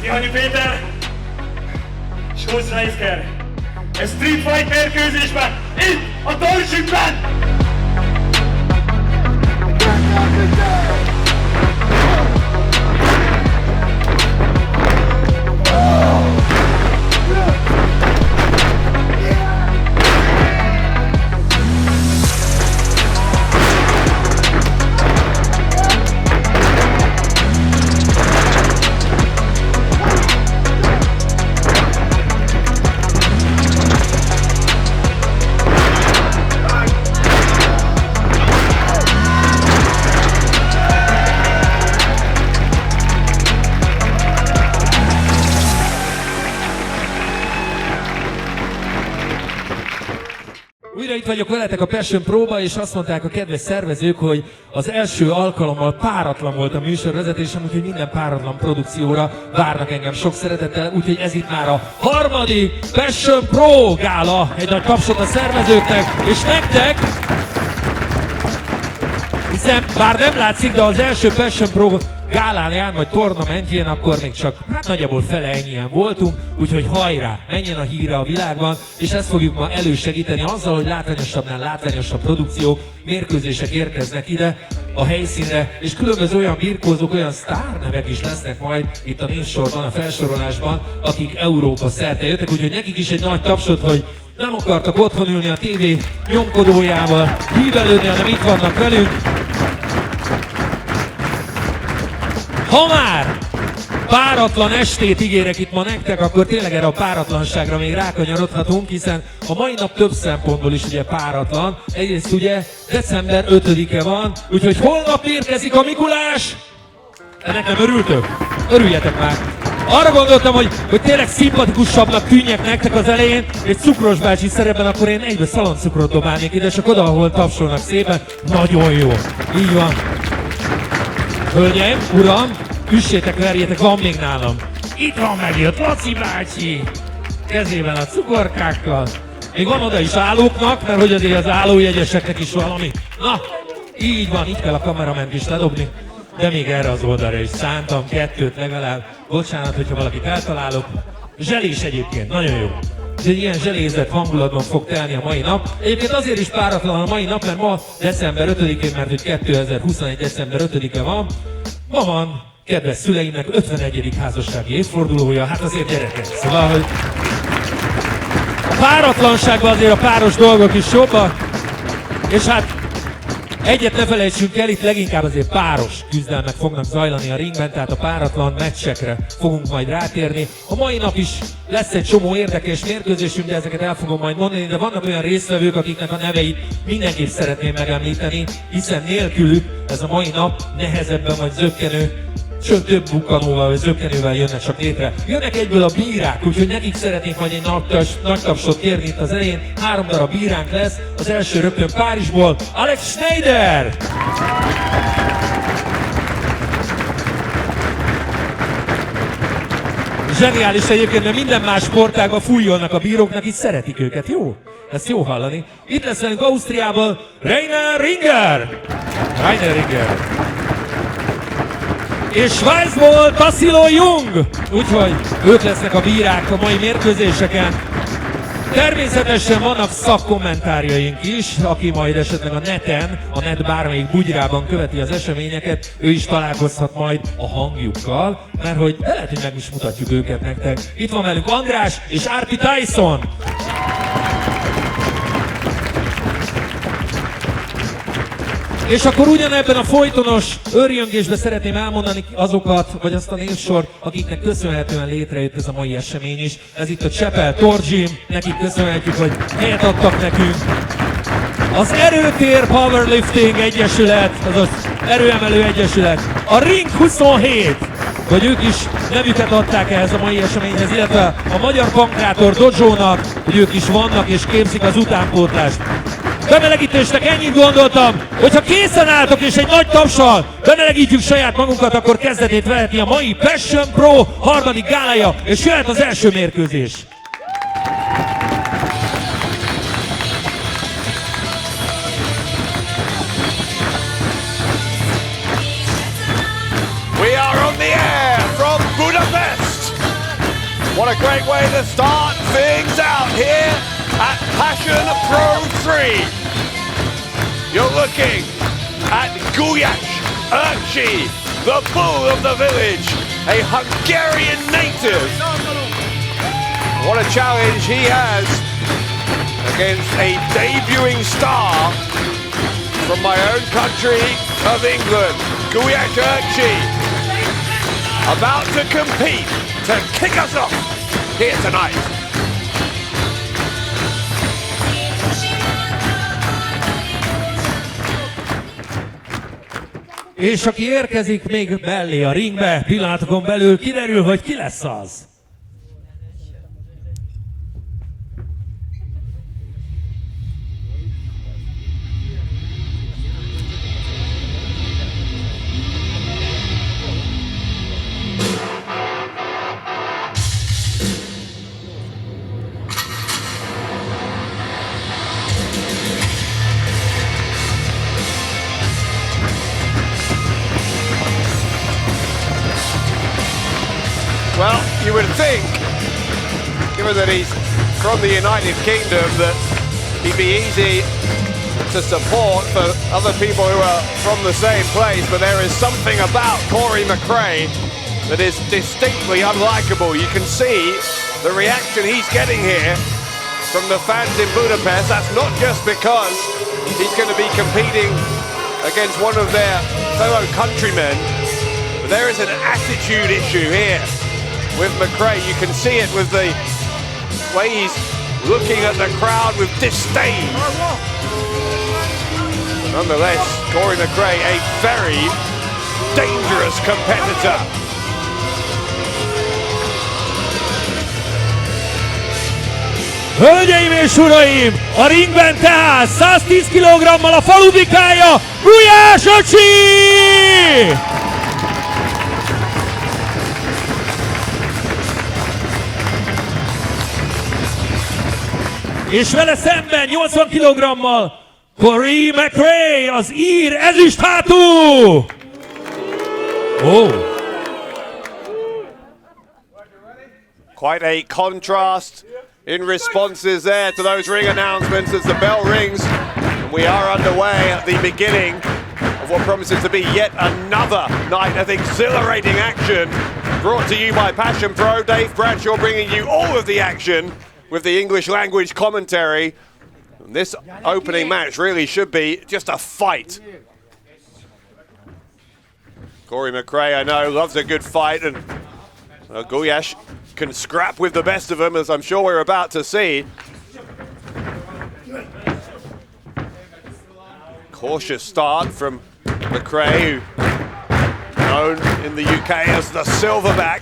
Tihanyi Péter és Dreissker. Ez Street Fight mérkőzésben, itt a Townshipben! Itt vagyok veletek a Passion Próba, és azt mondták a kedves szervezők, hogy az első alkalommal páratlan volt a műsorvezetésem, úgyhogy minden páratlan produkcióra várnak engem sok szeretettel, úgyhogy ez itt már a harmadik Passion Pro gála. Egy nagy tapsot a szervezőknek, és nektek, hiszen bár nem látszik, de az első Passion Pro gáláján vagy tornamentjén akkor még csak nagyjából fele ennyien voltunk, úgyhogy hajrá, menjen a híre a világban, és ezt fogjuk ma elősegíteni azzal, hogy látványosabbnál látványosabb produkciók, mérkőzések érkeznek ide a helyszínre, és különböző olyan birkózók, olyan sztárnevek is lesznek majd itt a névsorban, a felsorolásban, akik Európa szerte jöttek, úgyhogy nekik is egy nagy tapsot, hogy nem akartak otthon ülni a tévé nyomkodójával, hívelődni, hanem itt vannak velünk. Ha már páratlan estét ígérek itt ma nektek, akkor tényleg erre a páratlanságra még rákanyarodhatunk, hiszen a mai nap több szempontból is ugye páratlan. Egyrészt ugye december 5-e van, úgyhogy holnap érkezik a Mikulás! Ennek nem örültök? Örüljetek már! Arra gondoltam, hogy tényleg szimpatikusabbnak tűnjek nektek az elején, egy cukros bácsi szerepben, akkor én egybe szaloncukrot dobálnék ide, csak oda, ahol tapsolnak szépen. Nagyon jó! Így van! Hölgyeim, uram, üssétek, verjétek, van még nálam. Itt van, megjött Laci bácsi, kezében a cukorkákkal. Még van oda is állóknak, mert hogy azért az állójegyeseknek is valami. Na, így van, így kell a kamerament is ledobni. De még erre az oldalra is szántam, 2 legalább. Bocsánat, hogyha valakit eltalálok. Zselés egyébként, nagyon jó. Egy ilyen zselézett hangulatban fog telni a mai nap. Egyébként azért is páratlan a mai nap, mert ma december 5-én, mert hogy 2021. december 5-e van. Ma van kedves szüleimnek 51. házassági évfordulója, hát azért gyerekek. Szóval, hogy a páratlanságban azért a páros dolgok is jobbak. És hát egyet ne felejtsünk el, itt leginkább azért páros küzdelmek fognak zajlani a ringben, tehát a páratlan meccsekre fogunk majd rátérni. A mai nap is lesz egy csomó érdekes mérkőzésünk, de ezeket el fogom majd mondani, de vannak olyan résztvevők, akiknek a neveit mindenképp szeretném megemlíteni, hiszen nélkülük ez a mai nap nehezebben vagy zökkenő, sőt több bukkanóval vagy zökkenővel jönne csak létre. Jönnek egyből a bírák, úgyhogy nekik szeretnék majd egy nagy tapsot kérni itt az elején. 3 darab bíránk lesz, az első rögtön Párizsból, Alex Schneider! Zseniális egyébként, mert minden más sportágban fújolnak a bíróknak, itt szeretik őket, jó? Ezt jó hallani. Itt lesz velünk Ausztriából Rainer Ringer! És Svájcból Tassilo Jung! Úgyhogy ők lesznek a bírák a mai mérkőzéseken. Természetesen vannak szakkommentárjaink is, aki majd esetleg a neten, a net bármelyik bugyrában követi az eseményeket, ő is találkozhat majd a hangjukkal, mert hogy lehet, hogy meg is mutatjuk őket nektek. Itt van velünk András és Árpi Tyson! És akkor ugyanebben a folytonos örjöngésben szeretném elmondani azokat, vagy azt a névsort, akiknek köszönhetően létrejött ez a mai esemény is. Ez itt a Csepel Tor Gym, nekik köszönhetjük, hogy helyet adtak nekünk. Az Erőtér Powerlifting Egyesület, azaz Erőemelő Egyesület, a Ring 27, hogy ők is nevüket adták ehhez a mai eseményhez, illetve a Magyar Pankrátor Dojo-nak, hogy ők is vannak és képzik az utánpótlást. Bemelegítésnek ennyit gondoltam, hogyha készen álltok és egy nagy tapssal bemelegítjük saját magunkat, akkor kezdetét veheti a mai Passion Pro harmadik gálája, és jöhet az első mérkőzés. We are on the air from Budapest. What a great way to start things out here at Passion Pro 3. You're looking at Gulyás, the bull of the village, a Hungarian native. What a challenge he has against a debuting star from my own country of England, Gulyás, about to compete to kick us off here tonight. És aki érkezik még mellé a ringbe, pillanatokon belül kiderül, hogy ki lesz az. Well, you would think, given that he's from the United Kingdom, that he'd be easy to support for other people who are from the same place, but there is something about McRae that is distinctly unlikable. You can see the reaction he's getting here from the fans in Budapest. That's not just because he's going to be competing against one of their fellow countrymen, but there is an attitude issue here with McRae. You can see it with the way he's looking at the crowd with disdain. Nonetheless, McRae, a very dangerous competitor. Hölgyeim és uraim, a ringben tehát 110 kg-mal a falubikája, Gulyás öcsi! És vele szemben 80 kg-mal McRae, az ír ezüst hátú! Oh. Quite a contrast in responses there to those ring announcements as the bell rings and we are underway at the beginning of what promises to be yet another night of exhilarating action, brought to you by Passion Pro. Dave Bradshaw bringing you all of the action with the English language commentary. And this opening match really should be just a fight. McRae, I know, loves a good fight, and Gulyás can scrap with the best of them, as I'm sure we're about to see. Cautious start from McRae, who known in the UK as the Silverback.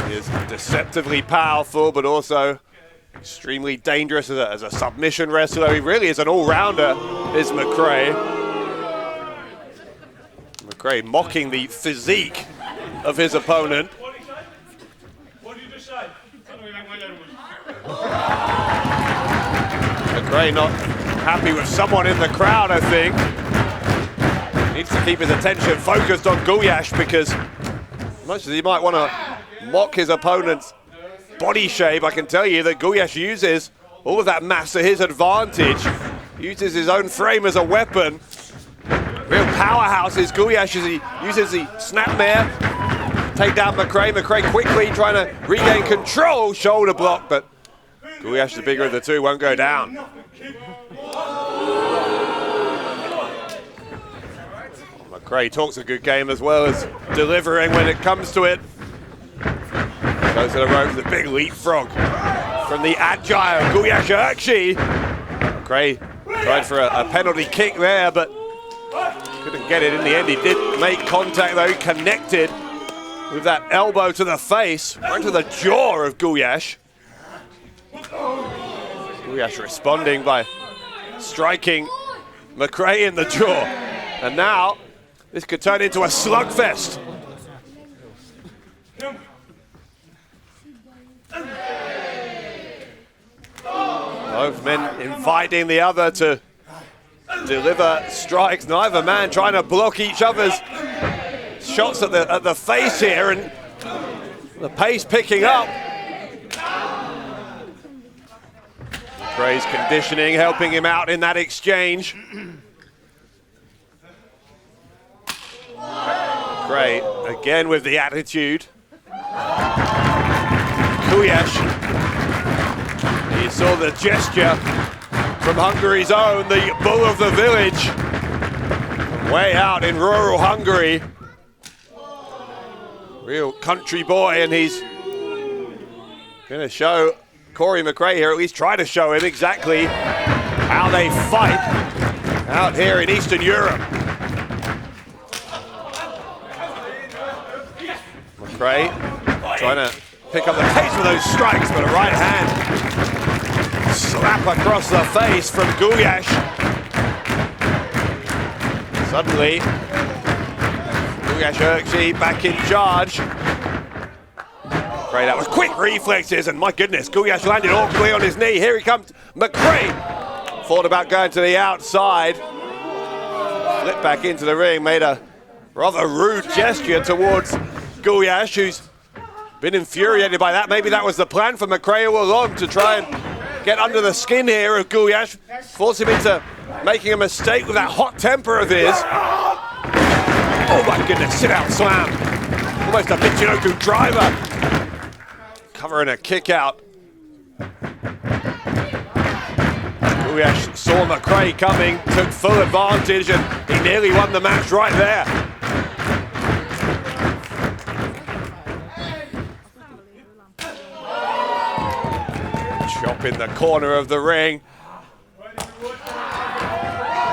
He is deceptively powerful, but also extremely dangerous as a submission wrestler. He really is an all-rounder, is McRae. McRae mocking the physique of his opponent. McRae not happy with someone in the crowd, I think. Needs to keep his attention focused on Gulyás, because as much as he might want to mock his opponent's body shape. I can tell you that Gulyás uses all of that mass to his advantage. Uses his own frame as a weapon. Real powerhouse is Gulyás as he uses the snapmare. Take down McRae. McRae quickly trying to regain control. Shoulder block, but Gulyás, the bigger of the two, won't go down. McRae talks a good game as well as delivering when it comes to it. Goes to the ropes, the big leapfrog from the agile Gulyás. McRae tried for a penalty kick there, but couldn't get it in the end. He did make contact though, he connected with that elbow to the face, right to the jaw of Gulyás. Gulyás responding by striking McRae in the jaw. And now, this could turn into a slugfest. Both men inviting the other to deliver strikes. Neither man trying to block each other's shots at the face here, and the pace picking up. McRae's conditioning helping him out in that exchange. McRae again with the attitude. Gulyás, you saw the gesture from Hungary's own, the bull of the village, way out in rural Hungary. Real country boy, and he's going to show Corey McRae here, at least try to show him exactly how they fight out here in Eastern Europe. McRae trying to pick up the pace with those strikes, but a right hand slap across the face from Gulyás. Suddenly, Gulyás back in charge. McRae, that was quick reflexes, and my goodness, Gulyás landed awkwardly on his knee. Here he comes, McRae. Thought about going to the outside. Flipped back into the ring, made a rather rude gesture towards Gulyás, who's been infuriated by that. Maybe that was the plan for McRae all along, to try and get under the skin here of Gulyás, force him into making a mistake with that hot temper of his. Oh my goodness, sit-out slam. Almost a Michinoku driver. Covering a kick out. Gulyás saw McRae coming, took full advantage, and he nearly won the match right there. Chop in the corner of the ring.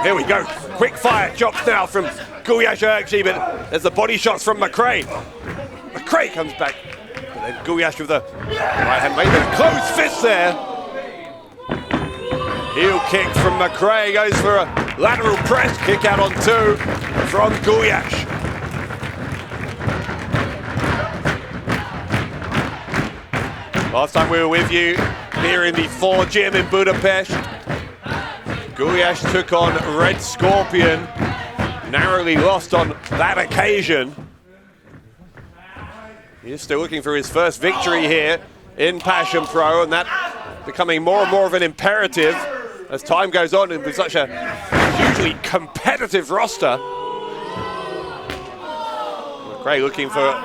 Here we go, quick fire chops now from Gulyás, but there's the body shots from McRae. McRae comes back, but then Gulyás with the right hand, maybe a closed fist there. Heel kick from McRae, goes for a lateral press, kick out on two from Gulyás. Last time we were with you here in the 4 gym in Budapest, Gulyás took on Red Scorpion, narrowly lost on that occasion. He's still looking for his first victory here in Passion Pro, and that becoming more and more of an imperative as time goes on, and with such a hugely competitive roster. McRae looking for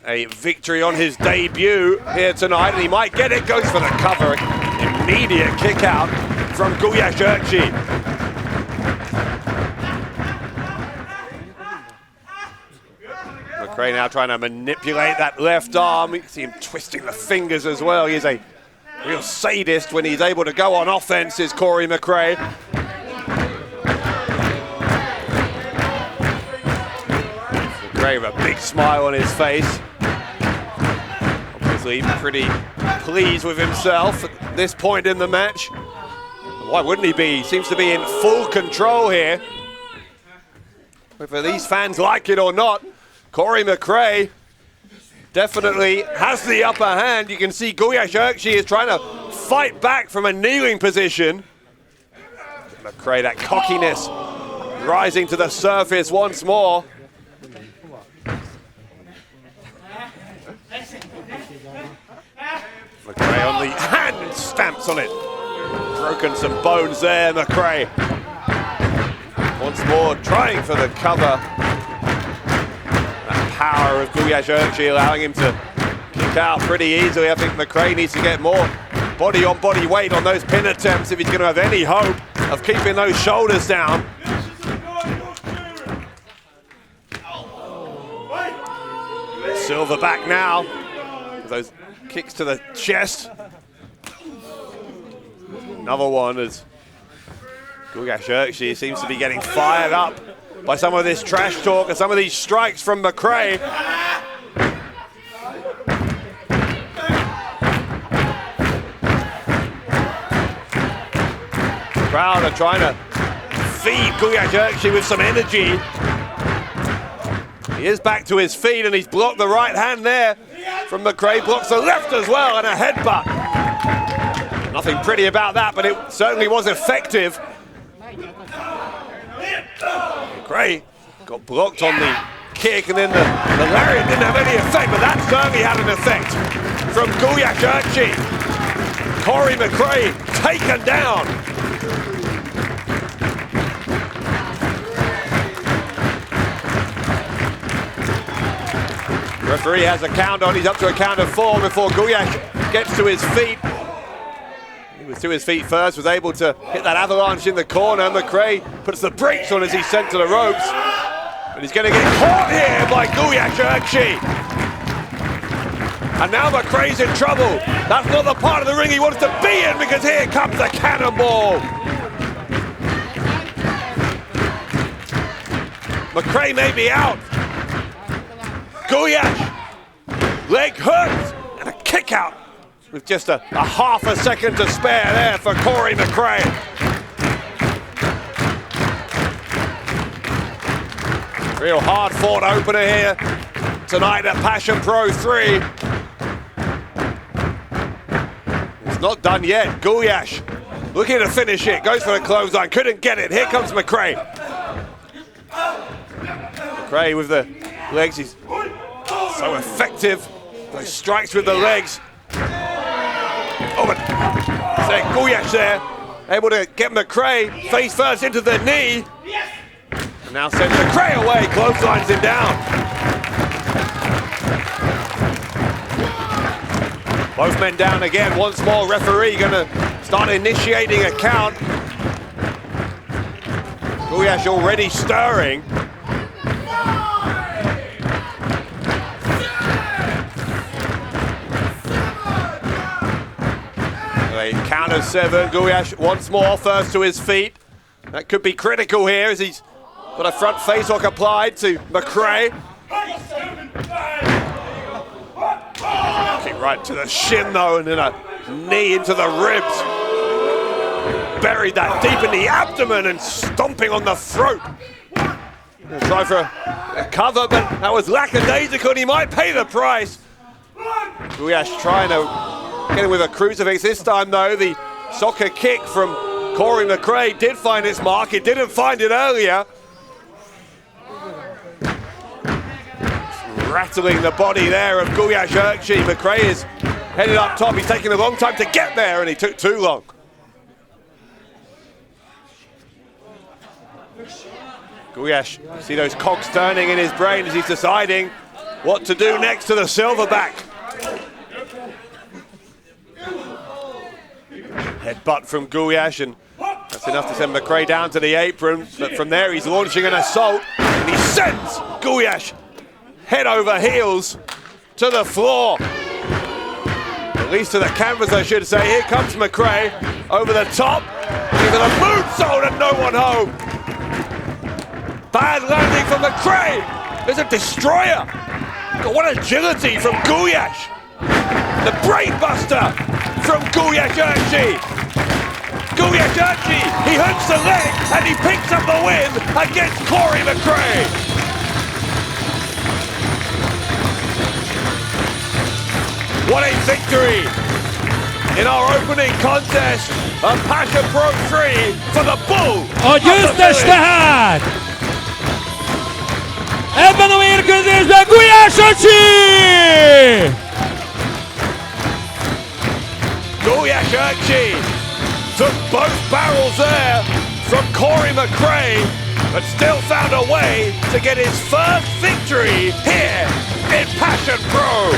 a victory on his debut here tonight, and he might get it. Goes for the cover, immediate kick out from Gulyás. McRae now trying to manipulate that left arm. You can see him twisting the fingers as well. He's a real sadist when he's able to go on offense, is Corey McRae. McRae with a big smile on his face. Obviously pretty pleased with himself at this point in the match. Why wouldn't he be? He seems to be in full control here. Whether these fans like it or not, Corey McRae definitely has the upper hand. You can see Gulyás is trying to fight back from a kneeling position. McRae, that cockiness rising to the surface once more. McRae on the hand and stamps on it. Broken some bones there, McRae. Once more trying for the cover. That power of Gulyás allowing him to kick out pretty easily. I think McRae needs to get more body on body weight on those pin attempts if he's going to have any hope of keeping those shoulders down. Silver back now with those kicks to the chest. Another one as Gulyás seems to be getting fired up by some of this trash talk and some of these strikes from McRae. Crowd are trying to feed Gulyás with some energy. He is back to his feet and he's blocked the right hand there from McRae, blocks the left as well, and a headbutt. Nothing pretty about that, but it certainly was effective. McRae got blocked on the kick and then the lariat didn't have any effect, but that certainly had an effect from Gulyás. Corey McRae taken down. Referee has a count on, he's up to a count of 4 before Gulyás gets to his feet. He was to his feet first, was able to hit that avalanche in the corner. McRae puts the brakes on as he's sent to the ropes. But he's going to get caught here by Gulyás. And now McRae's in trouble. That's not the part of the ring he wants to be in because here comes the cannonball. McRae may be out. Gulyás, leg hurts, and a kick out with just a half a second to spare there for Corey McRae. Real hard fought opener here tonight at Passion Pro 3. It's not done yet. Gulyás looking to finish it, goes for the clothesline, couldn't get it. Here comes McRae. McRae with the legs, he's so effective. Those strikes with the legs. Oh, but Gulyás there, able to get McRae face first into the knee. And now sends McRae away, clotheslines him down. Both men down again, once more. Referee gonna start initiating a count. Gulyás already stirring. Count of 7, Gulyás once more first to his feet. That could be critical here as he's got a front face lock applied to McRae. Kick right to the shin though, and then a knee into the ribs. Buried that deep in the abdomen and stomping on the throat. Try for a cover, but that was lackadaisical and he might pay the price. Gulyás trying to get him with a crucifix. This time though, the soccer kick from Corey McRae did find its mark. It didn't find it earlier. Rattling the body there of Gulyás. McRae is headed up top. He's taking a long time to get there and he took too long. Gulyás, see those cogs turning in his brain as he's deciding what to do next to the silverback. Headbutt from Gulyás, and that's enough to send McRae down to the apron. But from there, he's launching an assault, and he sends Gulyás head over heels to the floor. At least to the canvas, I should say. Here comes McRae over the top. Even a moonsault and no one home. Bad landing from McRae. There's a destroyer. God, what agility from Gulyás. The brainbuster from Gulyás. Gulyás, he hooks the leg and he picks up the win against Corey McRae. What a victory in our opening contest of Passion Pro 3 for the Bull. A győztes tehát! Ebben a mérkőzésben Gulyás! Gulyás took both barrels there from Corey McRae, but still found a way to get his first victory here in Passion Pro.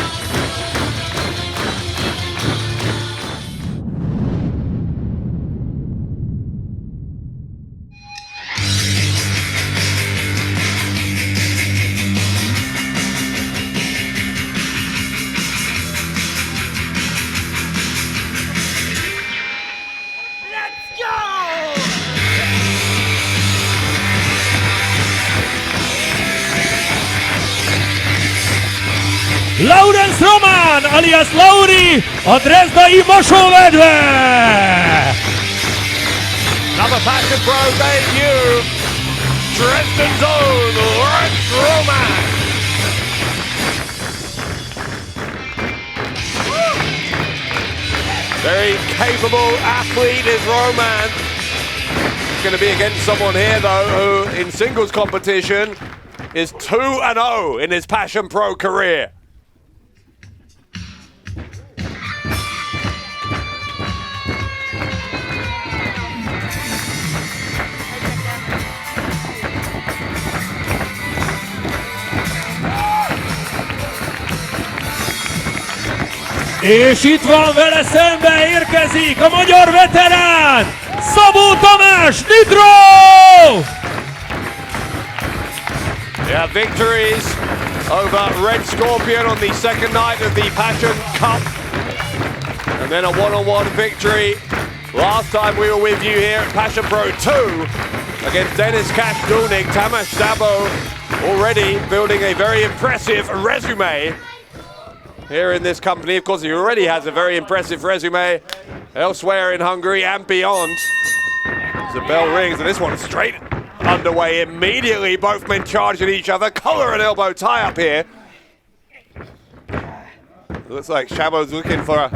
Laurance Román, alias Lauri, a dresdai mosómedve! Another Passion Pro debut, Dresden's own Laurance Román. Very capable athlete is Román. He's going to be against someone here though who in singles competition is 2-0 in his Passion Pro career. És itt van vele szembe, érkezik a magyar veterán, Szabó Tamás, Nitro! Yeah, victories over Red Scorpion on the second night of the Passion Cup. And then a one-on-one victory last time we were with you here at Passion Pro 2 against Dennis Cash Dullnig. Tamás Szabó already building a very impressive resume here in this company. Of course, he already has a very impressive resume elsewhere in Hungary and beyond. As the bell rings, and this one straight underway immediately. Both men charged at each other. Collar and elbow tie up here. Looks like Szabó's looking for a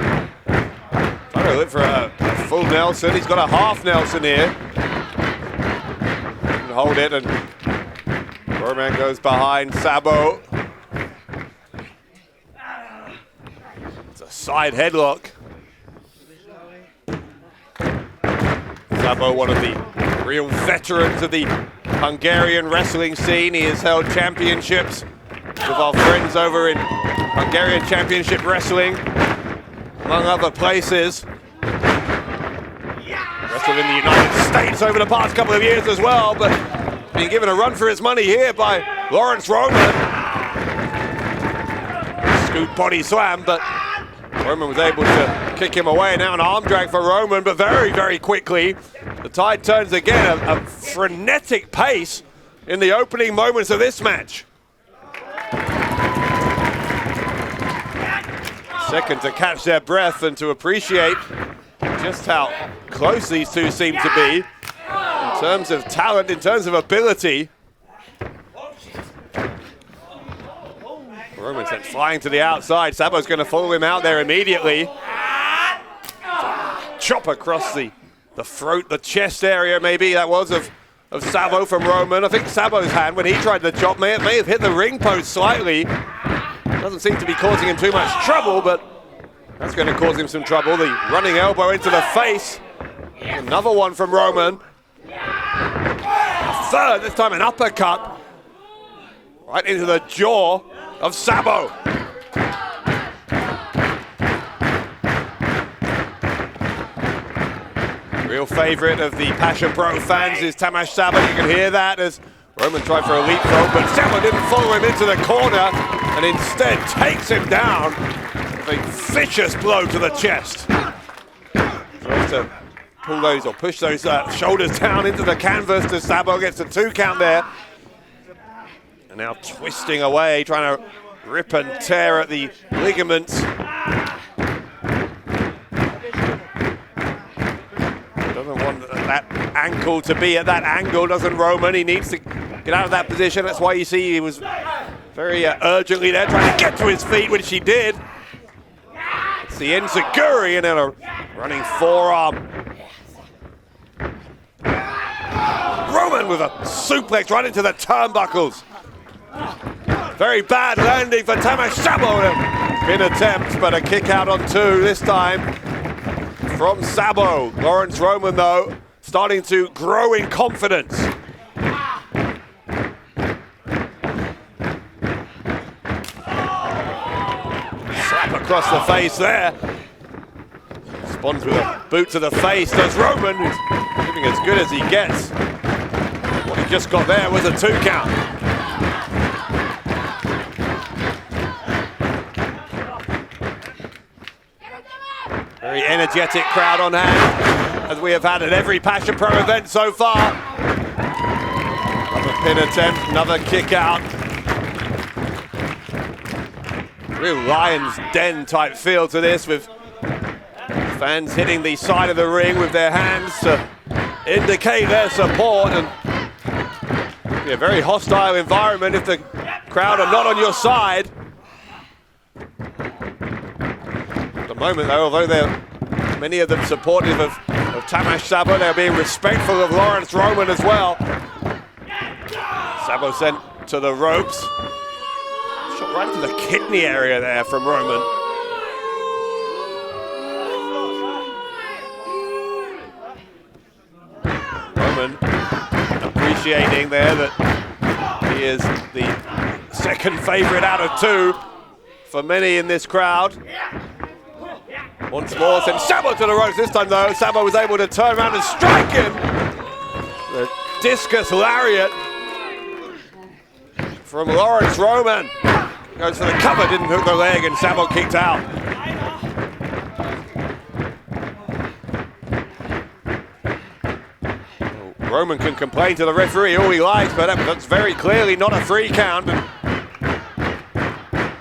full Nelson. He's got a half Nelson here. Can hold it, and Román goes behind Szabó. Side headlock. Szabó, one of the real veterans of the Hungarian wrestling scene. He has held championships with our friends over in Hungarian Championship Wrestling, among other places. Wrestled in the United States over the past couple of years as well, but being given a run for his money here by Laurance Román. Scoop body slam, but Román was able to kick him away. Now an arm drag for Román, but very, very quickly the tide turns again. A frenetic pace in the opening moments of this match. Second to catch their breath and to appreciate just how close these two seem to be in terms of talent, in terms of ability. Román sent flying to the outside. Szabó's going to follow him out there immediately. Chop across the throat, the chest area maybe that was of Szabó from Román. I think Szabó's hand when he tried the chop may have hit the ring post slightly. Doesn't seem to be causing him too much trouble, but that's going to cause him some trouble. The running elbow into the face. Another one from Román. A third, this time an uppercut. Right into the jaw of Szabó. Real favourite of the Passion Pro fans is Tamás Szabó. You can hear that as Román tried for a leapfrog, but Szabó didn't follow him into the corner and instead takes him down with a vicious blow to the chest. Tries to pull those or push those shoulders down into the canvas as Szabó gets a 2 count there. And now twisting away, trying to rip and tear at the ligaments. Doesn't want that ankle to be at that angle, doesn't Román? He needs to get out of that position. That's why you see he was very urgently there, trying to get to his feet, which he did. It's the enziguri and then a running forearm. Román with a suplex right into the turnbuckles. Very bad landing for Tamás Szabó. Good attempt, but a kick out on 2 this time from Szabó. Laurance Roman, though, starting to grow in confidence. Slap across the face there. Responds with a boot to the face, does Roman, who's giving as good as he gets. What he just got there was a 2 count. Very energetic crowd on hand, as we have had at every Passion Pro event so far. Another pin attempt, another kick out. Real lion's den type feel to this, with fans hitting the side of the ring with their hands to indicate their support, and it'll be a very hostile environment if the crowd are not on your side. At the moment, though, although many of them supportive of Tamás Szabó, they're being respectful of Laurance Roman as well. Szabó sent to the ropes. Shot right into the kidney area there from Roman. Roman appreciating there that he is the second favorite out of 2 for many in this crowd. Once more, sent Szabó to the ropes. This time, though, Szabó was able to turn around and strike him. The discus lariat from Laurance Roman. Goes for the cover, didn't hook the leg, and Szabó kicked out. Roman can complain to the referee all he likes, but that's very clearly not a 3 count. And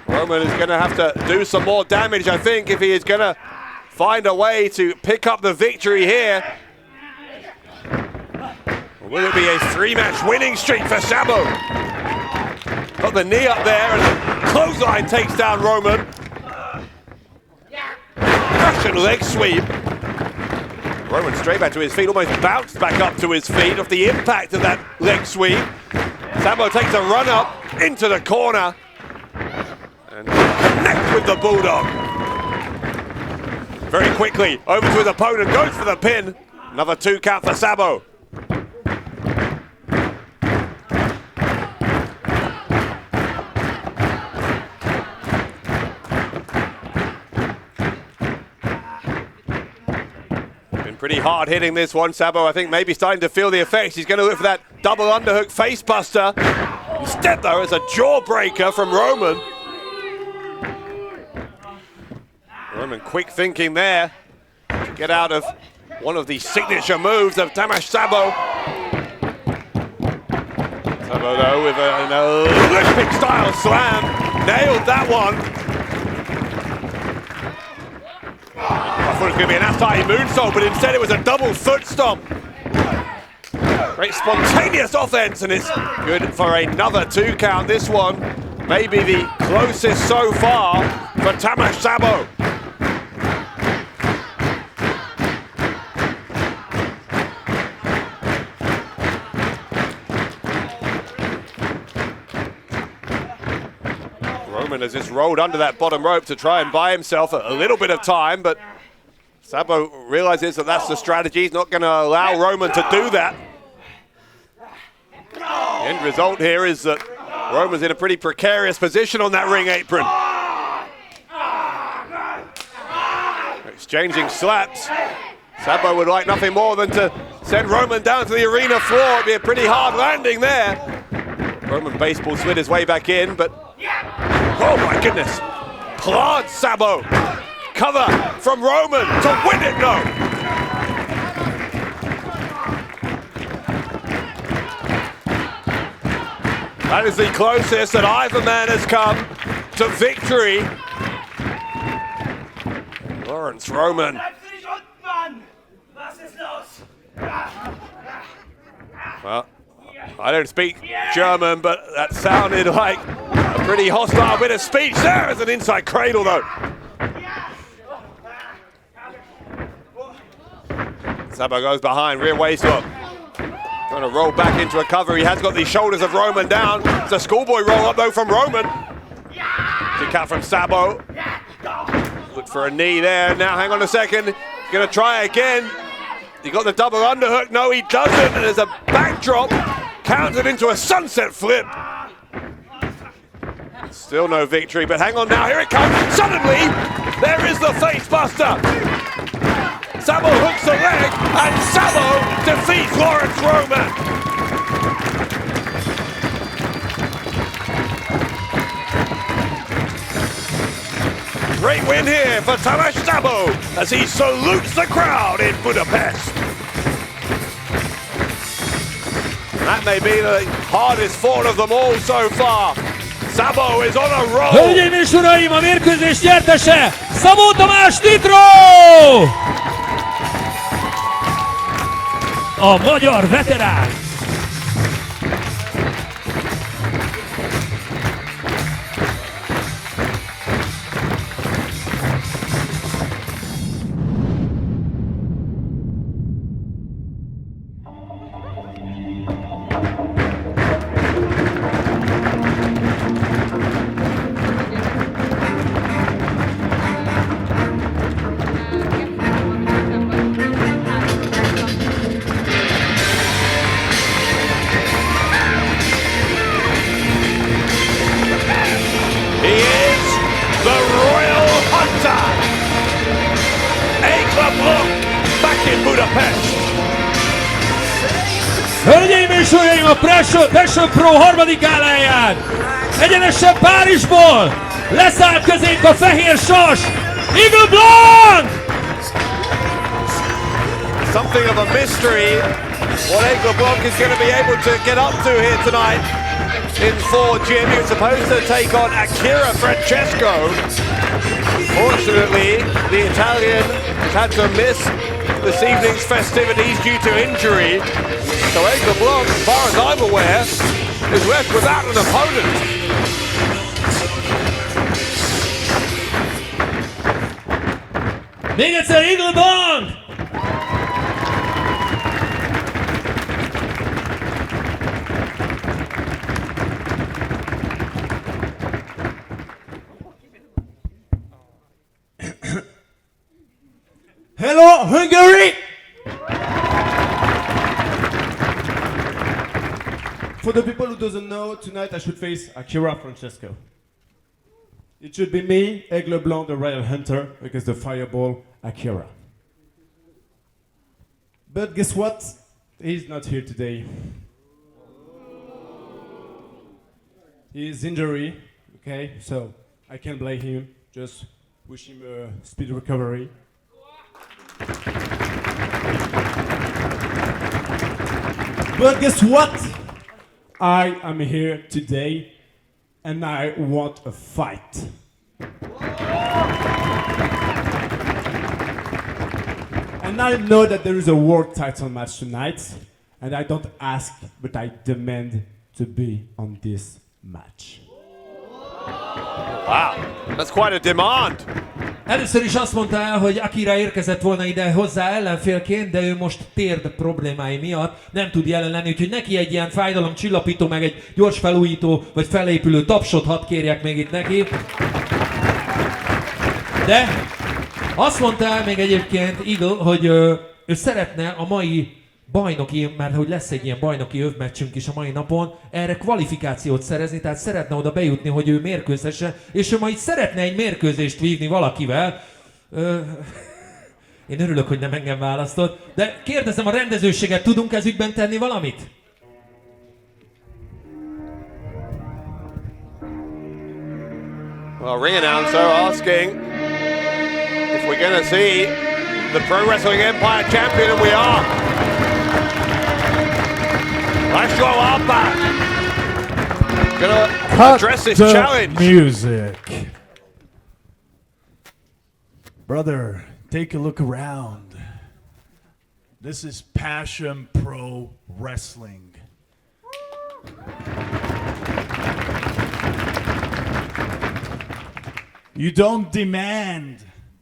Roman is going to have to do some more damage, I think, if he is going to find a way to pick up the victory here. Or will it be a 3-match winning streak for Szabó? Got the knee up there, and the clothesline takes down Roman. Russian leg sweep. Roman straight back to his feet, almost bounced back up to his feet off the impact of that leg sweep. Szabó takes a run up into the corner and connects with the Bulldog. Very quickly, over to his opponent, goes for the pin. Another 2 count for Szabó. Pretty hard hitting this one. Szabó, I think, maybe starting to feel the effects. He's going to look for that double underhook face buster. Instead, though, it's a jawbreaker from Roman. Roman quick thinking there to get out of one of the signature moves of Tamás Szabó. Szabó, though, with an Olympic-style slam. Nailed that one. I thought it was going to be an Atai moonsault, but instead it was a double foot stomp. Great spontaneous offense, and it's good for another 2 count. This one may be the closest so far for Tamás Szabó. Roman has just rolled under that bottom rope to try and buy himself a little bit of time, but Szabó realizes that that's the strategy. He's not going to allow Roman to do that. The end result here is that Roman's in a pretty precarious position on that ring apron. Exchanging slaps. Szabó would like nothing more than to send Roman down to the arena floor. It'd be a pretty hard landing there. Roman baseball slid his way back in, but oh my goodness. Plants Szabó. Cover from Roman to win it, no. That is the closest that either man has come to victory. Laurance Roman. Well, I don't speak German, but that sounded like a pretty hostile bit of speech there as an inside cradle, though. Szabó goes behind, rear waist up. Trying to roll back into a cover. He has got the shoulders of Roman down. It's a schoolboy roll up, though, from Roman. Kick out from Szabó. Look for a knee there. Now, hang on a second. Gonna try again. He got the double underhook. No, he doesn't. And there's a backdrop countered into a sunset flip. Still no victory, but hang on now. Here it comes. Suddenly, there is the face buster. Szabó hooks the leg, and Szabó defeats Laurance Roman. Great win here for Tamás Szabó as he salutes the crowd in Budapest. That may be the hardest fought of them all so far. Szabó is on a roll. Hölgyeim és uraim, a mérkőzés nyertese Szabó Tamás Titro! A magyar veterán! Hölgyeim és uraim, a Passion Pro harmadik gáláján egyenesen Párizsból leszállt közénk a fehér sas, Aigle Blanc! Something of a mystery what Aigle Blanc is going to be able to get up to here tonight in 4 gym. He was supposed to take on Akira Francesco. Fortunately, the Italian had to miss this evening's festivities due to injury. So Aigle Blanc, as far as I'm aware, is left without an opponent. Még egyszer Aigle Blanc! Hello, Hungary! For the people who doesn't know, tonight I should face Akira Francesco. It should be me, Aigle Blanc, the Royal Hunter, against the Fireball Akira. But guess what? He's not here today. He is injured, okay? So I can't blame him. Just wish him a speedy recovery. But guess what? I am here today and I want a fight. And I know that there is a world title match tonight, and I don't ask, but I demand to be on this match. Wow, that's quite a demand. Először is azt mondta el, hogy Akira érkezett volna ide hozzá ellenfélként, de ő most térd problémái miatt nem tud jelen lenni, úgyhogy neki egy ilyen fájdalomcsillapító, meg egy gyors felújító, vagy felépülő tapsot hadd kérjek még itt neki. De azt mondta el még egyébként Aigle, hogy ő szeretne a mai bajnoki, mert hogy lesz egy ilyen bajnoki övmeccsünk is a mai napon, erre kvalifikációt szerezni, tehát szeretne oda bejutni, hogy ő mérkőzhesse, és ő majd szeretne egy mérkőzést vívni valakivel. Én örülök, hogy nem engem választott, de kérdezem a rendezőséget, tudunk ez ügyben tenni valamit? Well, ring announcer asking if we're going to see the Pro Wrestling Empire champion, and we are. László Árpád gonna address this challenge. Music. Brother, take a look around. This is Passion Pro Wrestling. You don't demand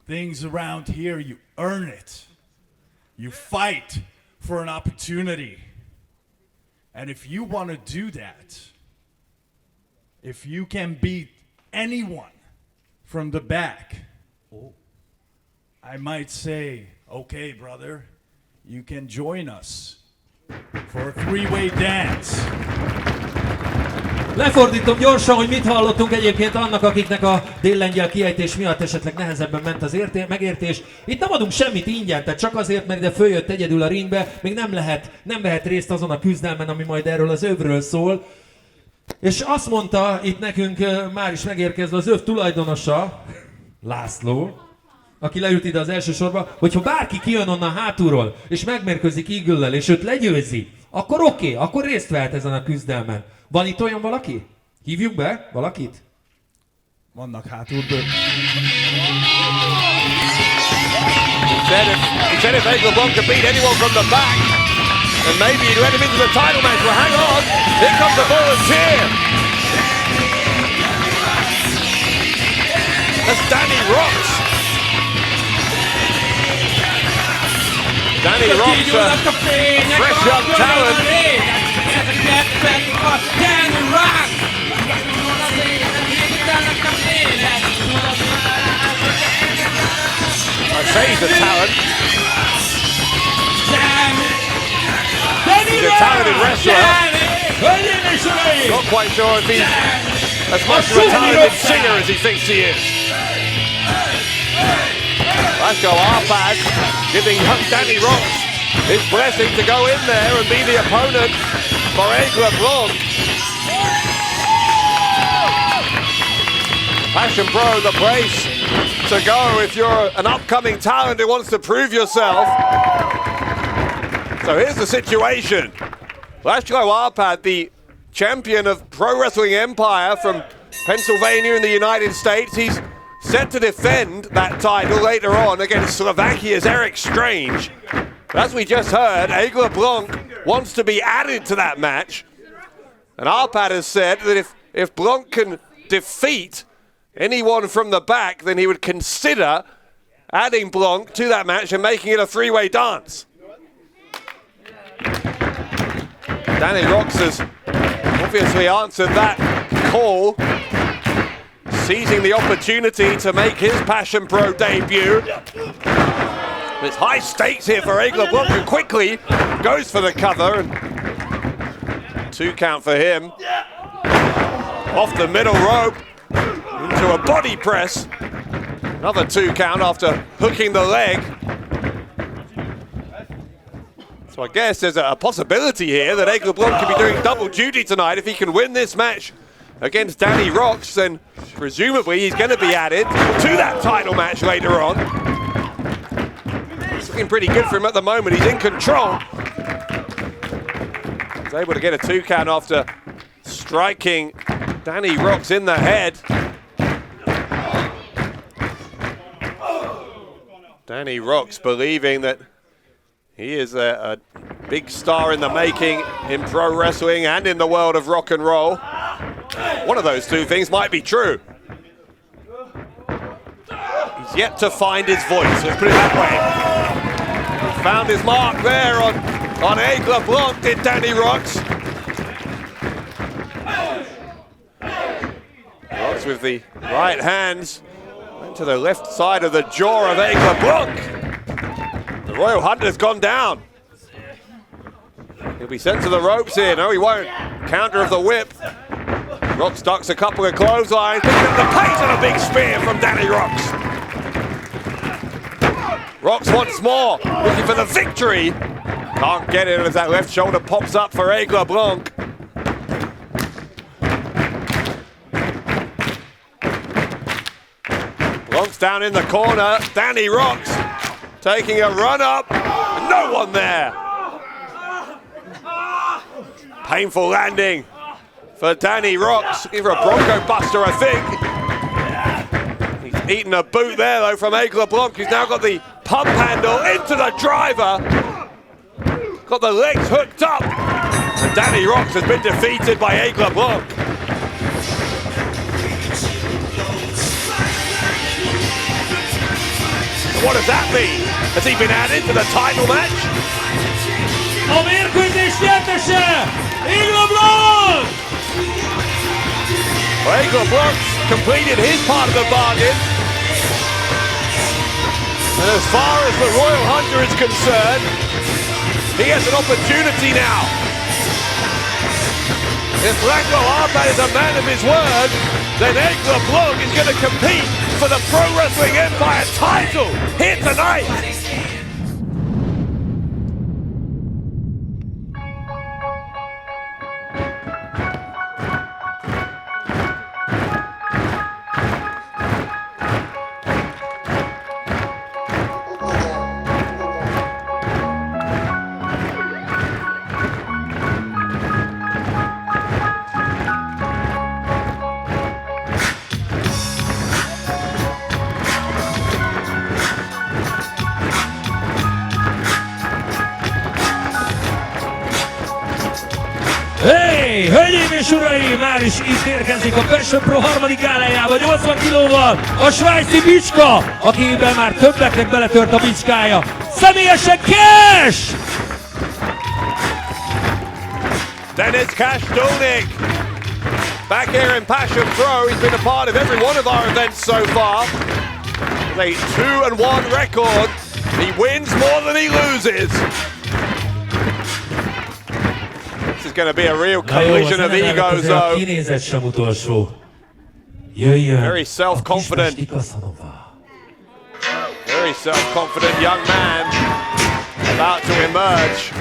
things around here, you earn it. You fight for an opportunity. And if you want to do that, if you can beat anyone from the back, I might say Okay, brother, you can join us for a three-way dance. Lefordítom gyorsan, hogy mit hallottunk egyébként annak, akiknek a déllengyel kiejtés miatt esetleg nehezebben ment az megértés. Itt nem adunk semmit ingyen, tehát csak azért, mert ide följött egyedül a ringbe, még nem vehet részt azon a küzdelmen, ami majd erről az övről szól. És azt mondta itt nekünk már is megérkezve az öv tulajdonosa, László, aki leült ide az első sorba, hogyha bárki kijön onnan hátulról, és megmérkőzik Aigle-lel, és őt legyőzi, akkor oké, akkor részt vehet ezen a küzdelmen. Van itt olyan valaki? Hívjuk be valakit? Vannak hátulből. He said if Aigle Blanc could beat anyone from the back, then maybe he'd let him into the title match. Well, hang on, here comes a volunteer. That's Danny Roxx. Danny Roxx, fresh young talent. I say he's a talent. He's a talented wrestler. Not quite sure if he's as much of a talented singer as he thinks he is. Let's go Árpád, giving young Danny Roxx his blessing to go in there and be the opponent for Aigle Blanc. Passion Pro, the place to go if you're an upcoming talent who wants to prove yourself. So here's the situation. László Árpád, the champion of Pro Wrestling Empire from Pennsylvania in the United States, he's set to defend that title later on against Slovakia's Erik Strange. But as we just heard, Aigle Blanc wants to be added to that match. And Árpád has said that if Blanc can defeat anyone from the back, then he would consider adding Blanc to that match and making it a three-way dance. Danny Roxx has obviously answered that call, seizing the opportunity to make his Passion Pro debut. It's high stakes here for Aigle Blanc, who quickly goes for the cover. And 2 count for him. Off the middle rope into a body press. Another 2 count after hooking the leg. So I guess there's a possibility here that Aigle Blanc could be doing double duty tonight if he can win this match against Danny Roxx, then presumably he's going to be added to that title match later on. It's looking pretty good for him at the moment. He's in control. He's able to get a 2 count after striking Danny Roxx in the head. Danny Roxx believing that he is a big star in the making in pro wrestling and in the world of rock and roll. One of those two things might be true. He's yet to find his voice, let's put it that way. He found his mark there on Aigle Blanc, did Danny Roxx. Roxx with the right hands, went to the left side of the jaw of Aigle Blanc. The Royal Hunter's gone down. He'll be sent to the ropes here. No, he won't. Counter of the whip. Roxx ducks a couple of clotheslines. Picking up the pace and a big spear from Danny Roxx. Roxx once more, looking for the victory. Can't get it as that left shoulder pops up for Aigle Blanc. Blanc's down in the corner. Danny Roxx taking a run up. No one there. Painful landing for Danny Roxx. Looking for a Bronco Buster, I think. He's eaten a boot there, though, from Aigle Blanc, who's now got the pump handle into the driver. Got the legs hooked up. And Danny Roxx has been defeated by Aigle Blanc. What does that mean? Has he been added to the title match? A mérkőzés nyertese! Aigle Blanc! Well, Aigle Blanc completed his part of the bargain. And And as far as the Royal Hunter is concerned, he has an opportunity now. If Árpád is a man of his word, then Aigle Blanc is going to compete for the Pro Wrestling Empire title here tonight. Hölgyeim és uraim, már is itt érkezik a Passion Pro harmadik gálájába, 80 kilóval a svájci bicska, akiben már többeknek beletört a bicskája. Személyesen Cash! Then it's Cash Dullnig. Back here in Passion Pro, he's been a part of every one of our events so far. With a 2-1 record, he wins more than he loses. This is going to be a real collision of egos, though. Kinézet sem utolsó. Jöjjön. Very self-confident. Very self-confident young man about to emerge.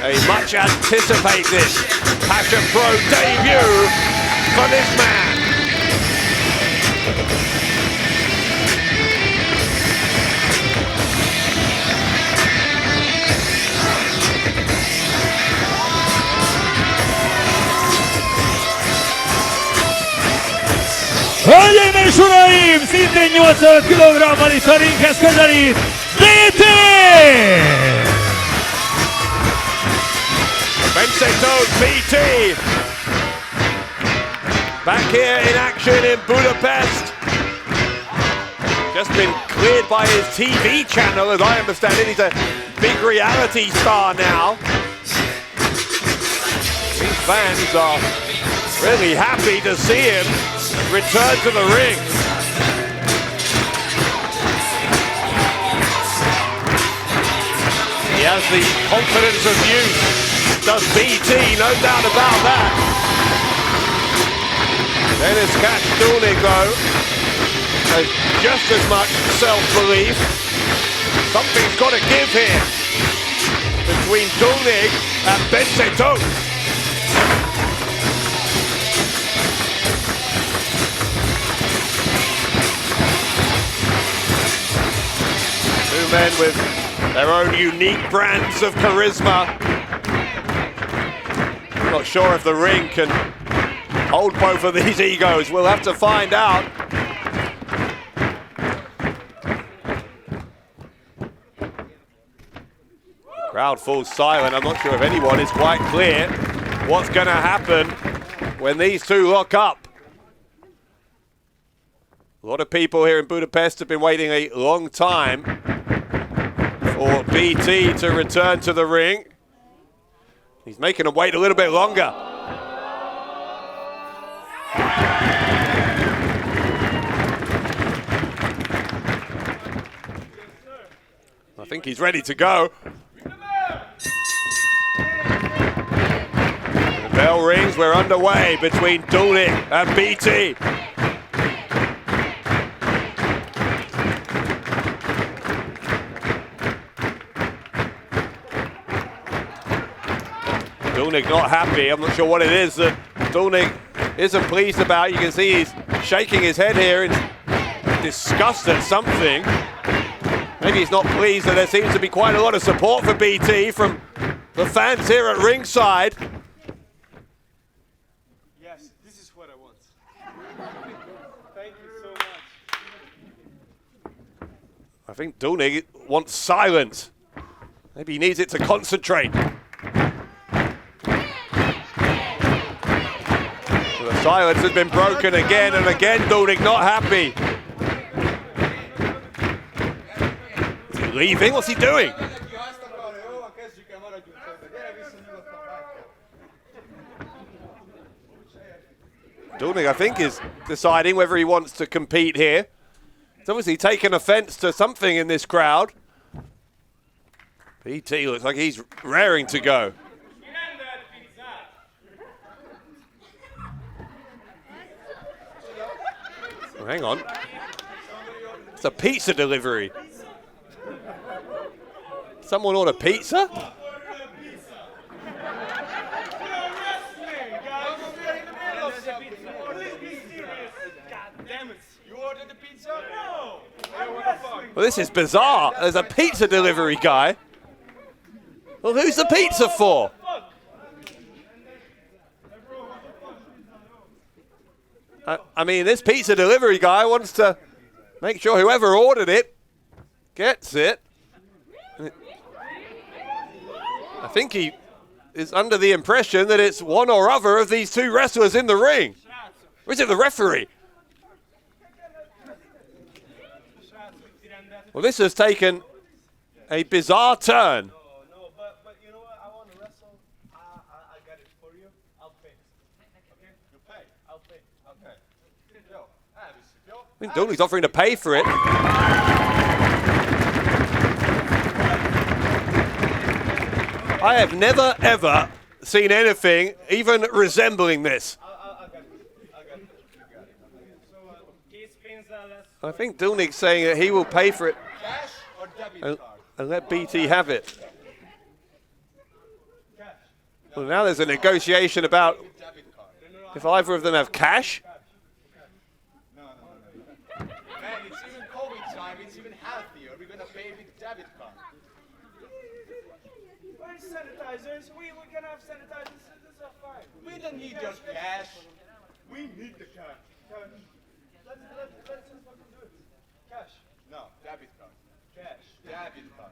A much anticipated Passion Pro debut for this man. Hölgyeim és uraim, szintén 85 kg-val itt a ringhez közelít, Péter! BT back here in action in Budapest. Just been cleared by his TV channel, as I understand it. He's a big reality star now. These fans are really happy to see him return to the ring. He has the confidence of youth, does BT, no doubt about that. Then it's Cash Dullnig though, has just as much self-belief. Something's got to give here between Dullnig and Benseto. Two men with their own unique brands of charisma. I'm not sure if the ring can hold both of these egos. We'll have to find out. Crowd falls silent. I'm not sure if anyone is quite clear what's going to happen when these two lock up. A lot of people here in Budapest have been waiting a long time for BT to return to the ring. He's making them wait a little bit longer. I think he's ready to go. The bell rings, we're underway between Dullnig and BT. Dullnig not happy. I'm not sure what it is that Dullnig isn't pleased about. You can see he's shaking his head here in disgust at something. Maybe he's not pleased that there seems to be quite a lot of support for BT from the fans here at ringside. Yes, this is what I want. Thank you so much. I think Dullnig wants silence. Maybe he needs it to concentrate. The silence has been broken again and again. Dullnig not happy. Is he leaving? What's he doing? Dullnig, I think, is deciding whether he wants to compete here He's obviously taken offense to something in this crowd. PT looks like he's raring to go. Oh, hang on. It's a pizza delivery. Someone order pizza? Well, this is bizarre. There's a pizza delivery guy. Well, who's the pizza for? I mean, this pizza delivery guy wants to make sure whoever ordered it gets it. I think he is under the impression that it's one or other of these two wrestlers in the ring. Or is it the referee? Well, this has taken a bizarre turn. No, but you know what? I want to wrestle. I got it for you. I'll pay. Okay? You pay. I'll pay. Okay. Yo, I think Dullnig's offering to pay for it. I have never, ever seen anything even resembling this. I think Dullnig's saying that he will pay for it and let BT have it. Well, now there's a negotiation about if either of them have cash. Man, it's even COVID time. It's even healthier. We're going to pay with debit card. Where's sanitizers? We can have sanitizers. This is fine. We don't need your cash. We need the cash. Let's just fucking do it. Cash. No, debit card. Cash. Debit card.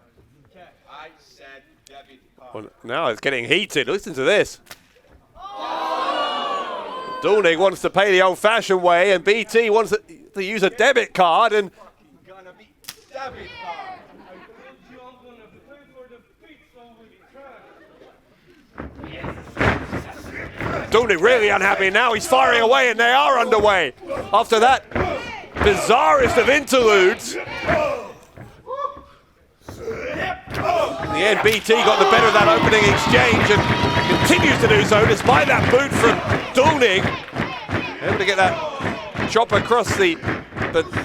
Cash. I said debit card. Well, now it's getting heated. Listen to this. Dullnig wants to pay the old-fashioned way, and BT wants to use a debit card. And Gonna be debit card. Dullnig really unhappy now. He's firing away, and they are underway. After that bizarrest of interludes. In the end, BT got the better of that opening exchange and continues to do so despite that boot from Dullnig. Able to get that chop across the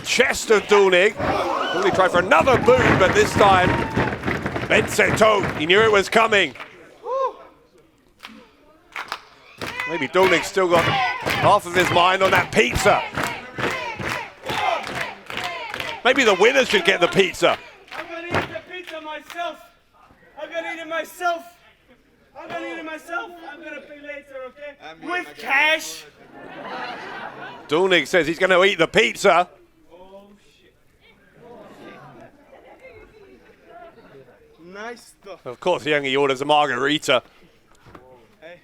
chest of Dullnig. Dullnig tried for another boot, but this time Benseto, he knew it was coming. Maybe Dullnig's still got half of his mind on that pizza. Maybe the winner should get the pizza. I'm gonna eat the pizza myself. I'm gonna eat it myself. I'm gonna eat it myself. I'm gonna pay later, okay? With cash. Dullnig says he's going to eat the pizza. Oh shit. Nice stuff. Of course, he only orders a margarita. Hey.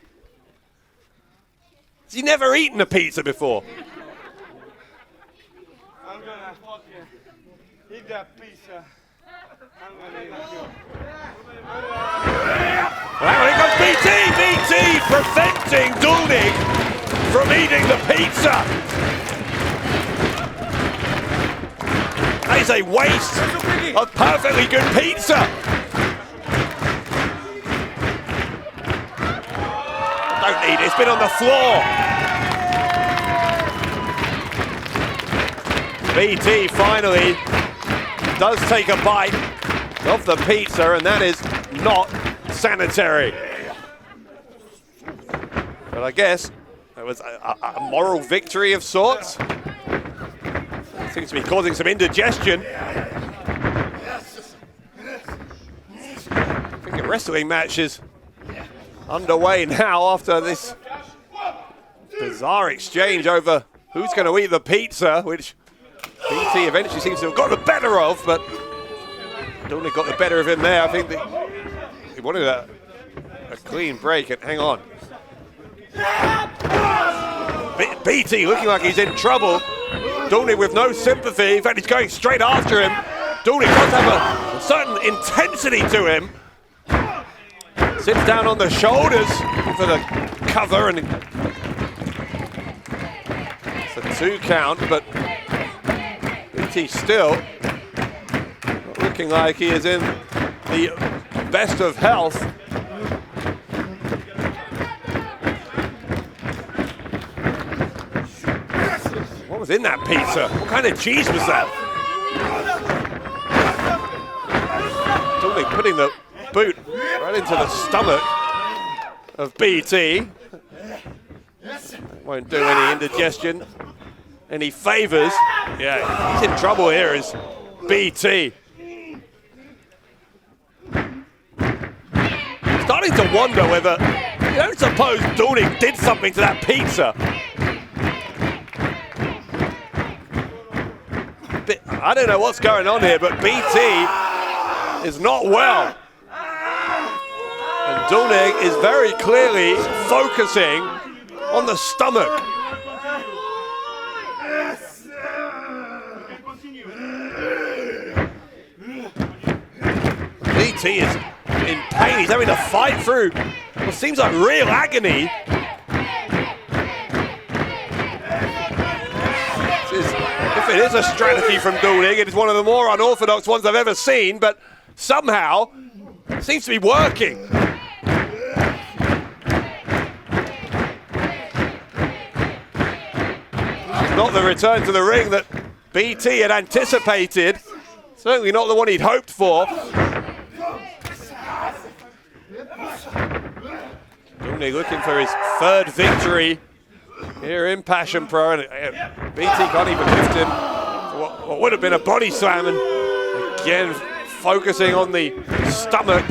Has he never eaten a pizza before? I'm gonna fucking eat that pizza. I'm gonna eat it too. Well, here comes BT! BT preventing Dullnig from eating the pizza. That is a waste of perfectly good pizza. Don't need it, it's been on the floor. BT finally does take a bite of the pizza, and that is not sanitary. But I guess it was a moral victory of sorts. Seems to be causing some indigestion. I think a wrestling match is underway now after this bizarre exchange over who's going to eat the pizza, which BT eventually seems to have got the better of, but Dullnig got the better of him there. I think he wanted a clean break, and hang on. BT looking like he's in trouble. Dullnig with no sympathy. In fact, he's going straight after him. Dullnig does have a certain intensity to him. Sits down on the shoulders for the cover, and it's a 2 count, but BT BT still looking like he is in the best of health. What was in that pizza? What kind of cheese was that? Dullnig putting the boot right into the stomach of BT. Won't do any indigestion, any favors. Yeah, he's in trouble here is BT. Starting to wonder whether, you don't suppose Dullnig did something to that pizza. I don't know what's going on here, but BT is not well. And Dullnig is very clearly focusing on the stomach. BT is in pain. He's having to fight through what seems like real agony. If it is a strategy from Dullnig, it is one of the more unorthodox ones I've ever seen, but somehow it seems to be working. Not the return to the ring that BT had anticipated. Certainly not the one he'd hoped for. Dullnig looking for his third victory here in Passion Pro, and BT can't even lift him for what would have been a body slam, and again focusing on the stomach,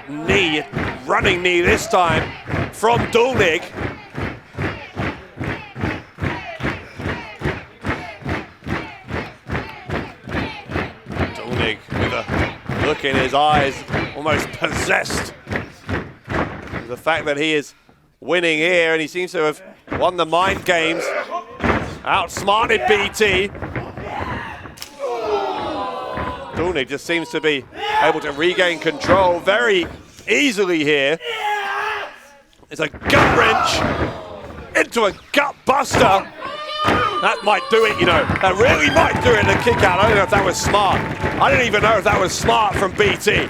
knee, running knee this time from Dullnig. Dullnig with a look in his eyes, almost possessed. The fact that he is winning here, and he seems to have won the mind games, outsmarted BT. Dullnig just seems to be able to regain control very easily here. It's a gut wrench into a gut buster. That might do it, you know. That really might do it in a kick out. I don't know if that was smart. I don't even know if that was smart from BT.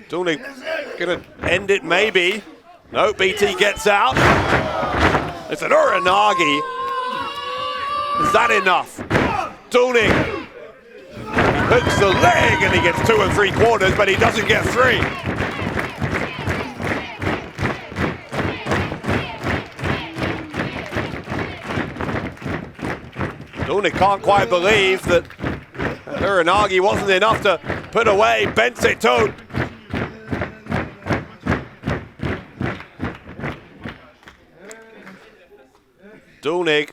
Dullnig gonna end it maybe. No, BT gets out. It's an Uranagi. Is that enough? Dullnig hooks the leg and he gets 2 3/4, but he doesn't get 3. Dullnig can't quite believe that Uranagi wasn't enough to put away Benseton. Dullnig,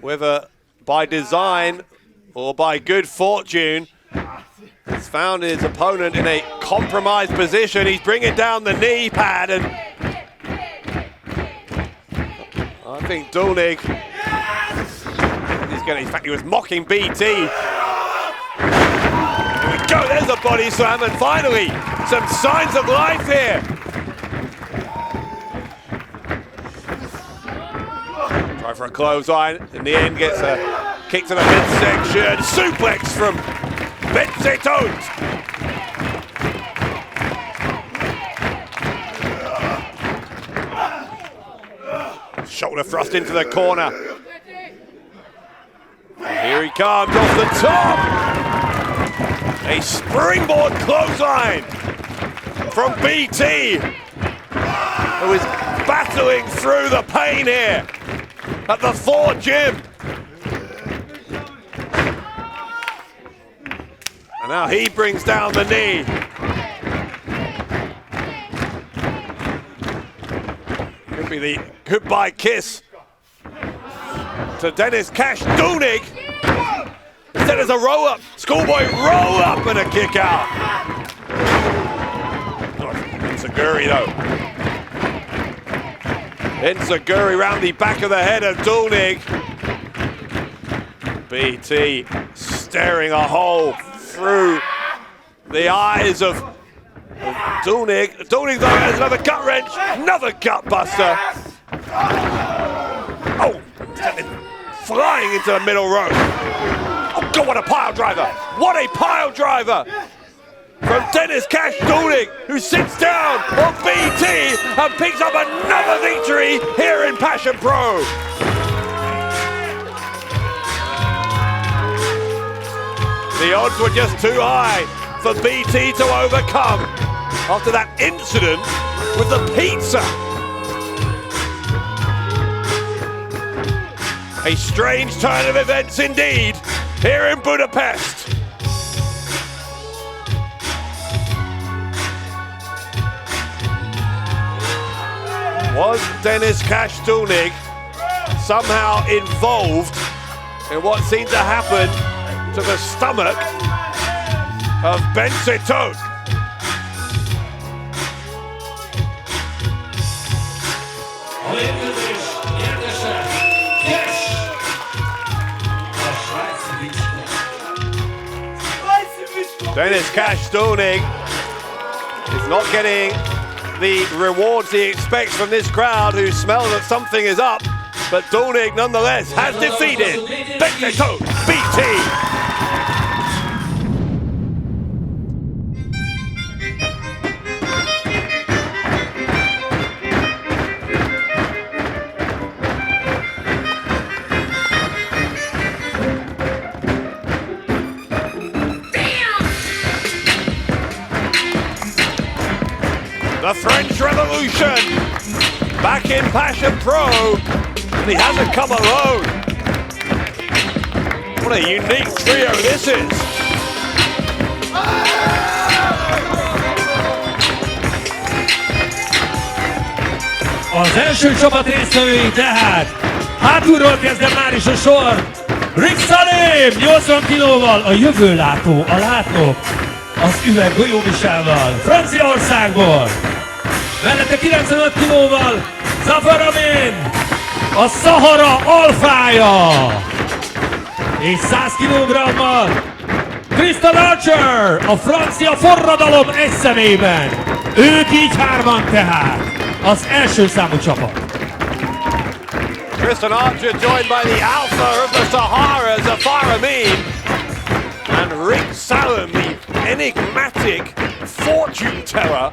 whether by design or by good fortune, has found his opponent in a compromised position. He's bringing down the knee pad, and I think Dullnig, in fact, he was mocking BT. Here we go, there's a body slam, and finally, some signs of life here. Try for a clothesline, in the end gets a kick to the midsection, suplex from Benseton. Shoulder thrust into the corner. And here he comes off the top. A springboard clothesline from BT, who is battling through the pain here at the Ford Gym. And now he brings down the knee. Could be the goodbye kiss to Dennis Cash. Dullnig, instead as a roll up, schoolboy roll up and a kick out. Enziguri though. Enziguri round the back of the head of Dullnig. BT staring a hole through the eyes of Dullnig. Dullnig though has another gut wrench, another gut buster. Oh, and then flying into the middle row. Oh God, what a pile driver! What a pile driver! From Dennis Cash Dullnig, who sits down on BT and picks up another victory here in Passion Pro. The odds were just too high for BT to overcome after that incident with the pizza. A strange turn of events indeed here in Budapest. Was Dennis Cash Dullnig somehow involved in what seemed to happen to the stomach of Ben Sitot? Dennis Cash Dullnig is not getting the rewards he expects from this crowd, who smell that something is up, but Dullnig nonetheless has defeated Ben Sitot BT. The French Revolution back in Passion Pro, and he hasn't come alone. What a unique trio this is. Az első csapat résztvevői tehát hátulról kezdem már is a sor. Salem 80 kilóval, a jövőlátó, a látnok, az üveg golyóvisával, Franciaországból. Mellette 95 kilóval Zafar Ameen, a Szahara alfája. És 100 kilogrammal Tristan a francia forradalom eszemében. Ők így hárman tehát az első számú csapat. Tristan Archer joined by the alpha of the Sahara, Zafar Ameen, and Rick Salem, the enigmatic fortune teller.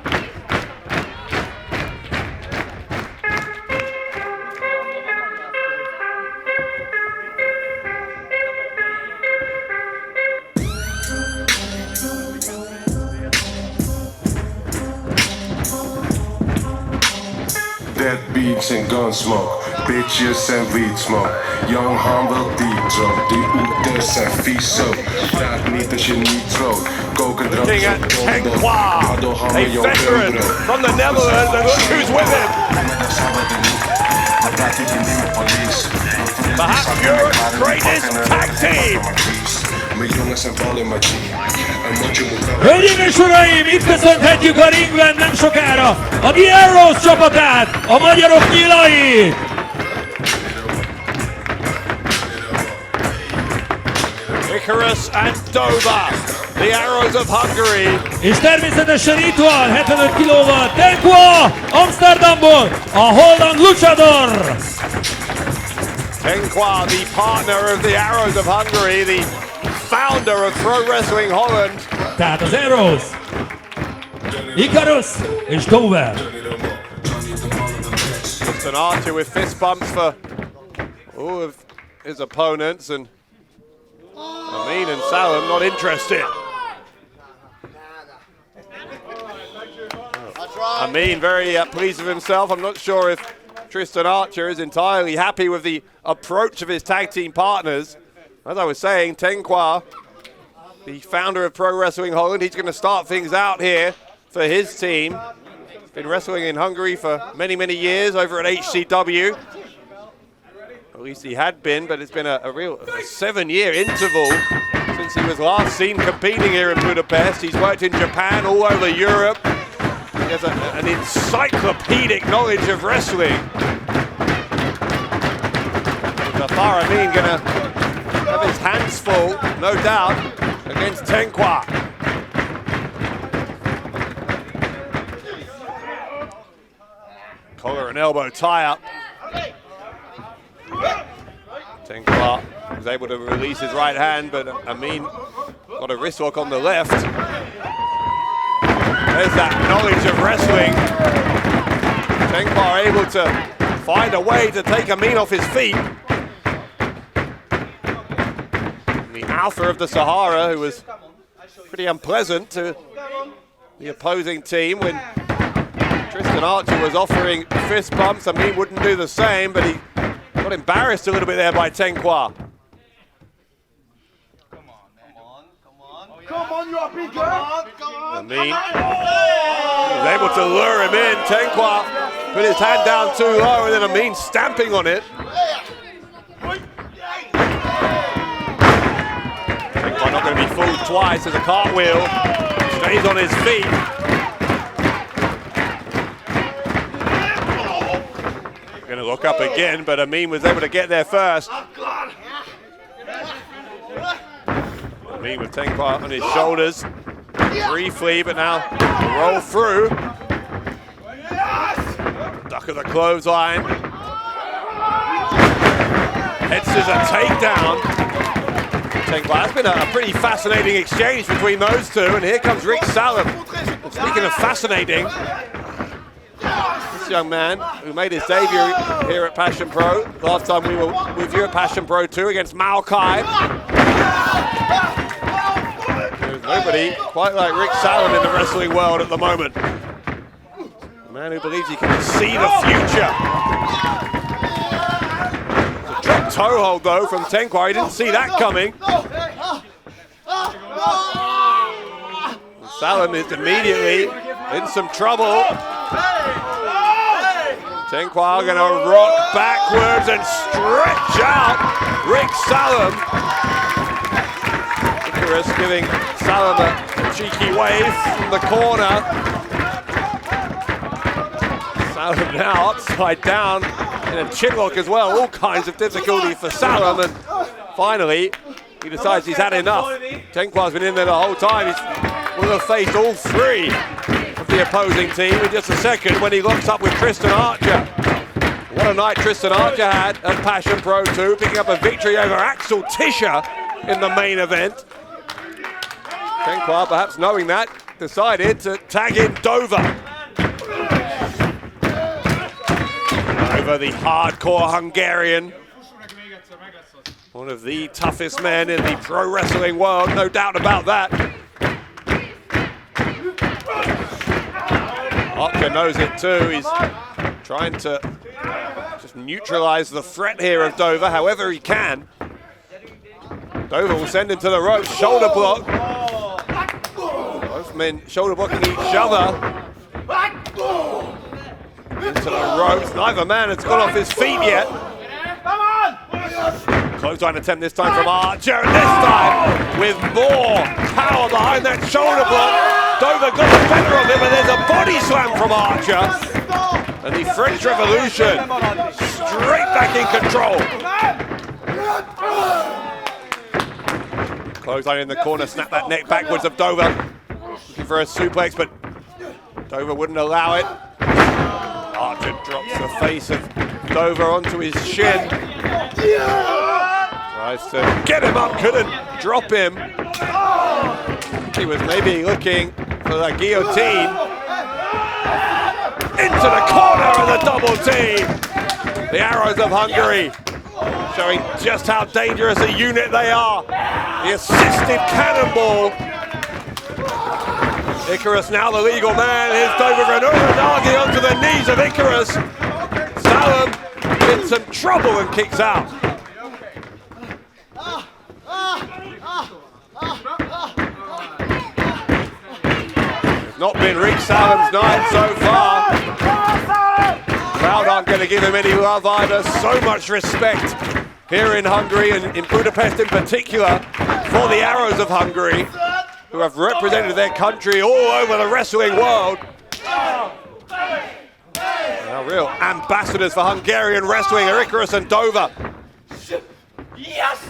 Dead beats and gun smoke, bitches and weed smoke. Young humble deep-throat, die oeters en vies zo. Vraag niet als je niet troot. Koken drank Looking at Tengkwa, a veteran from the Netherlands, and look who's with him. Perhaps Europe's greatest tag team. Hölgyeim és uraim, itt köszönhetjük a ringben nem sokára a The Arrows csapatát, a magyarok nyilait! Icarus and Dover, the Arrows of Hungary. És természetesen itt van 75 kilóval Tengkwa Amsterdamból, a holland luchador! Tengkwa, the partner of the Arrows of Hungary, the founder of Pro Wrestling Holland. Tehát az Arrows, Icarus és Dover. Tristan Archer with fist bumps for all of his opponents, and Ameen and Salem not interested. Ameen very pleased with himself. I'm not sure if Tristan Archer is entirely happy with the approach of his tag team partners. As I was saying, Tengkwa, the founder of Pro Wrestling Holland, he's going to start things out here for his team. He's been wrestling in Hungary for many, many years over at HCW. At least he had been, but it's been a real 7-year interval since he was last seen competing here in Budapest. He's worked in Japan, all over Europe. He has an encyclopedic knowledge of wrestling. Zafar Ameen going to have his hands full, no doubt, against Tengkwa. Collar and elbow tie-up. Tengkwa was able to release his right hand, but Ameen got a wrist lock on the left. There's that knowledge of wrestling. Tengkwa able to find a way to take Ameen off his feet. And the alpha of the Sahara, who was pretty unpleasant to the opposing team when Tristan Archer was offering fist bumps. Ameen wouldn't do the same, but he got embarrassed a little bit there by Tengkwa. Come on, you are big girl. Ameen was able to lure him in. Tengkwa put his hand down too low, and then Ameen stamping on it. Tengkwa not going to be fooled twice as a cartwheel. Stays on his feet. Going to look up again, but Ameen was able to get there first. Ameen with Tengkwa on his shoulders briefly, but now roll through. Duck of the clothesline. Head scissor takedown. Tengkwa, that's been a pretty fascinating exchange between those two, and here comes Rick Salem. Speaking of fascinating, this young man who made his debut here at Passion Pro. Last time we were with you at Passion Pro 2 against Maokai. There's nobody quite like Rick Salem in the wrestling world at the moment. A man who believes he can see the future. It's a drop toe hold though from Tengkwa. He didn't see that coming. Salem is immediately in some trouble. Tengkwa going to rock backwards and stretch out Rick Salem. Icarus giving Salem a cheeky wave from the corner. Salem now upside down in a chinlock as well. All kinds of difficulty for Salem, and finally he decides he's had enough. Tengkwa's been in there the whole time. He will have faced all three of the opposing team in just a second when he locks up with Tristan Archer. What a night Tristan Archer had at Passion Pro 2, picking up a victory over Axel Tischer in the main event. Tengkwa, perhaps knowing that, decided to tag in Dover. Dover, the hardcore Hungarian. One of the toughest men in the pro wrestling world, no doubt about that. Archer knows it too. He's trying to just neutralize the threat here of Dover however he can. Dover will send him to the ropes, shoulder block. Both men shoulder blocking each other. Into the ropes. Neither man has got off his feet yet. Clothesline attempt this time from Archer, and this time with more power behind that shoulder block. Dover got the better of him, and there's a body slam from Archer. And the French Revolution straight back in control. Clothesline in the corner, snap that neck backwards of Dover. Looking for a suplex, but Dover wouldn't allow it. Archer drops the face of Dover onto his shin. Tries to get him up, couldn't drop him. He was maybe looking for the guillotine. Into the corner of the double team. The Arrows of Hungary showing just how dangerous a unit they are. The assisted cannonball. Icarus now the legal man. Here's Dover Granada onto the knees of Icarus. Salem in some trouble and kicks out. It's not been Rick Salem's night so far. Crowd aren't going to give him any love either. So much respect here in Hungary and in Budapest in particular for the Arrows of Hungary, who have represented their country all over the wrestling world. Now real ambassadors for Hungarian wrestling are Icarus and Dover. Yes!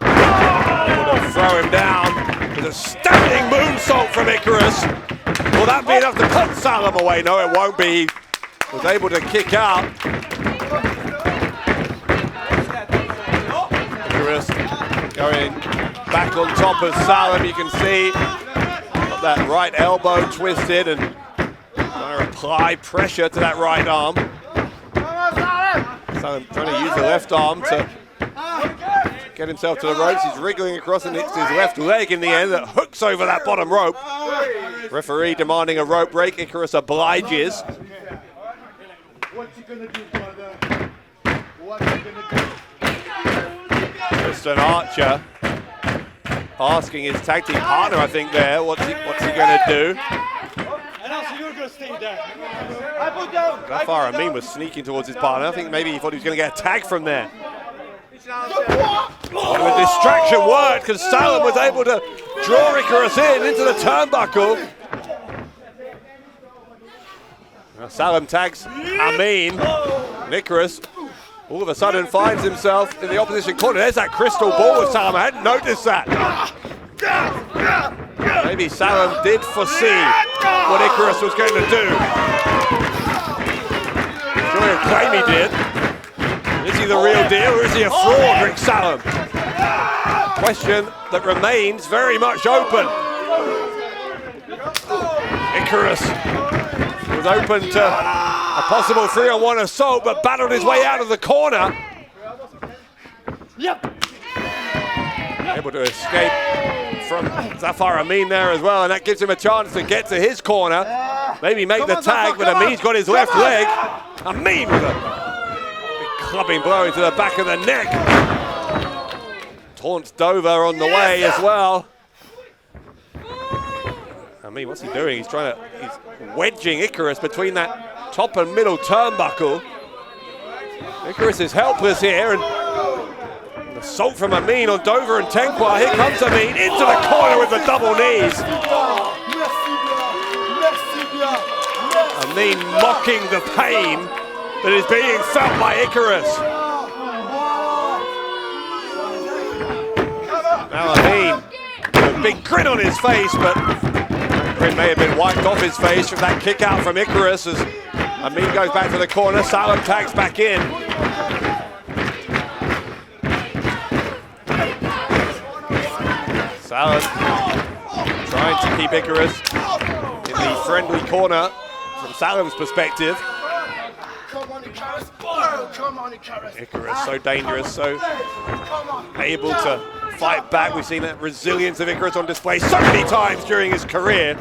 Able to throw him down with a standing moonsault from Icarus. Will that be enough to put Salem away? No, it won't be. He was able to kick out. Icarus going back on top of Salem. You can see got that right elbow twisted and trying to apply pressure to that right arm. Salem trying to use the left arm to get himself to the ropes. He's wriggling across and it's his left leg in the end that hooks over that bottom rope. Referee demanding a rope break. Icarus obliges. What's he gonna do, brother? What's he gonna do? Tristan Archer asking his tag team partner, I think, there, what's he gonna do? And also you're gonna stay there. I put down. Zafar Ameen was sneaking towards his partner. I think maybe he thought he was gonna get a tag from there. And the distraction worked because Salem was able to draw Icarus into the turnbuckle. Now Salem tags Ameen. Icarus all of a sudden finds himself in the opposition corner. There's that crystal ball with Salem. I hadn't noticed that. Maybe Salem did foresee what Icarus was going to do. I'm sure he'll claim he did. Is he the real deal or is he a fraud, Rick Salem? Question that remains very much open. Icarus was open to a possible 3-on-1 assault, but battled his way out of the corner. Able to escape from Zafar Ameen there as well, and that gives him a chance to get to his corner. Maybe make the tag, but Ameen's got his left leg. Ameen with a big clubbing blow into the back of the neck. Taunts Dover on the way as well. Ameen, what's he doing? He's wedging Icarus between that top and middle turnbuckle. Icarus is helpless here, and an assault from Ameen on Dover and Tengkwa. Here comes Ameen into the corner with the double knees. Ameen mocking the pain that is being felt by Icarus. Now Ameen with a big grin on his face, but that grin may have been wiped off his face from that kick out from Icarus as Ameen goes back to the corner. Salem tags back in. Salem trying to keep Icarus in the friendly corner from Salem's perspective. Icarus so dangerous, so able to fight back. We've seen that resilience of Icarus on display so many times during his career.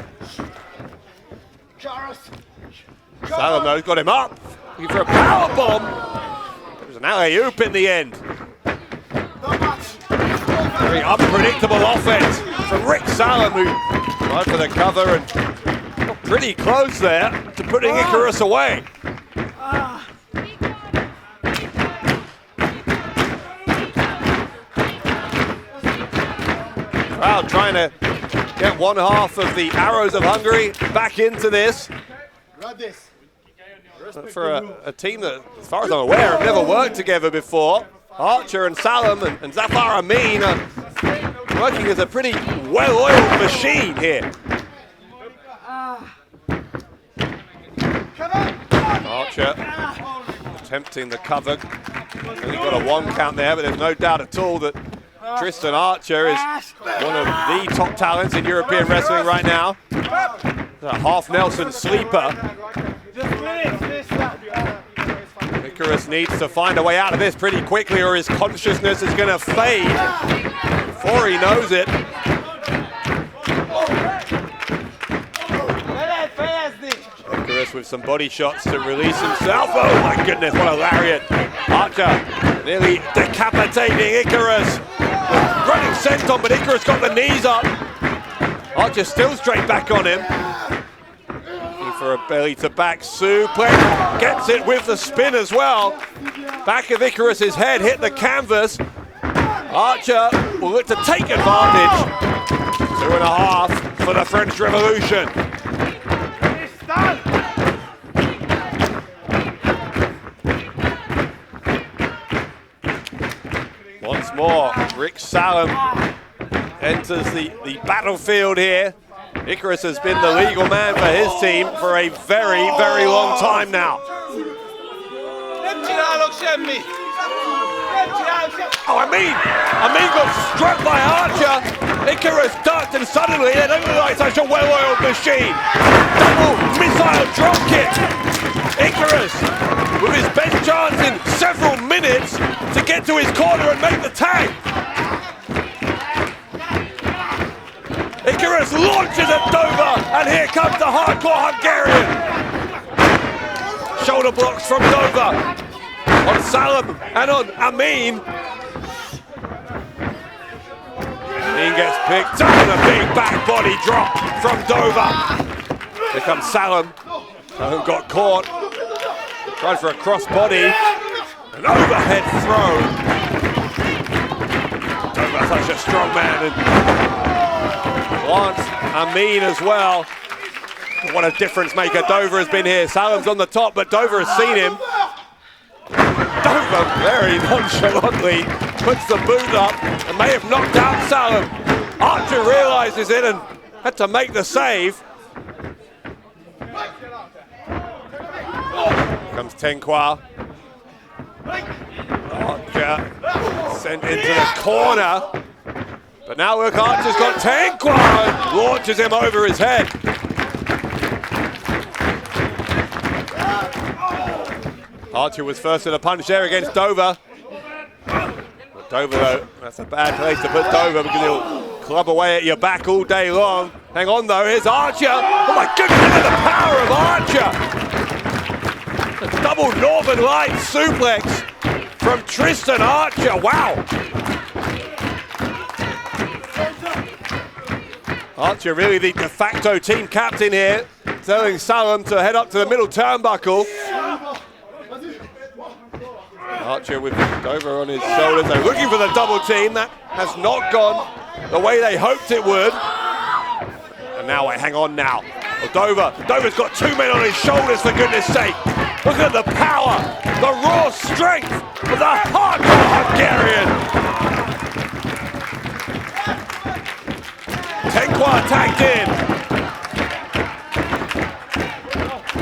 Salem though got him up, looking for a power bomb. It was an alley-oop in the end. Very unpredictable offense from Rick Salem, who tried for the cover and got pretty close there to putting Icarus away. Crowd trying to get one half of the Arrows of Hungary back into this. For a team that, as far as I'm aware, have never worked together before. Archer and Salem and Zafar Ameen are working as a pretty well-oiled machine here. Archer attempting the cover. Only got a 1 count there, but there's no doubt at all that Tristan Archer is one of the top talents in European wrestling right now. A half Nelson sleeper. Icarus needs to find a way out of this pretty quickly or his consciousness is going to fade before he knows it. Icarus with some body shots to release himself. Oh my goodness, what a lariat. Archer nearly decapitating Icarus. Running senton, but Icarus got the knees up. Archer still straight back on him. Looking for a belly to back suplex. Gets it with the spin as well. Back of Icarus's head hit the canvas. Archer will look to take advantage. 2.5 for the French Revolution. Once more, Rick Salem enters the battlefield here. Icarus has been the legal man for his team for a very, very long time now. Oh, Ameen got struck by Archer. Icarus ducked and suddenly they don't look like such a well-oiled machine. Double missile drop kick. Icarus with his best chance in several minutes to get to his corner and make the tag. Icarus launches at Dover, and here comes the hardcore Hungarian. Shoulder blocks from Dover on Salem and on Ameen. Ameen gets picked up and a big back body drop from Dover. Here comes Salem. Salem got caught. Tried for a cross body. An overhead throw. Dover such a strong man. And Laurance, Ameen as well. What a difference maker Dover has been here. Salem's on the top, but Dover has seen him. Dover very nonchalantly puts the boot up and may have knocked out Salem. Archer realizes it and had to make the save. Comes Tengkwa. Archer sent into the corner. But now look, Archer's got Tengkwa and launches him over his head. Archer was first to the punch there against Dover. But Dover, though, that's a bad place to put Dover because he'll club away at your back all day long. Hang on, though, here's Archer. Oh my goodness, look at the power of Archer. A double Northern Light suplex from Tristan Archer. Wow. Archer really the de facto team captain here, telling Salem to head up to the middle turnbuckle. Archer with Dover on his shoulders. They're looking for the double team. That has not gone the way they hoped it would. And now, wait, hang on now. Well, Dover's got two men on his shoulders, for goodness sake. Look at the power, the raw strength of the hardcore Hungarian. Tengkwa tagged in.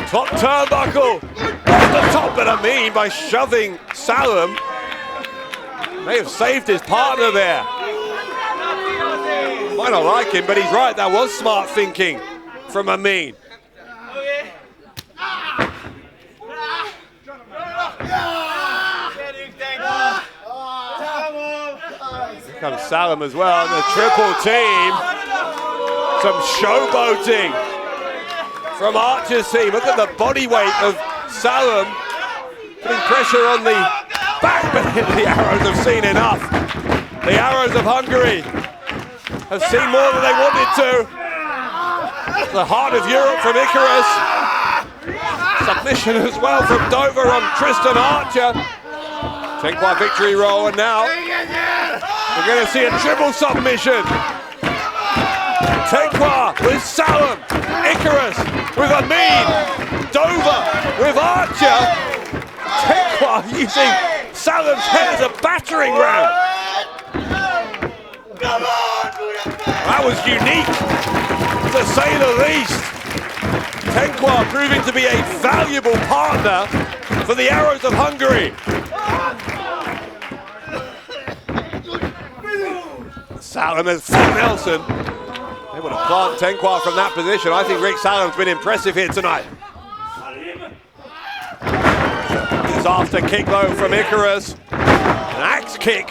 Top turnbuckle. Off the top, but Ameen by shoving Salem may have saved his partner there. Might not like him, but he's right. That was smart thinking from Ameen. Here comes Salem as well, and the triple team. Some showboating from Archer's team. Look at the body weight of Salem, putting pressure on the back, but the Arrows have seen enough. The Arrows of Hungary have seen more than they wanted to. The heart of Europe from Icarus. Submission as well from Dover on Tristan Archer. Tengkwa victory roll, and now we're going to see a triple submission. Tengkwa with Salem, Icarus with Ameen, Dover with Archer. Tengkwa using Salem's head as a battering ram. That was unique, to say the least. Tengkwa proving to be a valuable partner for the Arrows of Hungary. Salem has full Nelson. Able to plant Tengkwa from that position. I think Rick Salem's been impressive here tonight. Disaster kick though from Icarus. An axe kick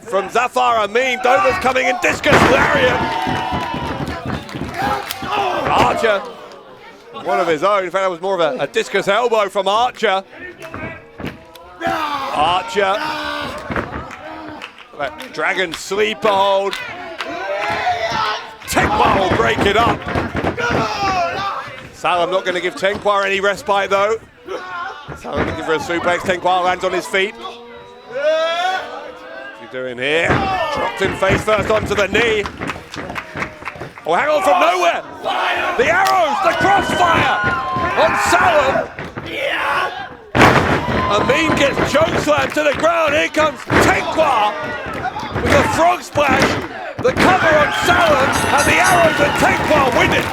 from Zafar Ameen. Dover's coming in, discus lariat. Archer, one of his own. In fact, that was more of a discus elbow from Archer. Archer. That dragon sleeper hold. Tengkwa will break it up. Salem not going to give Tengkwa any respite though. Salem looking for a suplex. Tengkwa lands on his feet. What's he doing here? Dropped him face first onto the knee. Oh, hang on from nowhere. The arrows, the crossfire on Salem. Ameen gets chokeslammed to the ground. Here comes Tengkwa with a frog splash. The cover on Salem, and the Arrows and Tengkwa win it.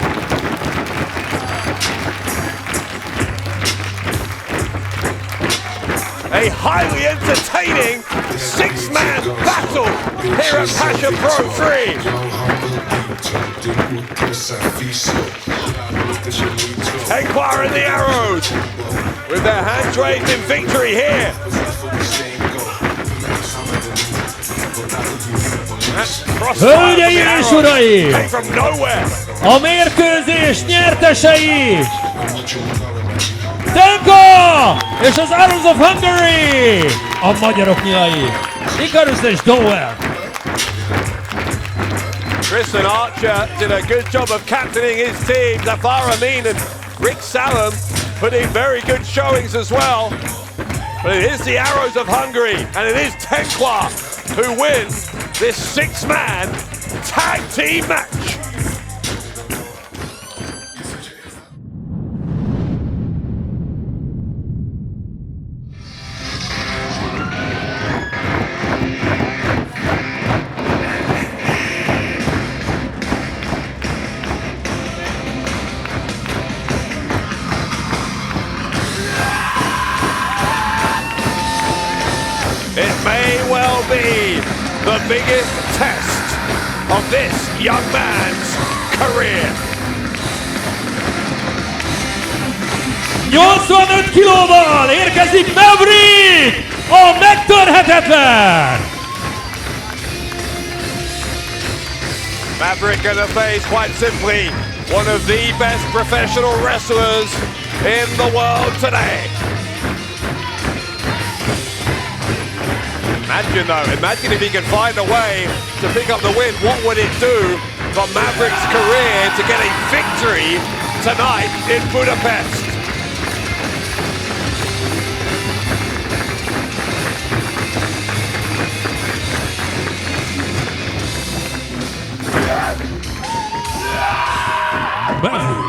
A highly entertaining six-man battle here at Passion Pro 3. Tengkwa and the Arrows with their hands raised in victory here. Hölgyeim és uraim! Came from nowhere. A mérkőzés nyertesei! Tengkwa és az Arrows of Hungary! A magyarok nyilai! Icarus és Dowell! Tristan Archer did a good job of captaining his team. Zafar, Ameen and Rick Salem putting very good showings as well. But it is the Arrows of Hungary and it is Tengkwa who wins this six-man tag team match. It may well be the biggest test of this young man's career. 85 kilóval érkezik Maverick, a megtörhetetlen! Maverick gonna face, quite simply, one of the best professional wrestlers in the world today. Imagine if he can find a way to pick up the win. What would it do for Maverick's career to get a victory tonight in Budapest? Maverick.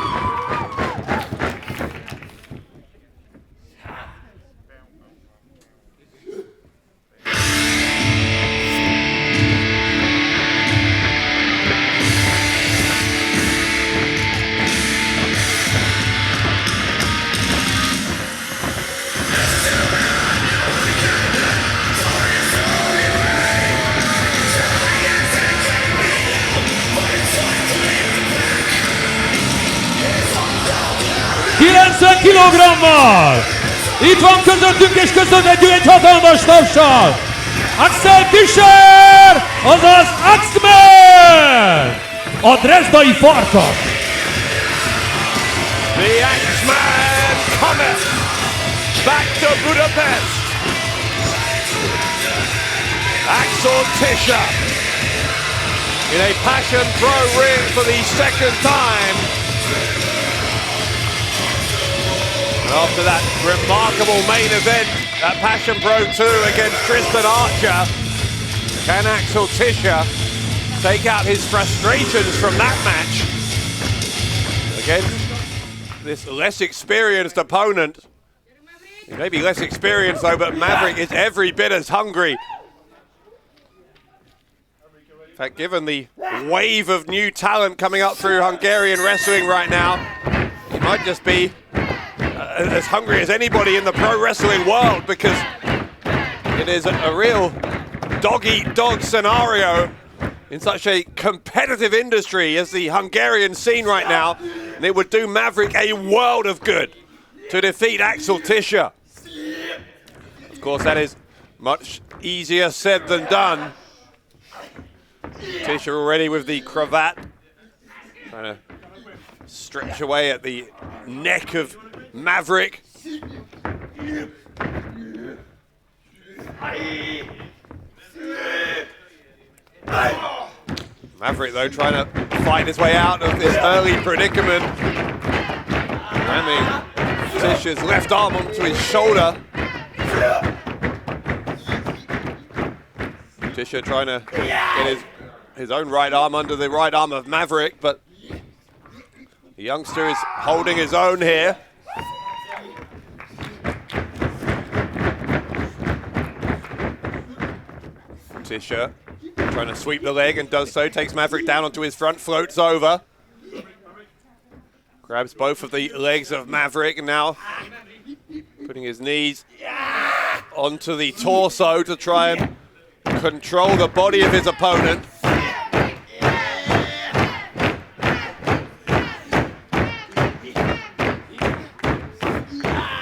90 kilogrammal! Itt van közöttünk és köszönhetjük egy hatalmas tapsal! Axel Tischer, azaz Axel! A dresdai farkas! The Axeman cometh back to Budapest. Axel Tischer in a Passion Pro ring for the second time. And after that remarkable main event at Passion Pro 2 against Tristan Archer, can Axel Tischer take out his frustrations from that match against this less experienced opponent? He may be less experienced though, but Maverick is every bit as hungry. In fact, given the wave of new talent coming up through Hungarian wrestling right now, he might just be as hungry as anybody in the pro wrestling world, because it is a real dog-eat-dog scenario in such a competitive industry as the Hungarian scene right now, and it would do Maverick a world of good to defeat Axel Tischer. Of course, that is much easier said than done. Tischer already with the cravat, trying to stretch away at the neck of Maverick. Maverick, though, trying to fight his way out of this early predicament. Ramming Tischer's left arm onto his shoulder. Tischer trying to get his own right arm under the right arm of Maverick, but the youngster is holding his own here. Tischer trying to sweep the leg and does so, takes Maverick down onto his front, floats over. Grabs both of the legs of Maverick and now putting his knees onto the torso to try and control the body of his opponent.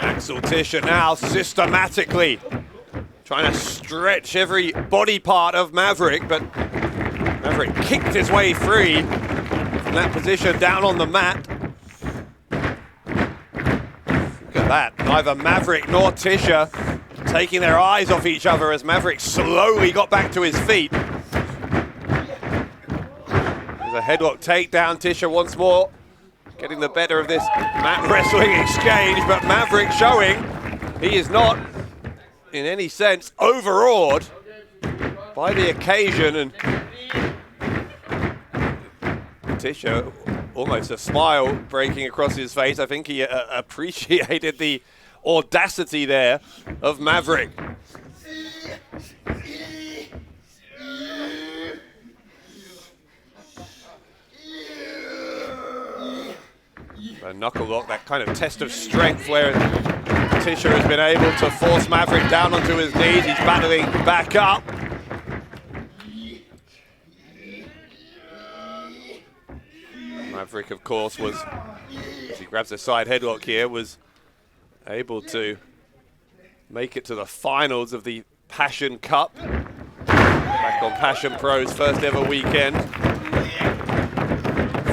Axel Tischer now systematically trying to stretch every body part of Maverick, but Maverick kicked his way free from that position down on the mat. Look at that, neither Maverick nor Tischer taking their eyes off each other as Maverick slowly got back to his feet. There's a headlock takedown, Tischer once more getting the better of this mat wrestling exchange, but Maverick showing he is not in any sense overawed by the occasion, and Tischer, almost a smile breaking across his face. I think he appreciated the audacity there of Maverick. A knuckle lock, that kind of test of strength where Tischer has been able to force Maverick down onto his knees. He's battling back up. Maverick, of course, was, as he grabs a side headlock here, was able to make it to the finals of the Passion Cup. Back on Passion Pro's first ever weekend.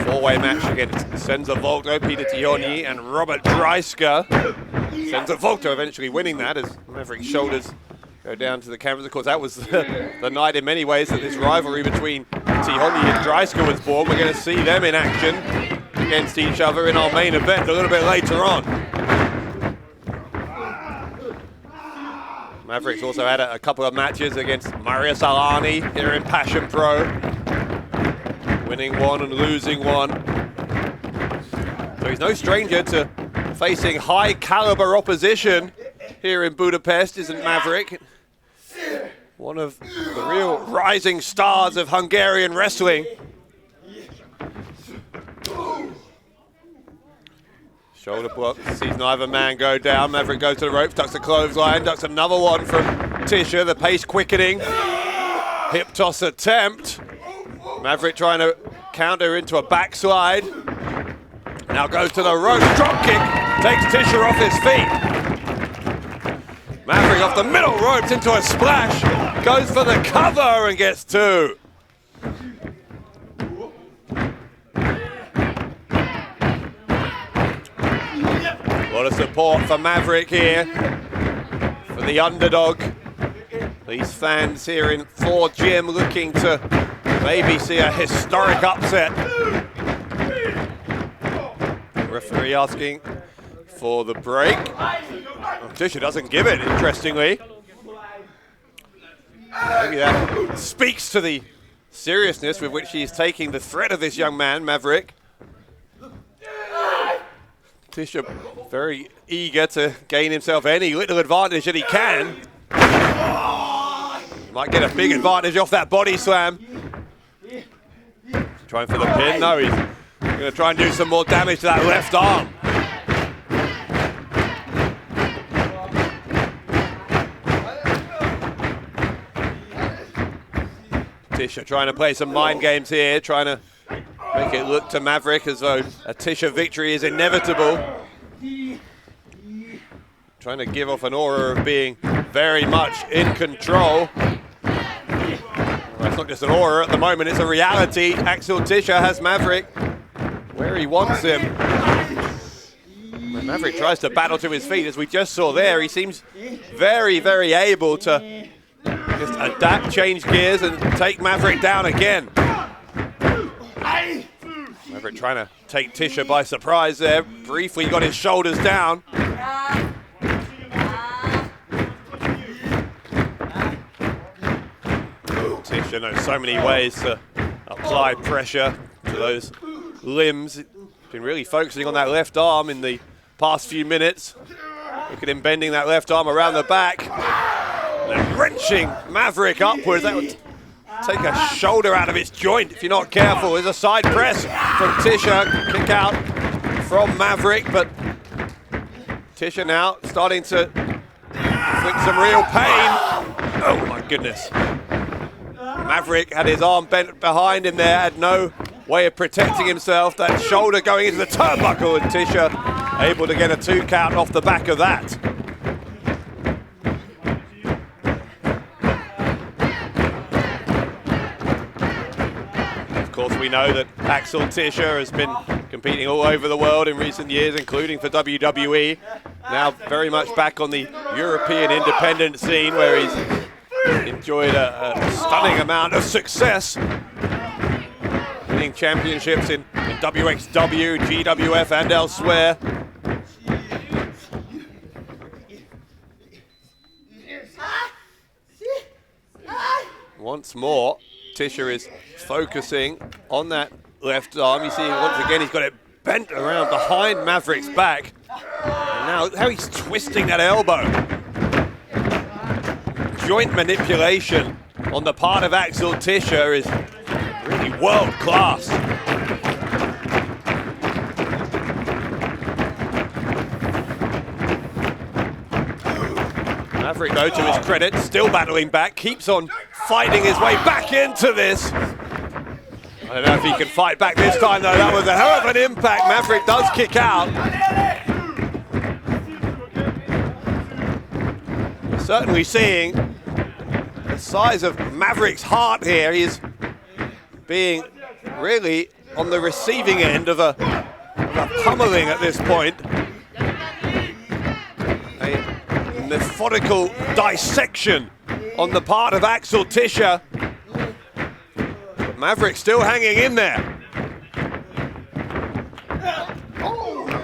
Four-way match against Senza Volto, Péter Tihanyi, and Robert Dreissker. Senza Volto eventually winning that as Maverick's shoulders go down to the cameras. Of course, that was the night in many ways that this rivalry between Tihanyi and Dreissker was born. We're going to see them in action against each other in our main event a little bit later on. Maverick's also had a couple of matches against Mario Salani here in Passion Pro. Winning one and losing one. So he's no stranger to facing high caliber opposition here in Budapest, isn't Maverick? One of the real rising stars of Hungarian wrestling. Shoulder block, sees neither man go down. Maverick goes to the ropes, ducks a clothesline, ducks another one from Tischer, the pace quickening. Hip toss attempt. Maverick trying to counter into a backslide. Now goes to the rope, drop kick, takes Tischer off his feet. Maverick off the middle ropes into a splash, goes for the cover and gets two. A lot of support for Maverick here, for the underdog. These fans here in Ford Gym looking to maybe see a historic upset. Referee asking for the break. Tischer doesn't give it, interestingly. Maybe that speaks to the seriousness with which he's taking the threat of this young man, Maverick. Tischer very eager to gain himself any little advantage that he can. He might get a big advantage off that body slam. Trying for the pin. No, he's going to try and do some more damage to that left arm. Tischer trying to play some mind games here, trying to make it look to Maverick as though a Tischer victory is inevitable. Trying to give off an aura of being very much in control. Well, it's not just an aura at the moment, it's a reality. Axel Tischer has Maverick where he wants him. When Maverick tries to battle to his feet, as we just saw there, he seems very, very able to just adapt, change gears, and take Maverick down again. Maverick trying to take Tischer by surprise there. Briefly got his shoulders down. Tischer knows so many ways to apply pressure to those limbs. Been really focusing on that left arm in the past few minutes. Look at him bending that left arm around the back. And wrenching Maverick upwards. That would take a shoulder out of its joint if you're not careful. There's a side press from Tischer. Kick out from Maverick, but Tischer now starting to inflict some real pain. Oh my goodness. Maverick had his arm bent behind him there, had no way of protecting himself. That shoulder going into the turnbuckle, and Tischer able to get a 2 count off the back of that. Of course, we know that Axel Tischer has been competing all over the world in recent years, including for WWE. Now very much back on the European independent scene, where he's enjoyed a stunning amount of success, winning championships in WXW, GWF and elsewhere. Once more, Tischer is focusing on that left arm. You see once again he's got it bent around behind Maverick's back. And now how he's twisting that elbow. Joint manipulation on the part of Axel Tischer is really world class. Maverick, though, to his credit, still battling back, keeps on fighting his way back into this. I don't know if he can fight back this time, though. That was a hell of an impact. Maverick does kick out. We're certainly seeing the size of Maverick's heart here. He is being really on the receiving end of a pummeling at this point. A methodical dissection on the part of Axel Tischer. But Maverick still hanging in there.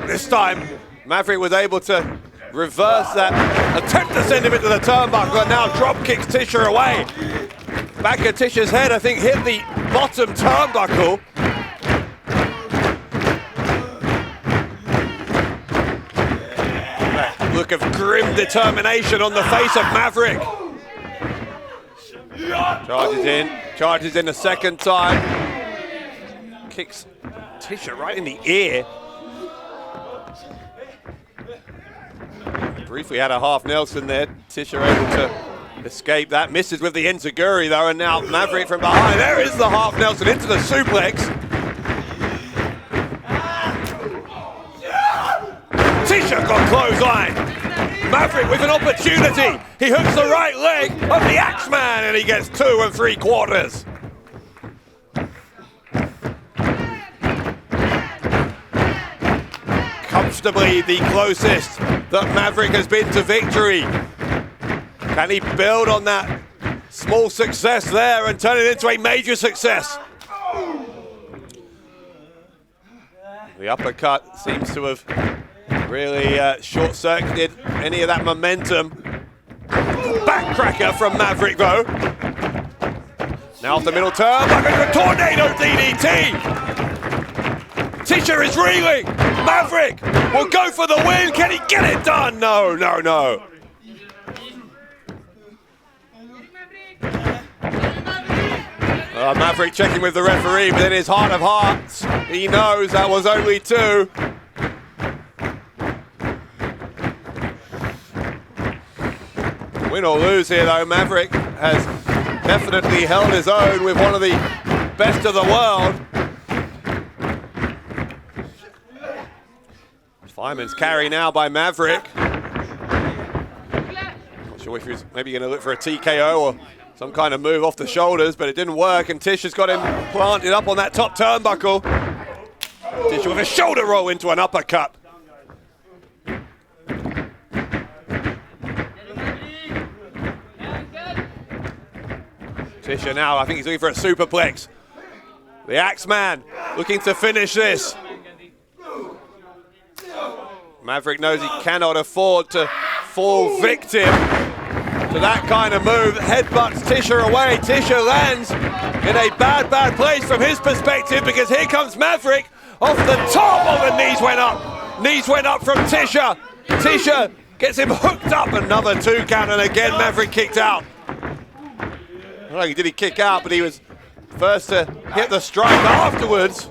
This time, Maverick was able to reverse that attempt to send him into the turnbuckle, and now drop kicks Tischer away. Back of Tischer's head, I think, hit the bottom turnbuckle. That look of grim determination on the face of Maverick. Charges in a second time. Kicks Tischer right in the ear. Briefly had a half Nelson there. Tischer able to escape that. Misses with the enziguri though, and now Maverick from behind. There is the half Nelson into the suplex. Tischer got clothesline. Maverick with an opportunity. He hooks the right leg of the Axeman, and he gets 2 3/4. Comfortably the closest that Maverick has been to victory. Can he build on that small success there and turn it into a major success? The uppercut seems to have really short-circuited any of that momentum. Backcracker from Maverick though. Now off the middle turn, back into a tornado DDT. Tischer is reeling. Maverick will go for the win. Can he get it done? No, no, no. Maverick checking with the referee, but in his heart of hearts, he knows that was only 2. Win or lose here though, Maverick has definitely held his own with one of the best of the world. Fireman's carry now by Maverick. Not sure if he was maybe going to look for a TKO or some kind of move off the shoulders, but it didn't work, and Tischer's got him planted up on that top turnbuckle. Tischer with a shoulder roll into an uppercut. Tischer now, I think he's looking for a superplex. The Axeman looking to finish this. Maverick knows he cannot afford to fall victim to that kind of move. Headbutts Tischer away. Tischer lands in a bad, bad place from his perspective, because here comes Maverick off the top. Oh, the knees went up. Knees went up from Tischer. Tischer gets him hooked up. Another 2 count, and again Maverick kicked out. I don't think did he kick out, but he was first to hit the strike afterwards.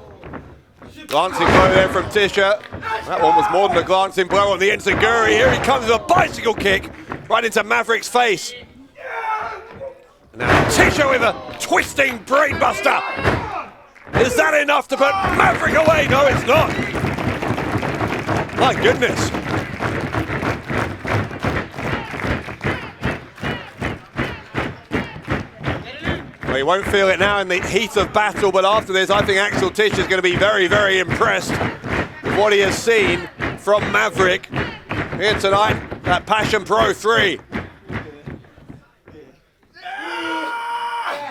Glancing blow there from Tischer. That one was more than a glancing blow on the enziguri. Here he comes with a bicycle kick right into Maverick's face. Now Tischer with a twisting brainbuster. Is that enough to put Maverick away? No, it's not. My goodness. Well, he won't feel it now in the heat of battle, but after this, I think Axel Tischer is going to be very, very impressed with what he has seen from Maverick here tonight at Passion Pro 3.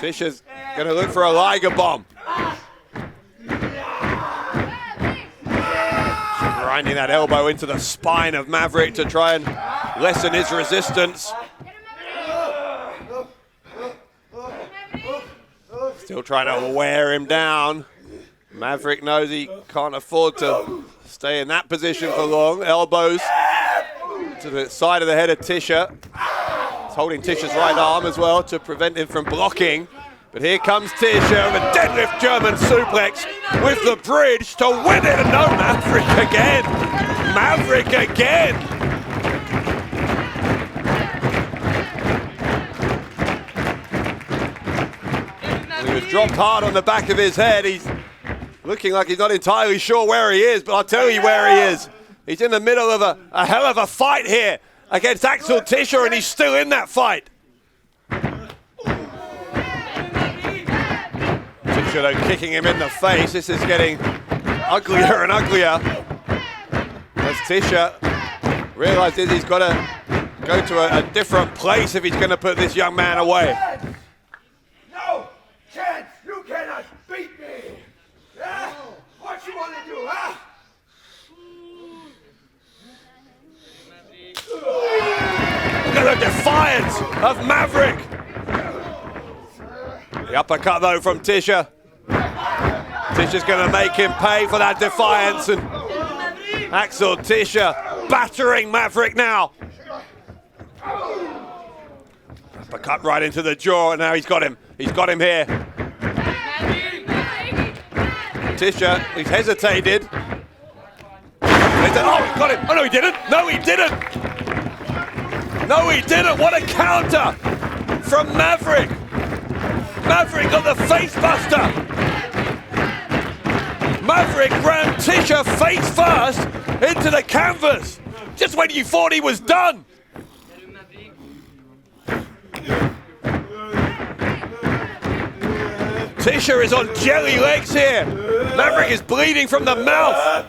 Tischer's going to look for a Liger bomb. Grinding that elbow into the spine of Maverick to try and lessen his resistance. Still trying to wear him down. Maverick knows he can't afford to stay in that position for long. Elbows to the side of the head of Tischer. He's holding Tischer's right arm as well to prevent him from blocking. But here comes Tischer with a deadlift German suplex with the bridge to win it. And no, Maverick again. Maverick again. He was dropped hard on the back of his head. He's looking like he's not entirely sure where he is, but I'll tell you where he is. He's in the middle of a hell of a fight here against Axel Tischer, and he's still in that fight. Tischer though kicking him in the face. This is getting uglier and uglier as Tischer realizes he's got to go to a different place if he's going to put this young man away. No chance! You cannot beat me! Yeah? What you want to do, huh? Look at the defiance of Maverick! The uppercut though from Tischer. Tischer's going to make him pay for that defiance, and Axel Tischer battering Maverick now. Uppercut right into the jaw, and now he's got him. He's got him here. Tischer, he's hesitated. Oh, he got him. Oh, no, he didn't. No, he didn't. No, he didn't. What a counter from Maverick. Maverick got the face buster. Maverick ran Tischer face first into the canvas just when you thought he was done. Tischer is on jelly legs here. Maverick is bleeding from the mouth.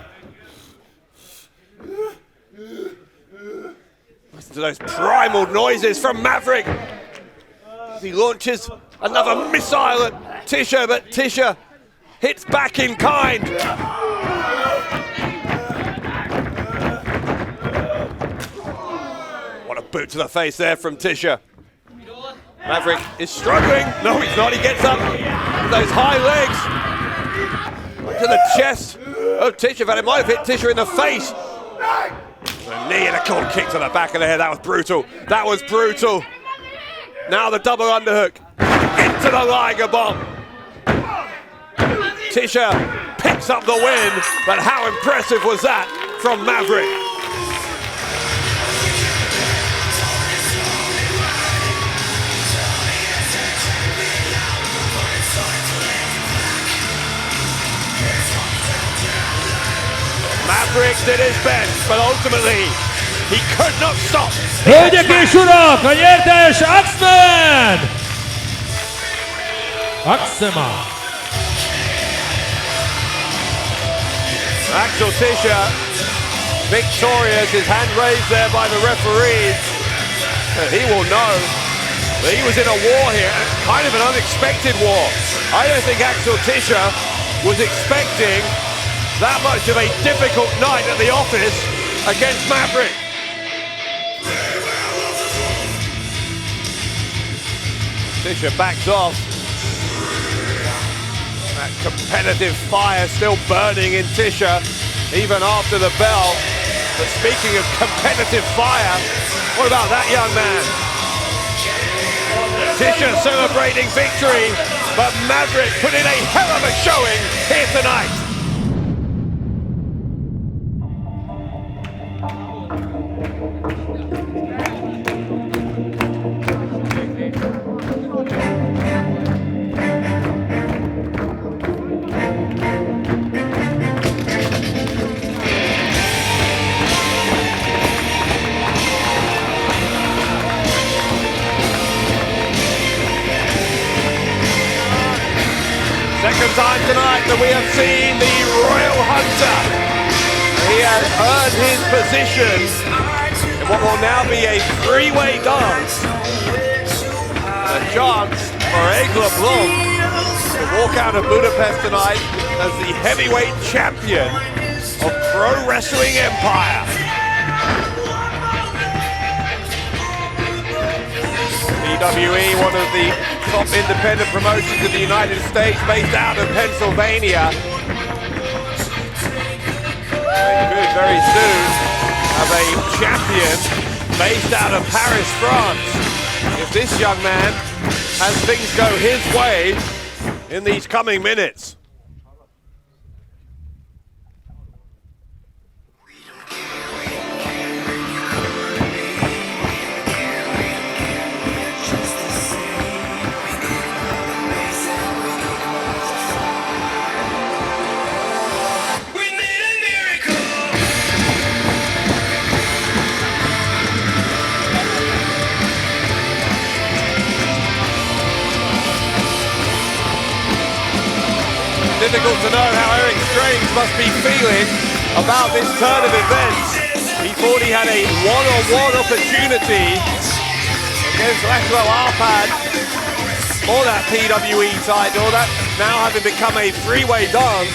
Listen to those primal noises from Maverick as he launches another missile at Tischer, but Tischer hits back in kind. What a boot to the face there from Tischer. Maverick is struggling. No, he's not. He gets up with those high legs to the chest of Tischer, but it might have hit Tischer in the face. A knee and a cold kick to the back of the head. That was brutal. That was brutal. Now the double underhook into the Liger bomb. Tischer picks up the win, but how impressive was that from Maverick? Maverick did his best, but ultimately he could not stop. Hölgyek és urak, a nyertes Ameen! Axel Tischer victorious, his hand raised there by the referees. And he will know that he was in a war here, kind of an unexpected war. I don't think Axel Tischer was expecting that much of a difficult night at the office against Maverick. Tischer backs off. That competitive fire still burning in Tischer, even after the bell. But speaking of competitive fire, what about that young man? Tischer celebrating victory, but Maverick put in a hell of a showing here tonight. Second time tonight that we have seen the Royal Hunter. He has earned his position in what will now be a three-way dance. A chance for Aigle Blanc to walk out of Budapest tonight as the heavyweight champion of Pro Wrestling Empire. PWE, one of the top independent promotions in the United States, based out of Pennsylvania. They could very soon have a champion based out of Paris, France, if this young man has things go his way in these coming minutes. Difficult to know how Erik must be feeling about this turn of events. He thought he had a one-on-one opportunity against Árpád for that PWE title. That now having become a three-way dance,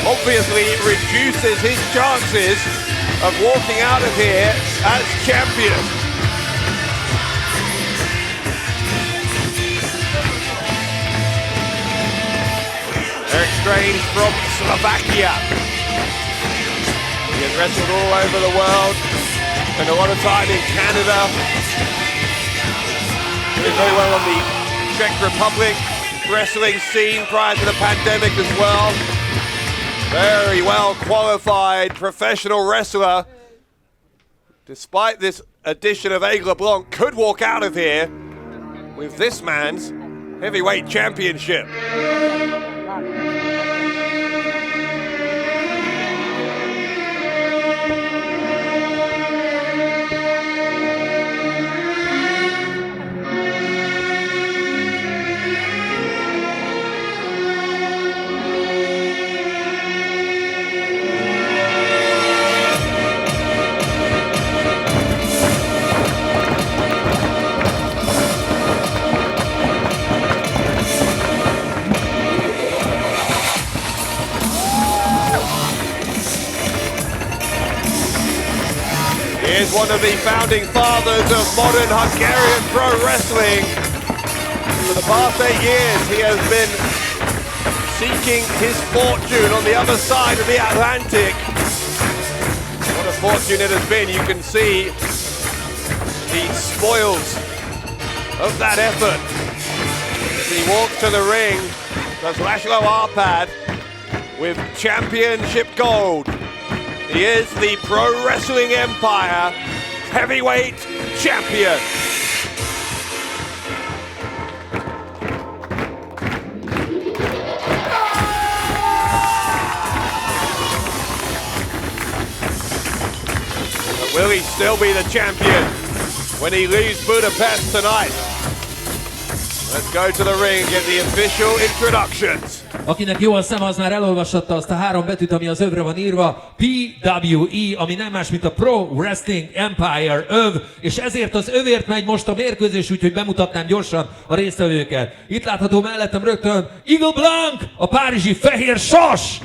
obviously it reduces his chances of walking out of here as champion. Erik from Slovakia. He has wrestled all over the world, spent a lot of time in Canada, doing very well on the Czech Republic wrestling scene prior to the pandemic as well. Very well qualified professional wrestler. Despite this addition of Aigle Blanc, could walk out of here with this man's heavyweight championship. Is one of the founding fathers of modern Hungarian pro wrestling. For the past 8 years, he has been seeking his fortune on the other side of the Atlantic. What a fortune it has been. You can see the spoils of that effort. As he walks to the ring, does Árpád with championship gold. He is the Pro Wrestling Empire heavyweight champion. But will he still be the champion when he leaves Budapest tonight? Let's go to the ring and get the official introductions. Akinek jó a szem, az már elolvashatta azt a 3 betűt, ami az övre van írva, PWE, ami nem más, mint a Pro Wrestling Empire öv, és ezért az övért megy most a mérkőzés, úgyhogy bemutatnám gyorsan a résztvevőket. Itt látható mellettem rögtön Aigle Blanc, a párizsi fehér sas!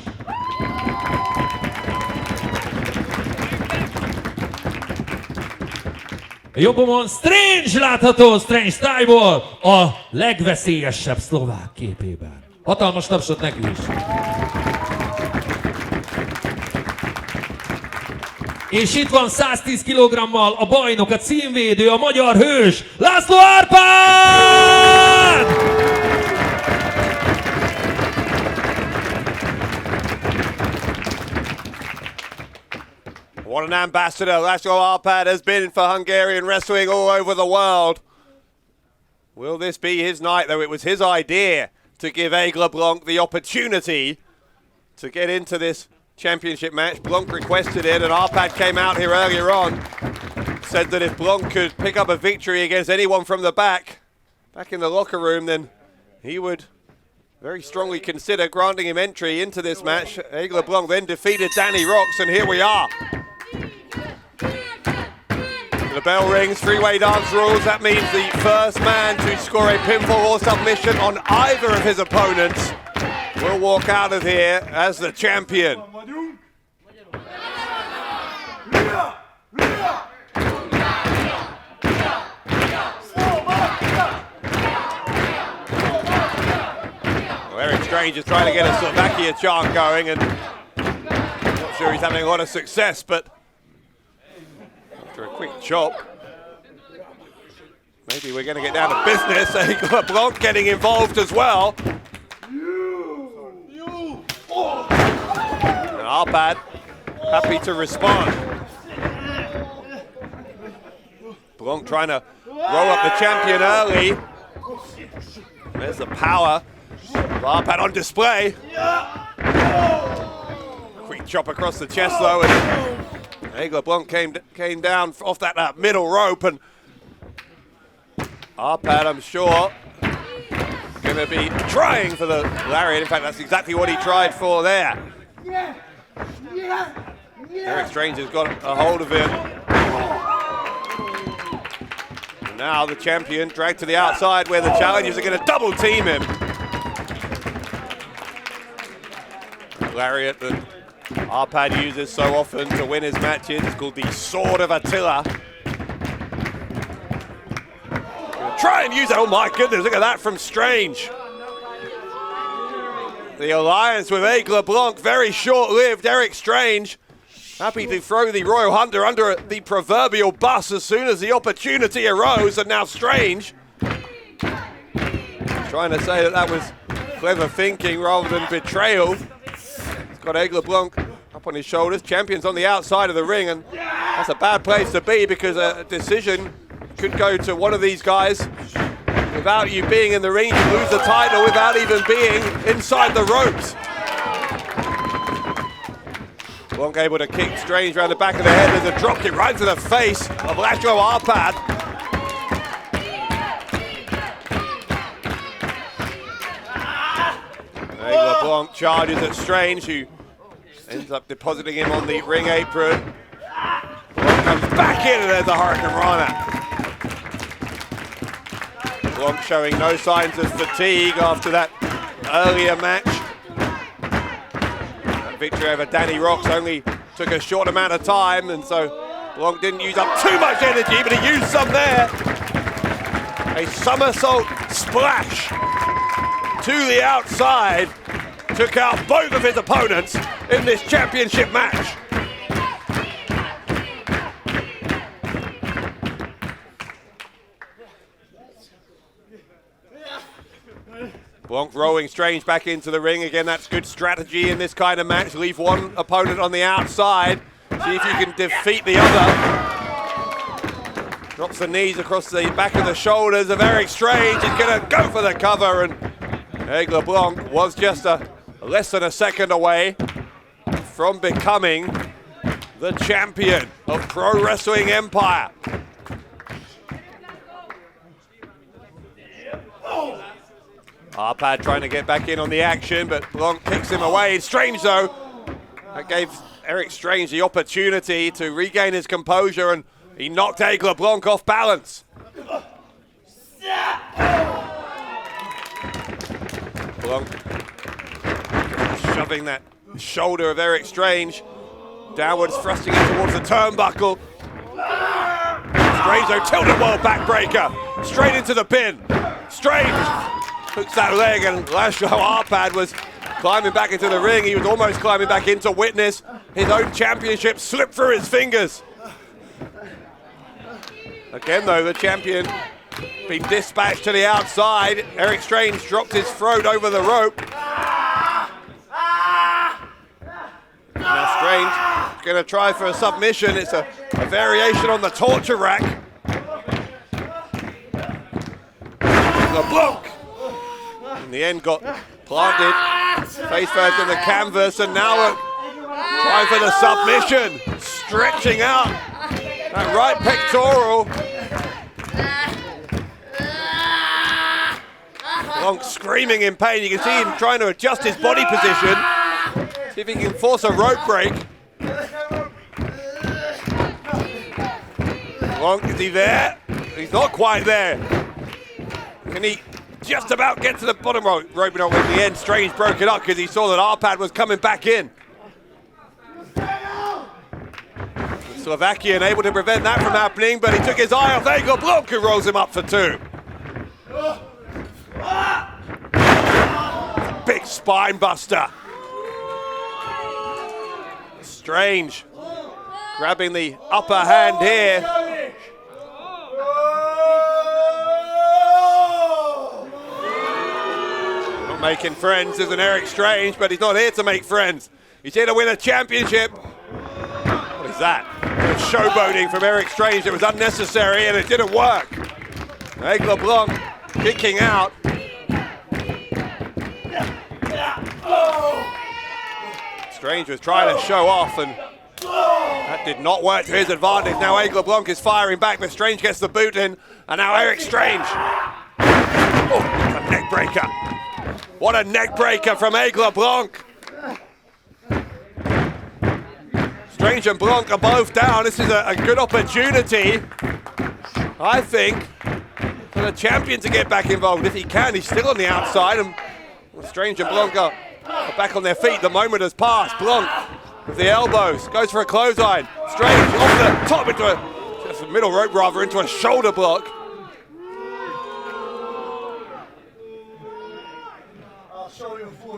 Jobbomon Strange látható, Strange Style-ból, a legveszélyesebb szlovák képében. Hatalmas tapsot neki is. És itt van 110 kg-mal a bajnok, a címvédő, a magyar hős, László Árpád! What an ambassador László Árpád has been for Hungarian wrestling all over the world. Will this be his night, though? It was his idea to give Aigle Blanc the opportunity to get into this championship match. Blanc requested it, and Árpád came out here earlier on, said that if Blanc could pick up a victory against anyone from the back in the locker room, then he would very strongly consider granting him entry into this match. Aigle Blanc then defeated Danny Roxx, and here we are. The bell rings, three-way dance rules. That means the first man to score a pinfall or submission on either of his opponents will walk out of here as the champion. Eric Strange is trying to get a Slovakia chant going, and not sure he's having a lot of success, but after a quick chop, maybe we're going to get down to business. Aigle Blanc getting involved as well. And Árpád happy to respond. Blanc trying to roll up the champion early. There's the power. Árpád on display. Quick chop across the chest though, and Aigle Blanc came down off that middle rope, and Árpád, I'm sure, going to be trying for the lariat. In fact, that's exactly what he tried for there. Eric Strange has got a hold of him. And now the champion dragged to the outside where the challengers are going to double team him. Lariat that Árpád uses so often to win his matches. It's called the Sword of Attila. Try and use it. Oh my goodness, look at that from Strange. The alliance with Aigle Blanc, very short-lived. Eric Strange happy to throw the Royal Hunter under the proverbial bus as soon as the opportunity arose, and now Strange trying to say that was clever thinking rather than betrayal. He's got Aigle Blanc up on his shoulders. Champion's on the outside of the ring, and that's a bad place to be because a decision could go to one of these guys. Without you being in the ring, you lose the title without even being inside the ropes. Blanc able to kick Strange around the back of the head. There's a drop kick right to the face of László Árpád. Aigle Blanc charges at Strange, who ends up depositing him on the ring apron. Blanc comes back in, and there's a Hurricane Rana. Blanc showing no signs of fatigue after that earlier match. That victory over Danny Roxx only took a short amount of time, and so Blanc didn't use up too much energy, but he used some there. A somersault splash to the outside took out both of his opponents in this championship match. Blanc rolling Strange back into the ring. Again, that's good strategy in this kind of match. Leave one opponent on the outside. See if you can defeat the other. Drops the knees across the back of the shoulders of Eric Strange. He's going to go for the cover, and Aigle Blanc was just less than a second away from becoming the champion of Pro Wrestling Empire. Árpád trying to get back in on the action, but Blanc kicks him away. Strange though, that gave Eric Strange the opportunity to regain his composure, and he knocked Aigle Blanc off balance. Blanc shoving that shoulder of Eric Strange downwards, thrusting it towards the turnbuckle. Strange though, tilted world backbreaker, straight into the pin. Strange hooks that leg, and László Árpád was climbing back into the ring. He was almost climbing back in to witness his own championship slip through his fingers. Again though, the champion being dispatched to the outside. Eric Strange dropped his throat over the rope. Now Strange going to try for a submission. It's a variation on the torture rack. Blanc in the end got planted face first in the canvas, and now trying for the submission, stretching out that right pectoral. Blanc screaming in pain. You can see him trying to adjust his body position. See if he can force a rope break. Blanc, is he there? He's not quite there. Can he just about get to the bottom rope? In the end, Strange broke it up because he saw that Árpád was coming back in. Slovakian able to prevent that from happening, but he took his eye off Aigle. Blanc, who rolls him up for 2. Big spine buster. Strange grabbing the upper hand here. Not making friends is an Erik Strange, but he's not here to make friends. He's here to win a championship. What is that? Showboating from Erik Strange that was unnecessary and it didn't work. Aigle Blanc kicking out. Strange was trying to show off and that did not work to his advantage. Now Aigle Blanc is firing back, but Strange gets the boot in, and now Erik Strange. Oh, a neck breaker. What a neck breaker from Aigle Blanc. Strange and Blanc are both down. This is a good opportunity, I think, for the champion to get back involved. If he can, he's still on the outside, and Strange and Blanc are back on their feet. The moment has passed. Blanc with the elbows, goes for a clothesline. Strange off the top into a middle rope, rather, into a shoulder block.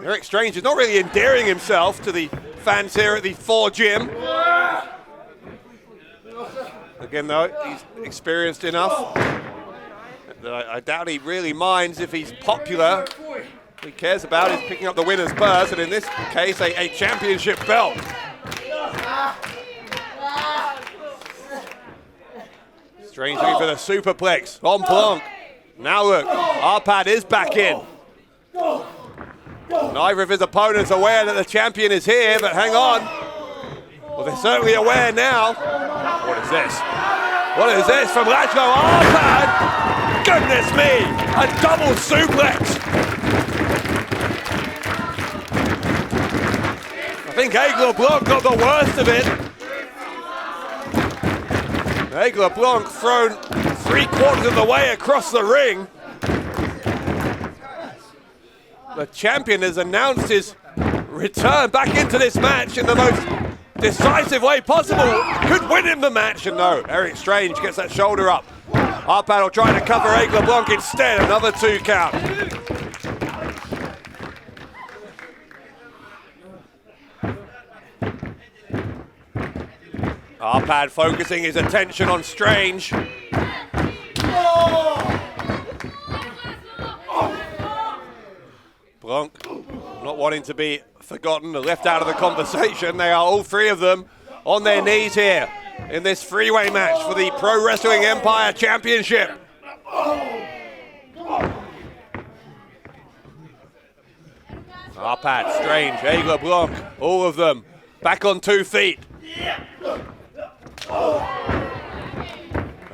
Erik Strange is not really endearing himself to the fans here at the 4 Gym. Again, though, he's experienced enough that I doubt he really minds if he's popular. What he cares about is picking up the winner's purse, and in this case, a championship belt. Strange looking for the superplex on Blanc. Now look, Árpád is back in. Neither of his opponents aware that the champion is here, but hang on. Well, they're certainly aware now. What is this? What is this from László? Árpád! Goodness me! A double suplex! I think Aigle Blanc got the worst of it. Aigle Blanc thrown 3/4 of the way across the ring. The champion has announced his return back into this match in the most decisive way possible. Could win him the match, and no, Erik Strange gets that shoulder up. Árpád will try to cover Aigle Blanc instead, another 2 count. Árpád focusing his attention on Strange. Blanc not wanting to be forgotten or left out of the conversation. They are all 3 of them on their knees here in this freeway match for the Pro Wrestling Empire Championship. Árpád, Strange, Aigle Blanc, all of them back on 2 feet. A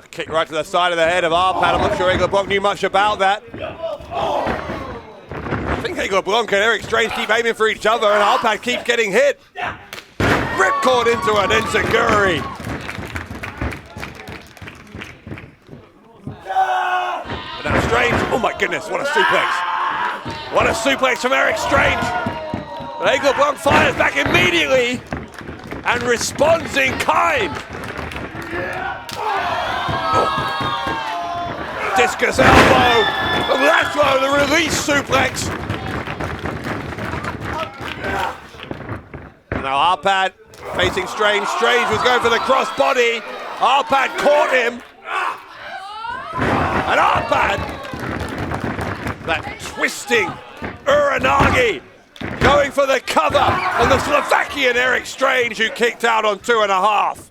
kick right to the side of the head of Árpád. I'm not sure Aigle Blanc knew much about that. I think Aigle Blanc and Erik Strange keep aiming for each other, and Árpád keeps getting hit. Ripcord into an enziguri. And now Strange, oh my goodness, what a suplex. What a suplex from Erik Strange. And Aigle Blanc fires back immediately and responds in kind. Oh. Discus elbow from László, the release suplex. Now Árpád facing Strange. Strange was going for the crossbody. Árpád caught him. And Árpád, that twisting Uranagi, going for the cover on the Slovakian Erik Strange, who kicked out on 2.5.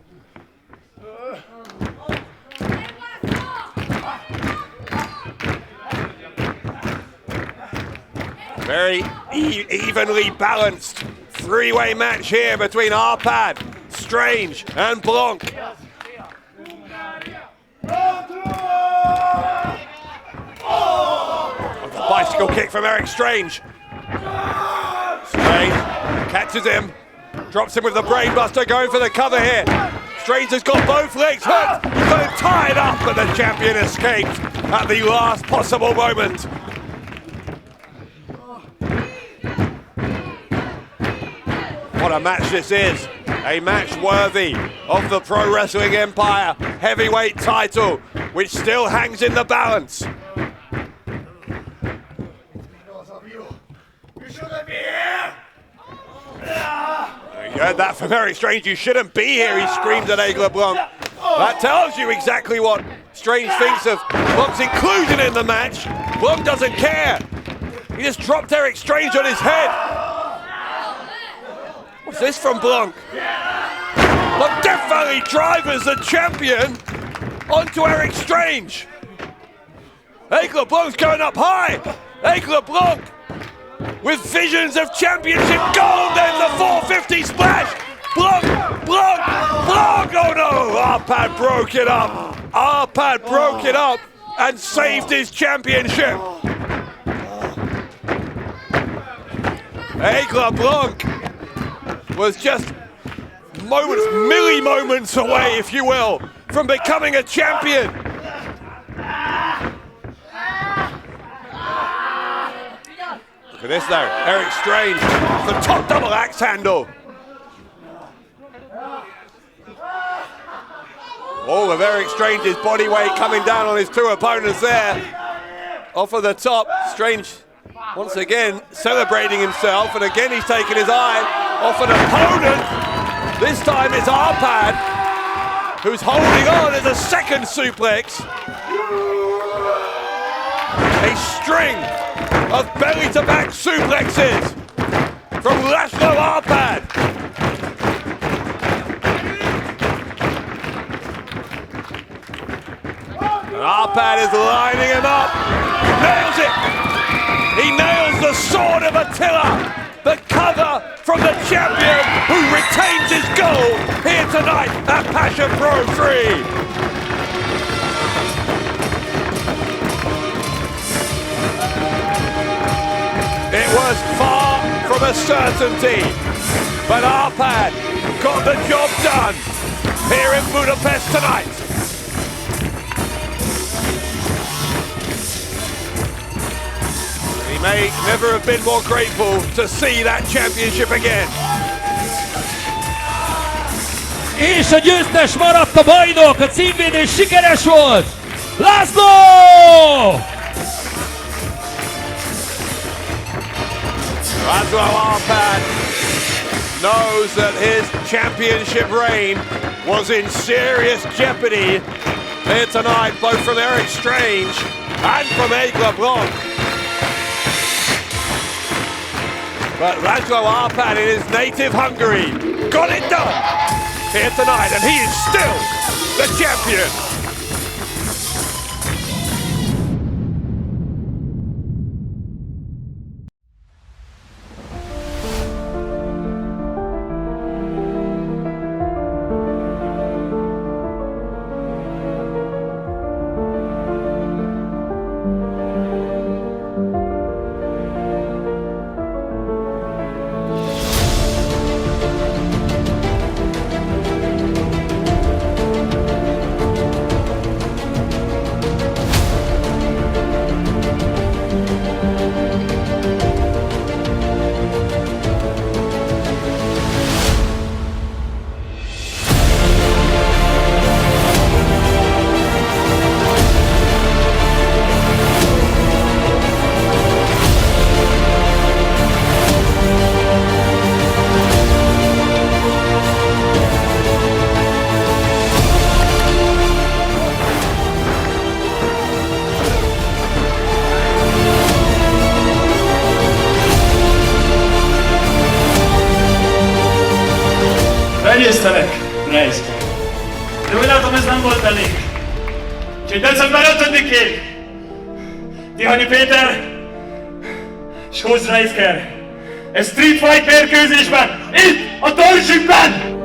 Very evenly balanced 3-way match here between Árpád, Strange, and Blanc. bicycle kick from Erik Strange. Strange catches him, drops him with the brainbuster, going for the cover here. Strange has got both legs hooked. He's got him tied up, but the champion escaped at the last possible moment. What a match this is. A match worthy of the Pro Wrestling Empire heavyweight title, which still hangs in the balance. You shouldn't be here! You heard that from Erik Strange. You shouldn't be here, he screamed at Aigle Blanc. That tells you exactly what Strange thinks of Blanc's inclusion in the match. Blanc doesn't care. He just dropped Erik Strange on his head. What's this from Blanc? But definitely drives the champion onto Erik Strange. Aigle Blanc's going up high. Aigle Blanc with visions of championship gold, then the 450 splash. Blanc, Blanc, Blanc, oh no! Árpád broke it up. Árpád broke it up and saved his championship. Aigle Blanc was just moments, milli moments away, if you will, from becoming a champion. Look at this though, Erik Strange, the top double axe handle. All of Erik Strange's body weight coming down on his two opponents there. Off of the top, Strange once again celebrating himself, and again he's taken his eye off an opponent. This time it's Árpád, who's holding on as a second suplex. A string of belly-to-back suplexes from László Árpád. And Árpád is lining him up. Nails it! He nails the sword of Attila. The cover from the champion who retains his gold here tonight at Passion Pro 3. It was far from a certainty, but Árpád got the job done here in Budapest tonight. He may never have been more grateful to see that championship again. És a győztes maradt a bajnok, a címvédés sikeres volt! László! László Árpád knows that his championship reign was in serious jeopardy here tonight, both from Erik Strange and from Aigle Blanc. But László Árpád in his native Hungary got it done here tonight, and he is still the champion. Meggyőztelek, Dreissker. De úgy látom, ez nem volt elég. Úgyhogy december 5-én Tihanyi Péter és Dreissker egy Street Fight mérkőzésben, itt a Townshipben!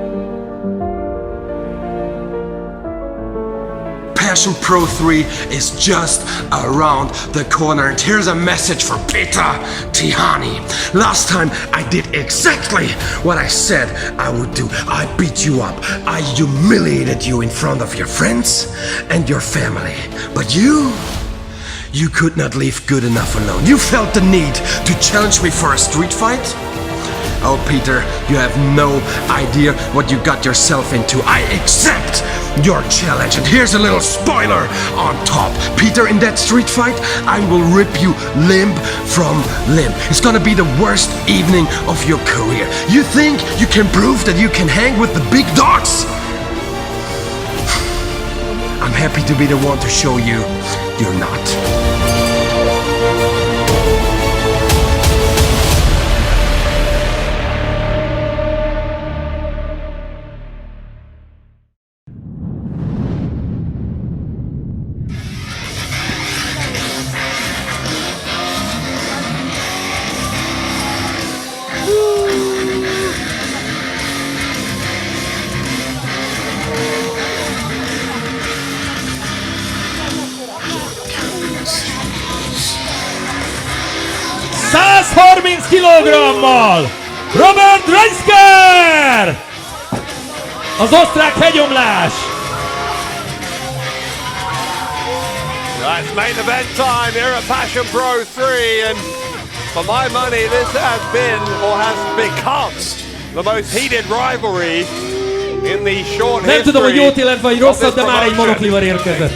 Passion Pro 3 is just around the corner. And here's a message for Péter, Tihanyi. Last time I did exactly what I said I would do. I beat you up. I humiliated you in front of your friends and your family. But you could not leave good enough alone. You felt the need to challenge me for a street fight? Oh, Péter, you have no idea what you got yourself into. I accept your challenge. And here's a little spoiler on top. Péter, in that street fight, I will rip you limb from limb. It's gonna be the worst evening of your career. You think you can prove that you can hang with the big dogs? I'm happy to be the one to show you you're not. kilogrammal Robert Dreissker! Az osztrák hegyomlás! That's main event time here at Passion Pro 3, and for my money this has been, or has become, the most heated rivalry in the short Nem tudom, hogy jót jelent vagy rosszat, de már egy promotion. monoklivar érkezett.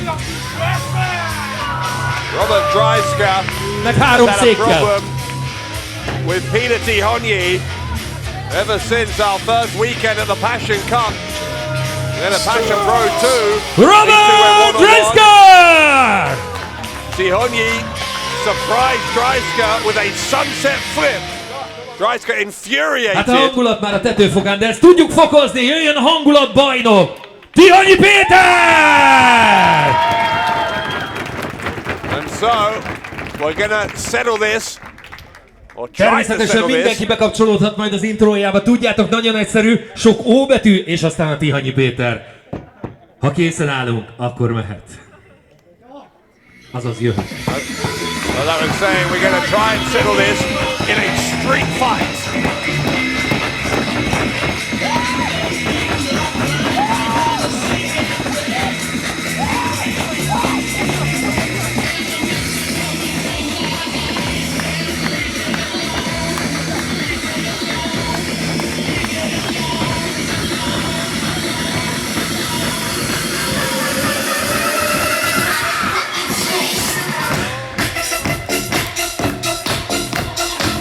Robert Dreissker Meg három had a székkel. problem with Péter Tihanyi ever since our first weekend at the Passion Cup. And then at Passion Pro 2, Robert Dreissker! Tihanyi surprised Dreissker with a sunset flip. Dreissker infuriated. Hát a hangulat már a tetőfokán, de ezt tudjuk fokozni, jöjjön a hangulatbajnok! Tihanyi Péter! And so, we're gonna settle this. Or try to Természetesen settle mindenki this. bekapcsolódhat majd az intrójába. Tudjátok, nagyon egyszerű, sok O betű, és aztán a Tihanyi Péter. Ha készen állunk, akkor mehet. Azaz jöhet. Well, that was saying we're gonna try and settle this in a street fight.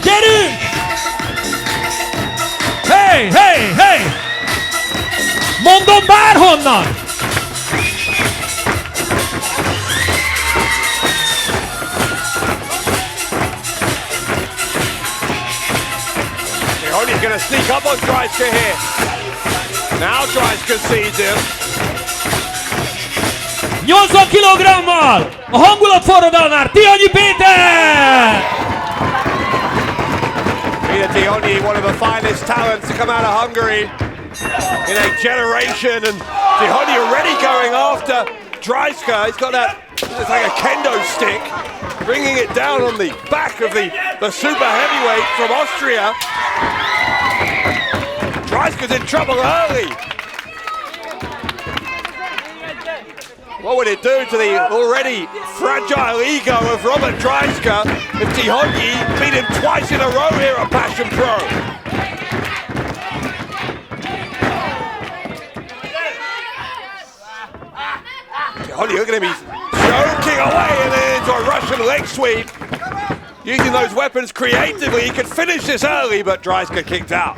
Gyerünk! Hey, hey, hey! Mondom bárhonnan! Tihanyi's gonna sneak up on Dreissker here. Now Dreissker sees him. 80 kilogrammal! A hangulat forradalmár Tihanyi Péter! Péter Tihanyi, one of the finest talents to come out of Hungary in a generation, and Tihanyi already going after Dreissker. He's got that, it's like a kendo stick, bringing it down on the back of the super heavyweight from Austria. Dreisker's in trouble early. What would it do to the already fragile ego of Robert Dreissker if Tihanyi beat him twice in a row here at Passion Pro? Tihanyi looking at him, he's choking away and then into a Russian leg sweep. Using those weapons creatively, he could finish this early, but Dreissker kicked out.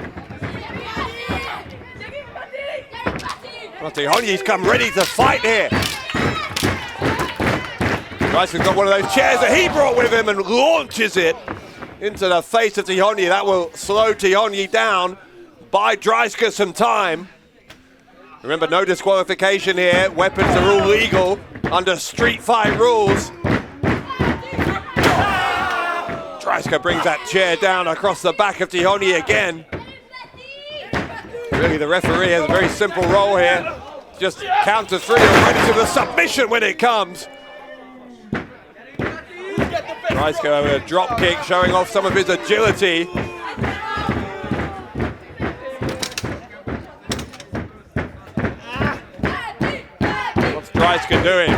Well, Tihanyi's come ready to fight here. Dreisker's got one of those chairs that he brought with him and launches it into the face of Tihanyi. That will slow Tihanyi down, buy Dreissker some time. Remember, no disqualification here. Weapons are all legal under street fight rules. Dreissker brings that chair down across the back of Tihanyi again. Really, the referee has a very simple role here. just counter 3 and ready to the submission when it comes. Dreissker with a drop kick, showing off some of his agility. What's Dreissker doing?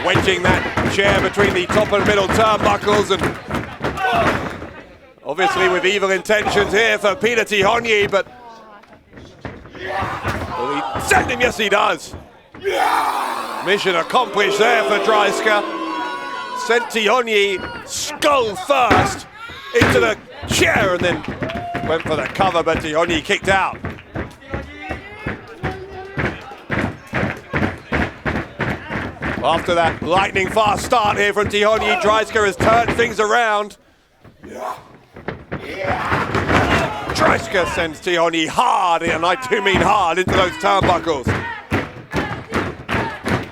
Wedging that chair between the top and middle turnbuckles, and obviously with evil intentions here for Péter Tihanyi, but will he send him? Yes, he does. Mission accomplished there for Dreissker. Sent Tihanyi skull first into the chair and then went for the cover, but Tihanyi kicked out. After that lightning fast start here from Tihanyi, Dreissker has turned things around. Dreissker sends Tihanyi hard, and I do mean hard, into those turnbuckles.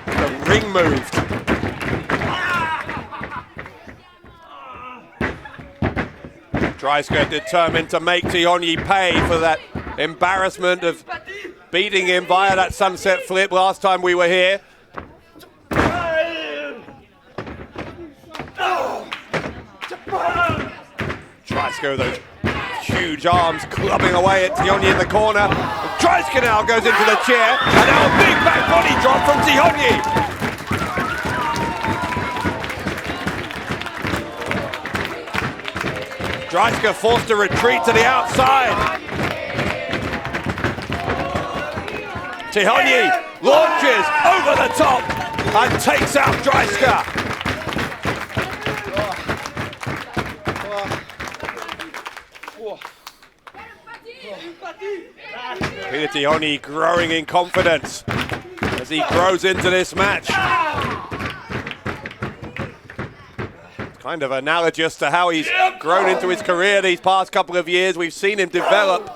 The ring moved. Dreissker determined to make Tihanyi pay for that embarrassment of beating him via that sunset flip last time we were here. Dreissker, those huge arms clubbing away at Tihanyi in the corner. Dreissker now goes into the chair, and now a big back body drop from Tihanyi. Dreissker forced to retreat to the outside. Tihanyi launches over the top and takes out Dreissker. Péter Tihanyi growing in confidence as he grows into this match. Kind of analogous to how he's grown into his career these past couple of years. We've seen him develop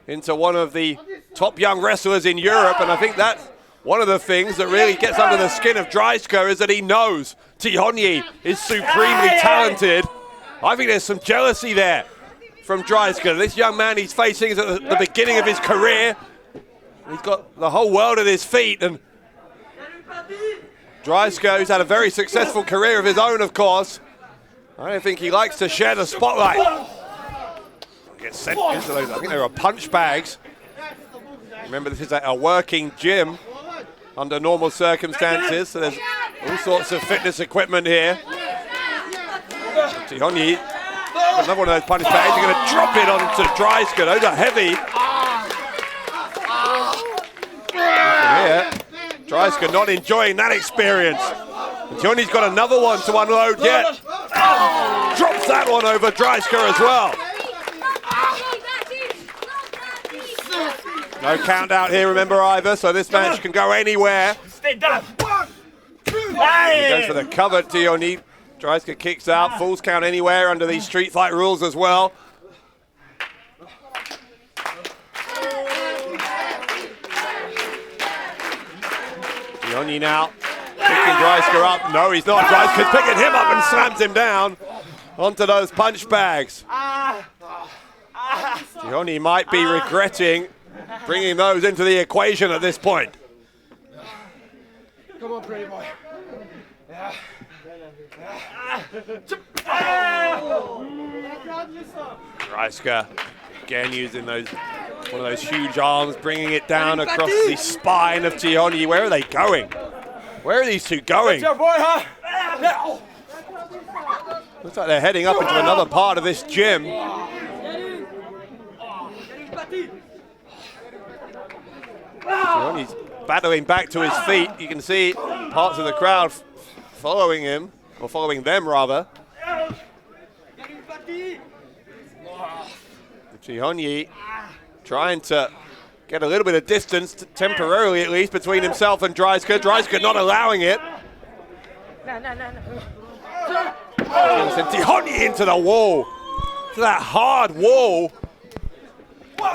into one of the top young wrestlers in Europe, and I think that's one of the things that really gets under the skin of Dreissker, is that he knows Tihanyi is supremely talented. I think there's some jealousy there from Dreissker. This young man he's facing is at the beginning of his career. He's got the whole world at his feet, and Dreissker, who's had a very successful career of his own, of course, I don't think he likes to share the spotlight. Gets sent into those, I think there are punch bags. Remember, this is a working gym under normal circumstances, so there's all sorts of fitness equipment here. Tihanyi, another one of those punch bags, you're going to drop it onto Dreissker. Those are heavy. Here, Dreissker not enjoying that experience. Tihanyi's got another one to unload yet. Drops that one over Dreissker as well. No count out here, remember, either, so this match can go anywhere. Stay down. He goes for the cover, Tihanyi. Dreissker kicks out, falls count anywhere under these street fight rules as well. Tihanyi now picking Dreissker up. No, he's not. Dreisker's picking him up and slams him down onto those punch bags. Tihanyi might be regretting bringing those into the equation at this point. Come on, pretty boy. Dreissker again using one of those huge arms, bringing it down across the spine of Tihanyi. Where are they going? Where are these two going? That's your boy, huh? Looks like they're heading up into another part of this gym. Tihanyi's battling back to his feet. You can see parts of the crowd following him, or following them rather. Tihanyi trying to get a little bit of distance, temporarily at least, between himself and Dreissker. Dreissker not allowing it. Sent Tihanyi into the wall. To that hard wall.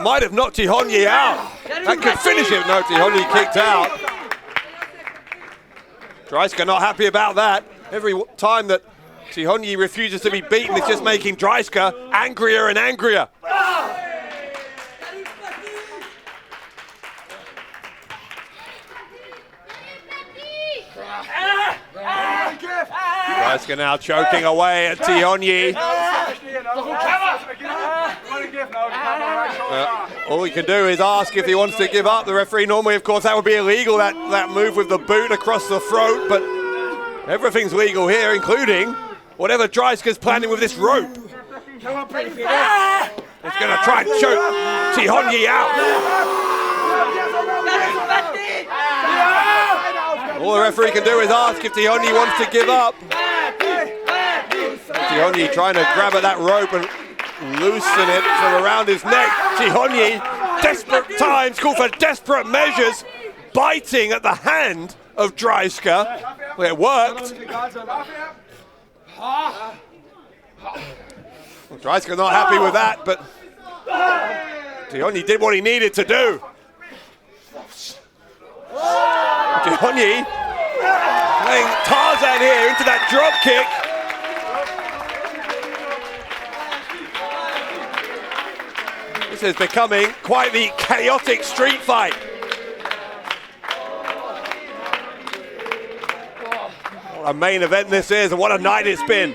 Might have knocked Tihanyi out. That could finish him. No, Tihanyi kicked out. Dreissker not happy about that. Every time that Tihanyi refuses to be beaten, it's just making Dreissker angrier and angrier. Dreissker now choking away at Tihanyi. All he can do is ask if he wants to give up. The referee normally, of course, that would be illegal, that move with the boot across the throat, but everything's legal here, including whatever Dreisker's planning with this rope. He's going to try and choke Tihanyi out. All the referee can do is ask if Tihanyi wants to give up. Tihanyi trying to grab at that rope and loosen it from around his neck. Tihanyi, desperate times, call for desperate measures, biting at the hand of Dreissker. Well, it worked. Well, Dreissker not happy with that, but Tihanyi did what he needed to do. Tihanyi playing Tarzan here into that drop kick. This is becoming quite the chaotic street fight. What a main event this is, and what a night it's been.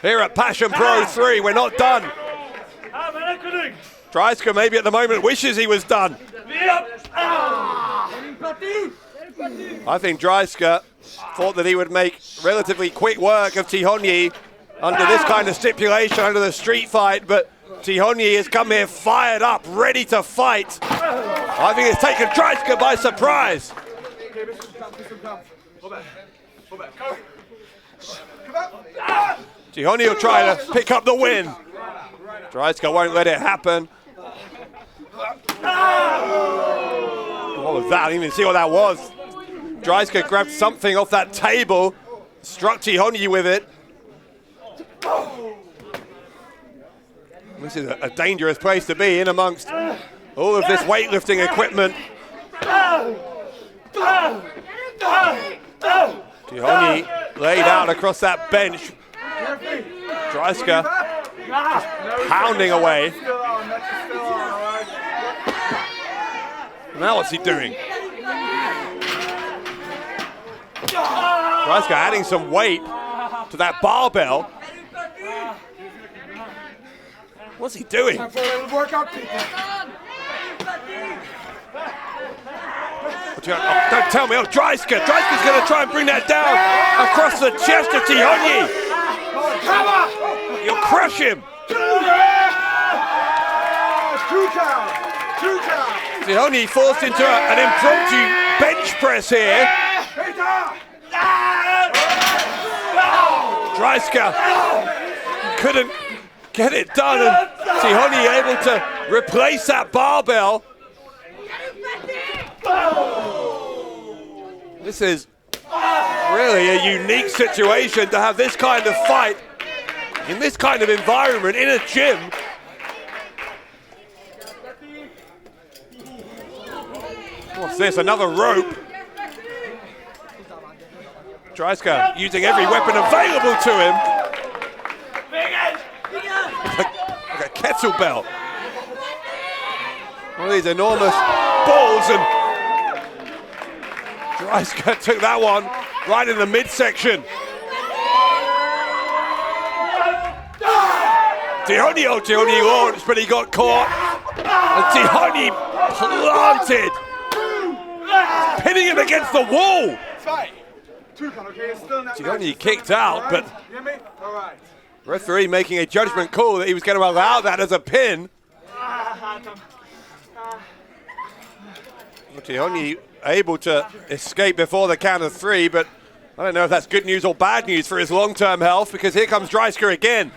Here at Passion Pro 3, we're not done. Dreissker maybe at the moment wishes he was done. I think Dreissker thought that he would make relatively quick work of Tihanyi under this kind of stipulation, under the street fight, but Tihanyi has come here fired up, ready to fight. I think it's taken Dreissker by surprise. Tihanyi will try to pick up the win. Dreissker won't let it happen. What was that? I didn't even see what that was. Dreissker grabbed something off that table, struck Tihanyi with it. This is a dangerous place to be in amongst all of this weightlifting equipment. Tihanyi laid out across that bench. Dreissker pounding away. Now what's he doing? Dreissker adding some weight to that barbell. What's he doing? Don't tell me, Dreissker. Dreisker's going to try and bring that down across the chest of Tihanyi. You'll crush him. Tihanyi forced into an impromptu bench press here. Dreissker couldn't get it done, and Tihanyi able to replace that barbell. This is really a unique situation to have this kind of fight in this kind of environment in a gym. What's this? Another rope. Dreissker using every weapon available to him. Like a kettlebell. One of these enormous balls, and Dreissker took that one right in the midsection. Tihanyi launched, but he got caught. And Tihanyi planted, pinning him against the wall. Tihanyi kicked out, but referee making a judgment call that he was going to allow that as a pin. Tihanyi able to escape before the count of 3, but I don't know if that's good news or bad news for his long-term health, because here comes Dreissker again.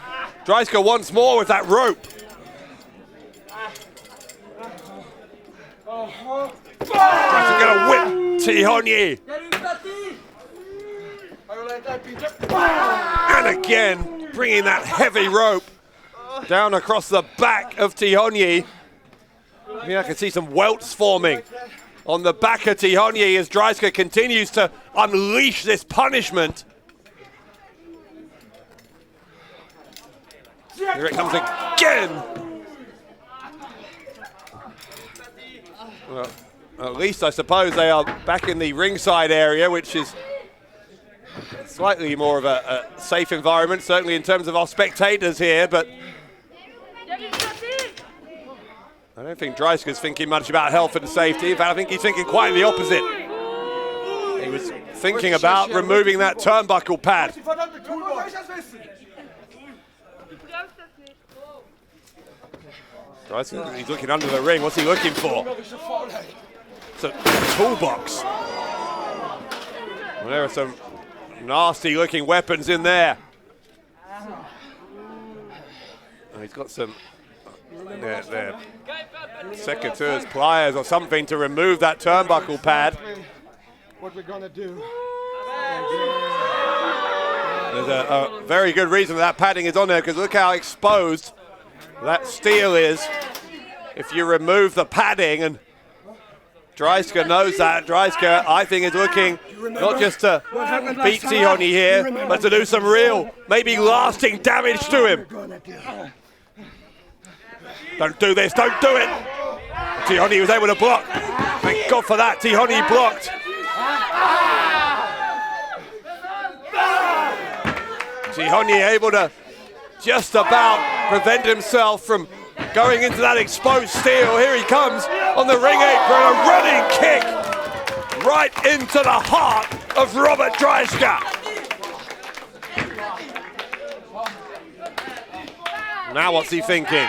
Dreissker once more with that rope. Dreissker going to whip Tihanyi. And again, bringing that heavy rope down across the back of Tihanyi. I mean, I can see some welts forming on the back of Tihanyi as Dreissker continues to unleash this punishment. Here it comes again. Well, at least I suppose they are back in the ringside area, which is slightly more of a safe environment, certainly in terms of our spectators here, but I don't think Dreisker's thinking much about health and safety. In fact, I think he's thinking quite the opposite. He was thinking about removing that turnbuckle pad. Dreissker, he's looking under the ring. What's he looking for? It's a toolbox. Well, there are some nasty looking weapons in there. And he's got some secateurs, pliers or something to remove that turnbuckle pad. What we're gonna do. There's a very good reason that padding is on there, because look how exposed that steel is if you remove the padding, and Dreissker knows that. Dreissker, I think, is looking not just to beat Tihanyi here, but to do some real, maybe lasting damage to him. Don't do this, don't do it! Tihanyi was able to block. Thank God for that, Tihanyi blocked. Tihanyi able to just about prevent himself from going into that exposed steel. Here he comes on the ring apron, a running kick right into the heart of Robert Dreissker. Now what's he thinking?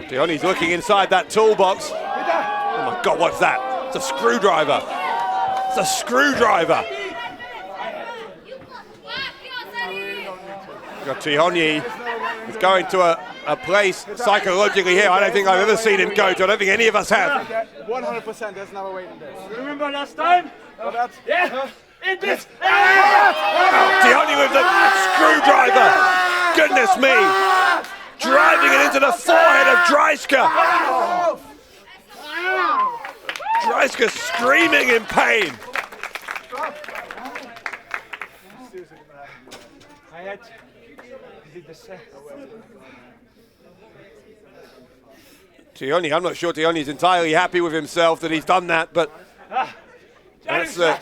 Tihanyi's looking inside that toolbox. Oh my God, what's that? It's a screwdriver. It's a screwdriver. Tihanyi is going to a place psychologically here I don't think I've ever seen him go to. I don't think any of us have. 100%, there's never way in this. Remember last time? Yeah. It is. Tihanyi with the screwdriver. Goodness me. Driving it into the forehead of Dreissker. Dreissker screaming in pain. Tihanyi, I'm not sure Tihanyi's entirely happy with himself that he's done that, but that's the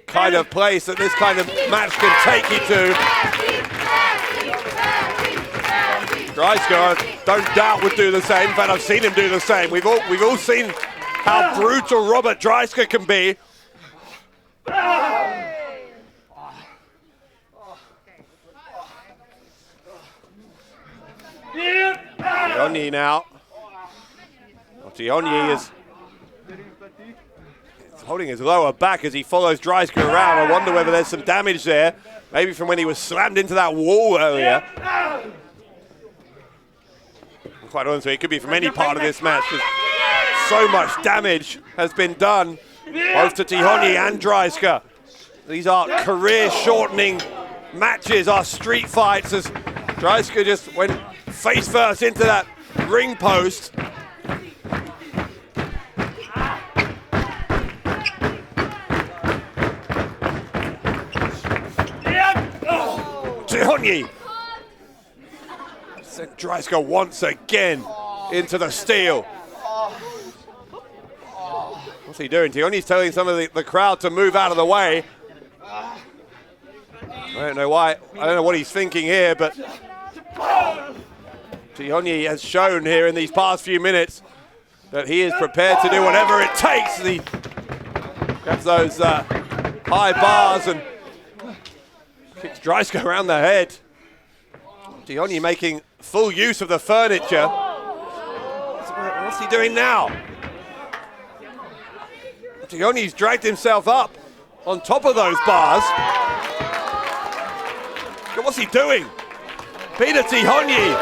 kind of place that this kind of match can take you to. Dreissker, don't doubt, would do the same. In fact, I've seen him do the same. We've all seen how brutal Robert Dreissker can be. Tihanyi now. Tihanyi is holding his lower back as he follows Dreissker around. I wonder whether there's some damage there, maybe from when he was slammed into that wall earlier. Quite honestly, it could be from any part of this match, because so much damage has been done, both to Tihanyi and Dreissker. These are career-shortening matches, are street fights, as Dreissker just went face first into that ring post. Tihanyi sent Dreissker once again into the steel. What's he doing? Tihanyi's telling some of the crowd to move out of the way. I don't know why. I don't know what he's thinking here, but Tihanyi has shown here in these past few minutes that he is prepared to do whatever it takes. He grabs those high bars and kicks Dreissker around the head. Tihanyi making full use of the furniture. What's he doing now? Tihanyi's dragged himself up on top of those bars. What's he doing? Péter Tihanyi,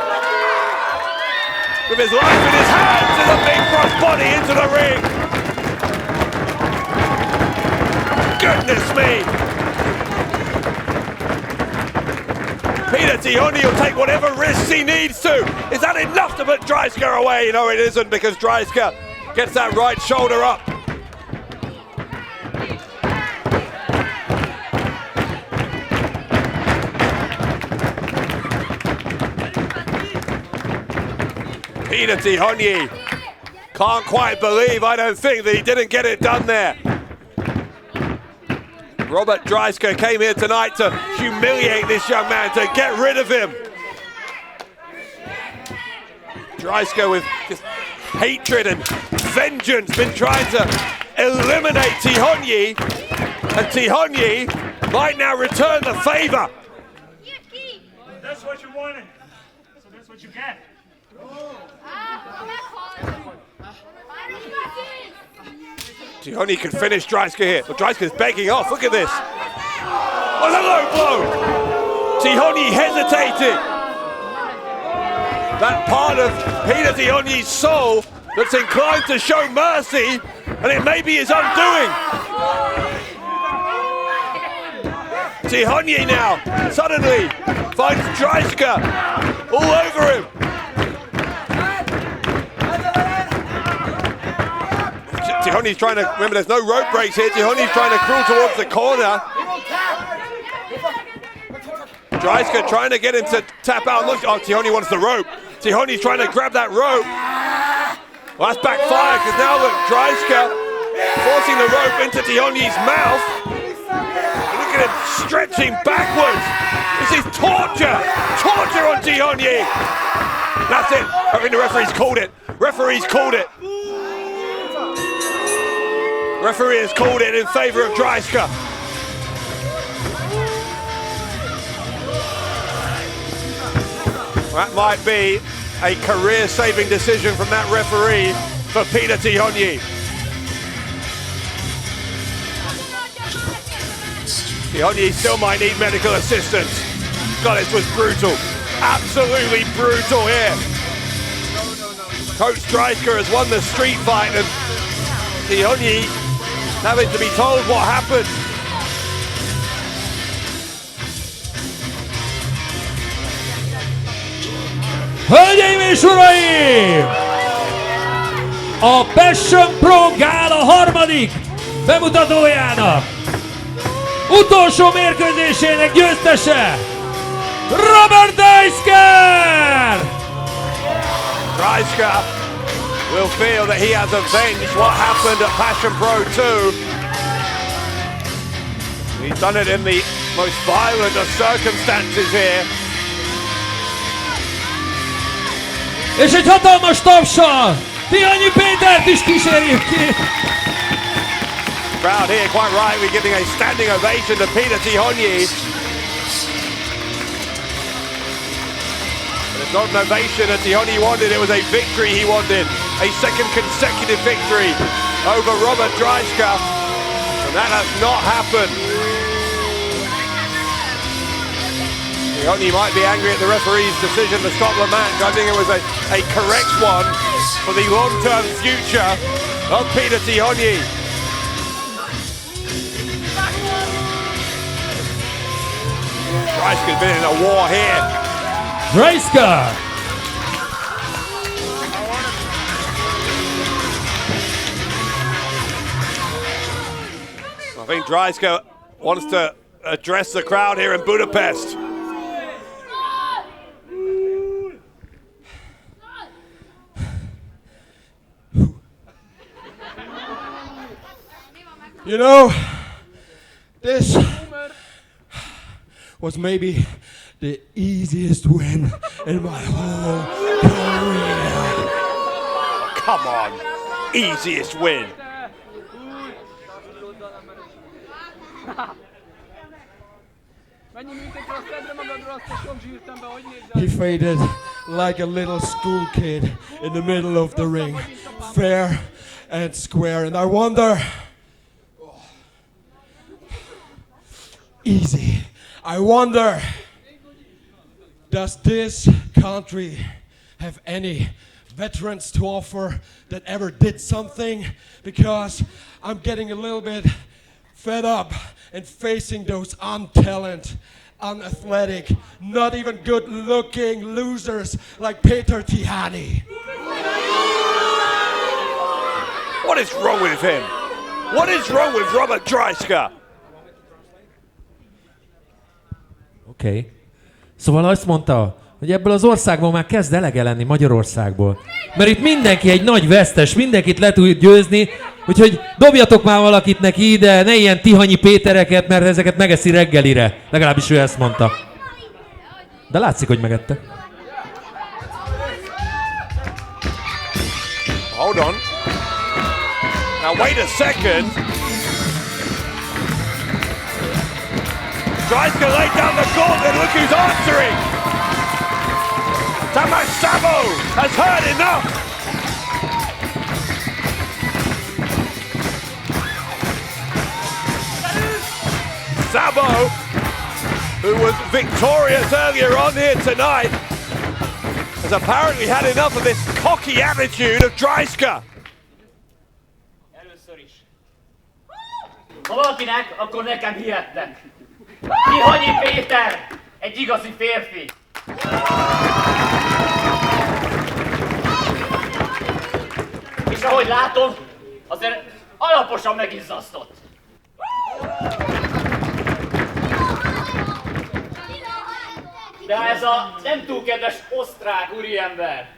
with his life in his hands, and a big front body into the ring. Goodness me! Péter Tihanyi will take whatever risks he needs to. Is that enough to put Dreissker away? No, it isn't, because Dreissker gets that right shoulder up. Péter Tihanyi Can't quite believe, I don't think, that he didn't get it done there. Robert Dreissker came here tonight to humiliate this young man, to get rid of him. Dreissker with just hatred and vengeance been trying to eliminate Tihanyi, and Tihanyi might now return the favor. That's what you wanted, so that's what you get. Tihanyi can finish Dreissker here, but Dreisker's begging off. Look at this. Oh, a low blow. Tihanyi hesitated. That part of Péter Tihanyi's soul that's inclined to show mercy, and it may be his undoing. Tihanyi now suddenly finds Dreissker all over him. Tihanyi's trying to, remember there's no rope breaks here, Tihanyi's trying to crawl towards the corner. Dreissker trying to get him to tap out. Look, oh, Tihanyi wants the rope. Tihanyi's trying to grab that rope. Well, that's backfired because now look, Dreissker forcing the rope into Tihanyi's mouth. Look at him stretching backwards. This is torture. Torture on Tihanyi. That's it. I think the referee's called it. Referee's called it. Referee has called it in favor of Dreissker. That might be a career-saving decision from that referee for Péter Tihanyi. Tihanyi still might need medical assistance. God, this was brutal. Absolutely brutal here. Coach Dreissker has won the street fight, and Tihanyi having to be told what happened. Hölgyeim és uraim! A Passion Pro Gála harmadik bemutatójának utolsó mérkőzésének győztese Robert Dreissker! Dreissker will feel that he has avenged what happened at Passion Pro 2. He's done it in the most violent of circumstances here. És egy hatalmas tapssal Tihanyi Pétert is kísérjük ki. Crowd here quite rightly giving a standing ovation to Péter Tihanyi. But it's not an ovation that Tihanyi wanted, it was a victory he wanted. A second consecutive victory over Robert Dreissker. And that has not happened. Tihanyi might be angry at the referee's decision to stop the match. I think it was a correct one for the long-term future of Péter Tihanyi. Dreisker's been in a war here. Dreissker! I think Dreissker wants to address the crowd here in Budapest. You know, this was maybe the easiest win in my whole career. Come on, easiest win. He faded like a little school kid in the middle of the ring, fair and square, and I wonder, easy, I wonder, does this country have any veterans to offer that ever did something? Because I'm getting a little bit fed up and facing those untalented, unathletic, not even good-looking losers like Péter Tihanyi. What is wrong with him? What is wrong with Robert Dreissker? Oké. Szóval azt mondta, hogy hogy ebből az országból már kezd elege lenni, Magyarországból. Mert itt mindenki egy nagy vesztes, mindenkit le tud győzni, úgyhogy dobjatok már valakit neki ide, ne ilyen Tihanyi Pétereket, mert ezeket megeszi reggelire. Legalábbis ő ezt mondta. De látszik, hogy megette. Hold on. Now wait a second. Dreissker laid down the gauntlet, look who's answering! Tamás Szabó has heard enough! Szabó, who was victorious earlier on here tonight, has apparently had enough of this cocky attitude of Dreissker. Először is. Ha valakinek, akkor nekem hihettek. Tihanyi Péter, egy igazi férfi. És ahogy látom, azért alaposan megizzasztott. De ez a nem túl kedves osztrák úriember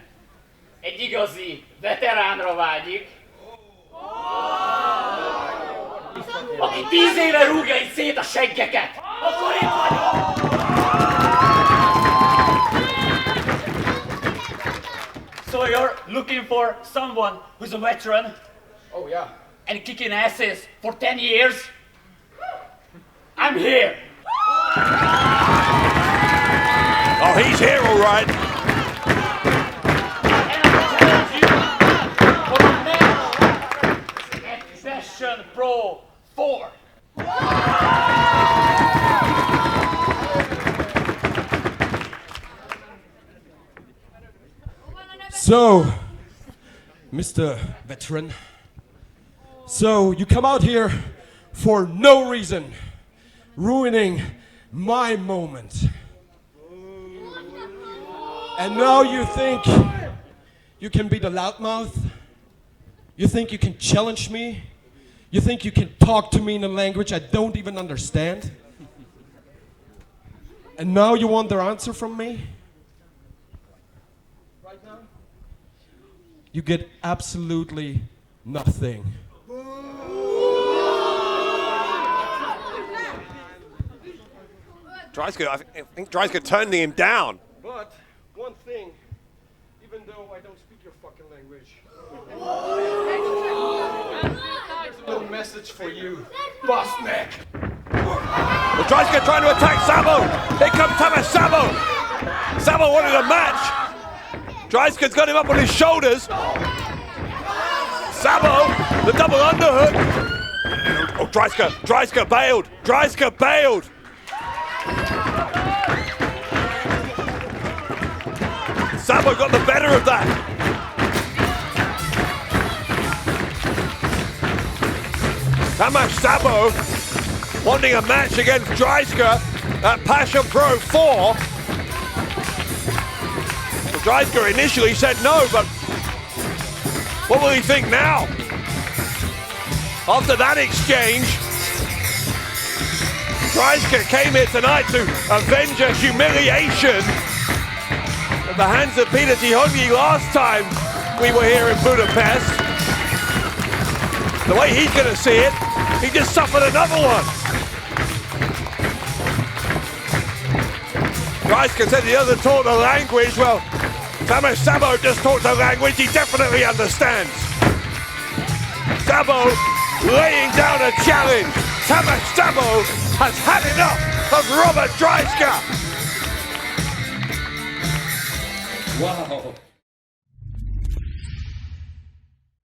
egy igazi veteránra vágyik, aki 10 éve rúgja itt szét a seggeket, akkor itt vagyok! So you're looking for someone who's a veteran? Oh yeah. And kicking asses for 10 years? I'm here! Oh, he's here all right. And I challenge you for a match at Session Pro 4. So, Mr. Veteran, so you come out here for no reason, ruining my moment. And now you think you can be the loudmouth? You think you can challenge me? You think you can talk to me in a language I don't even understand? And now you want the answer from me? Right now? You get absolutely nothing. Dreissker, I think Dreissker turned him down. But one thing, even though I don't speak your fucking language, a little message for you, boss neck. Well, Dreissker trying to attack Szabó. Here comes Tamás Szabó. Szabó wanted a match. Dreisker's got him up on his shoulders. Szabó, the double underhook. Oh, Dreissker bailed. Dreissker bailed. Szabó got the better of that. Tamás Szabó wanting a match against Dreissker at Passion Pro 4. Well, Dreissker initially said no, but what will he think now? After that exchange, Dreissker came here tonight to avenge a humiliation at the hands of Péter Tihanyi last time we were here in Budapest. The way he's going to see it, he just suffered another one. Dreissker said he doesn't talk the language. Well, Tamás Szabó just talks the language he definitely understands. Szabó laying down a challenge. Tamás Szabó has had enough of Robert Dreissker. Wow!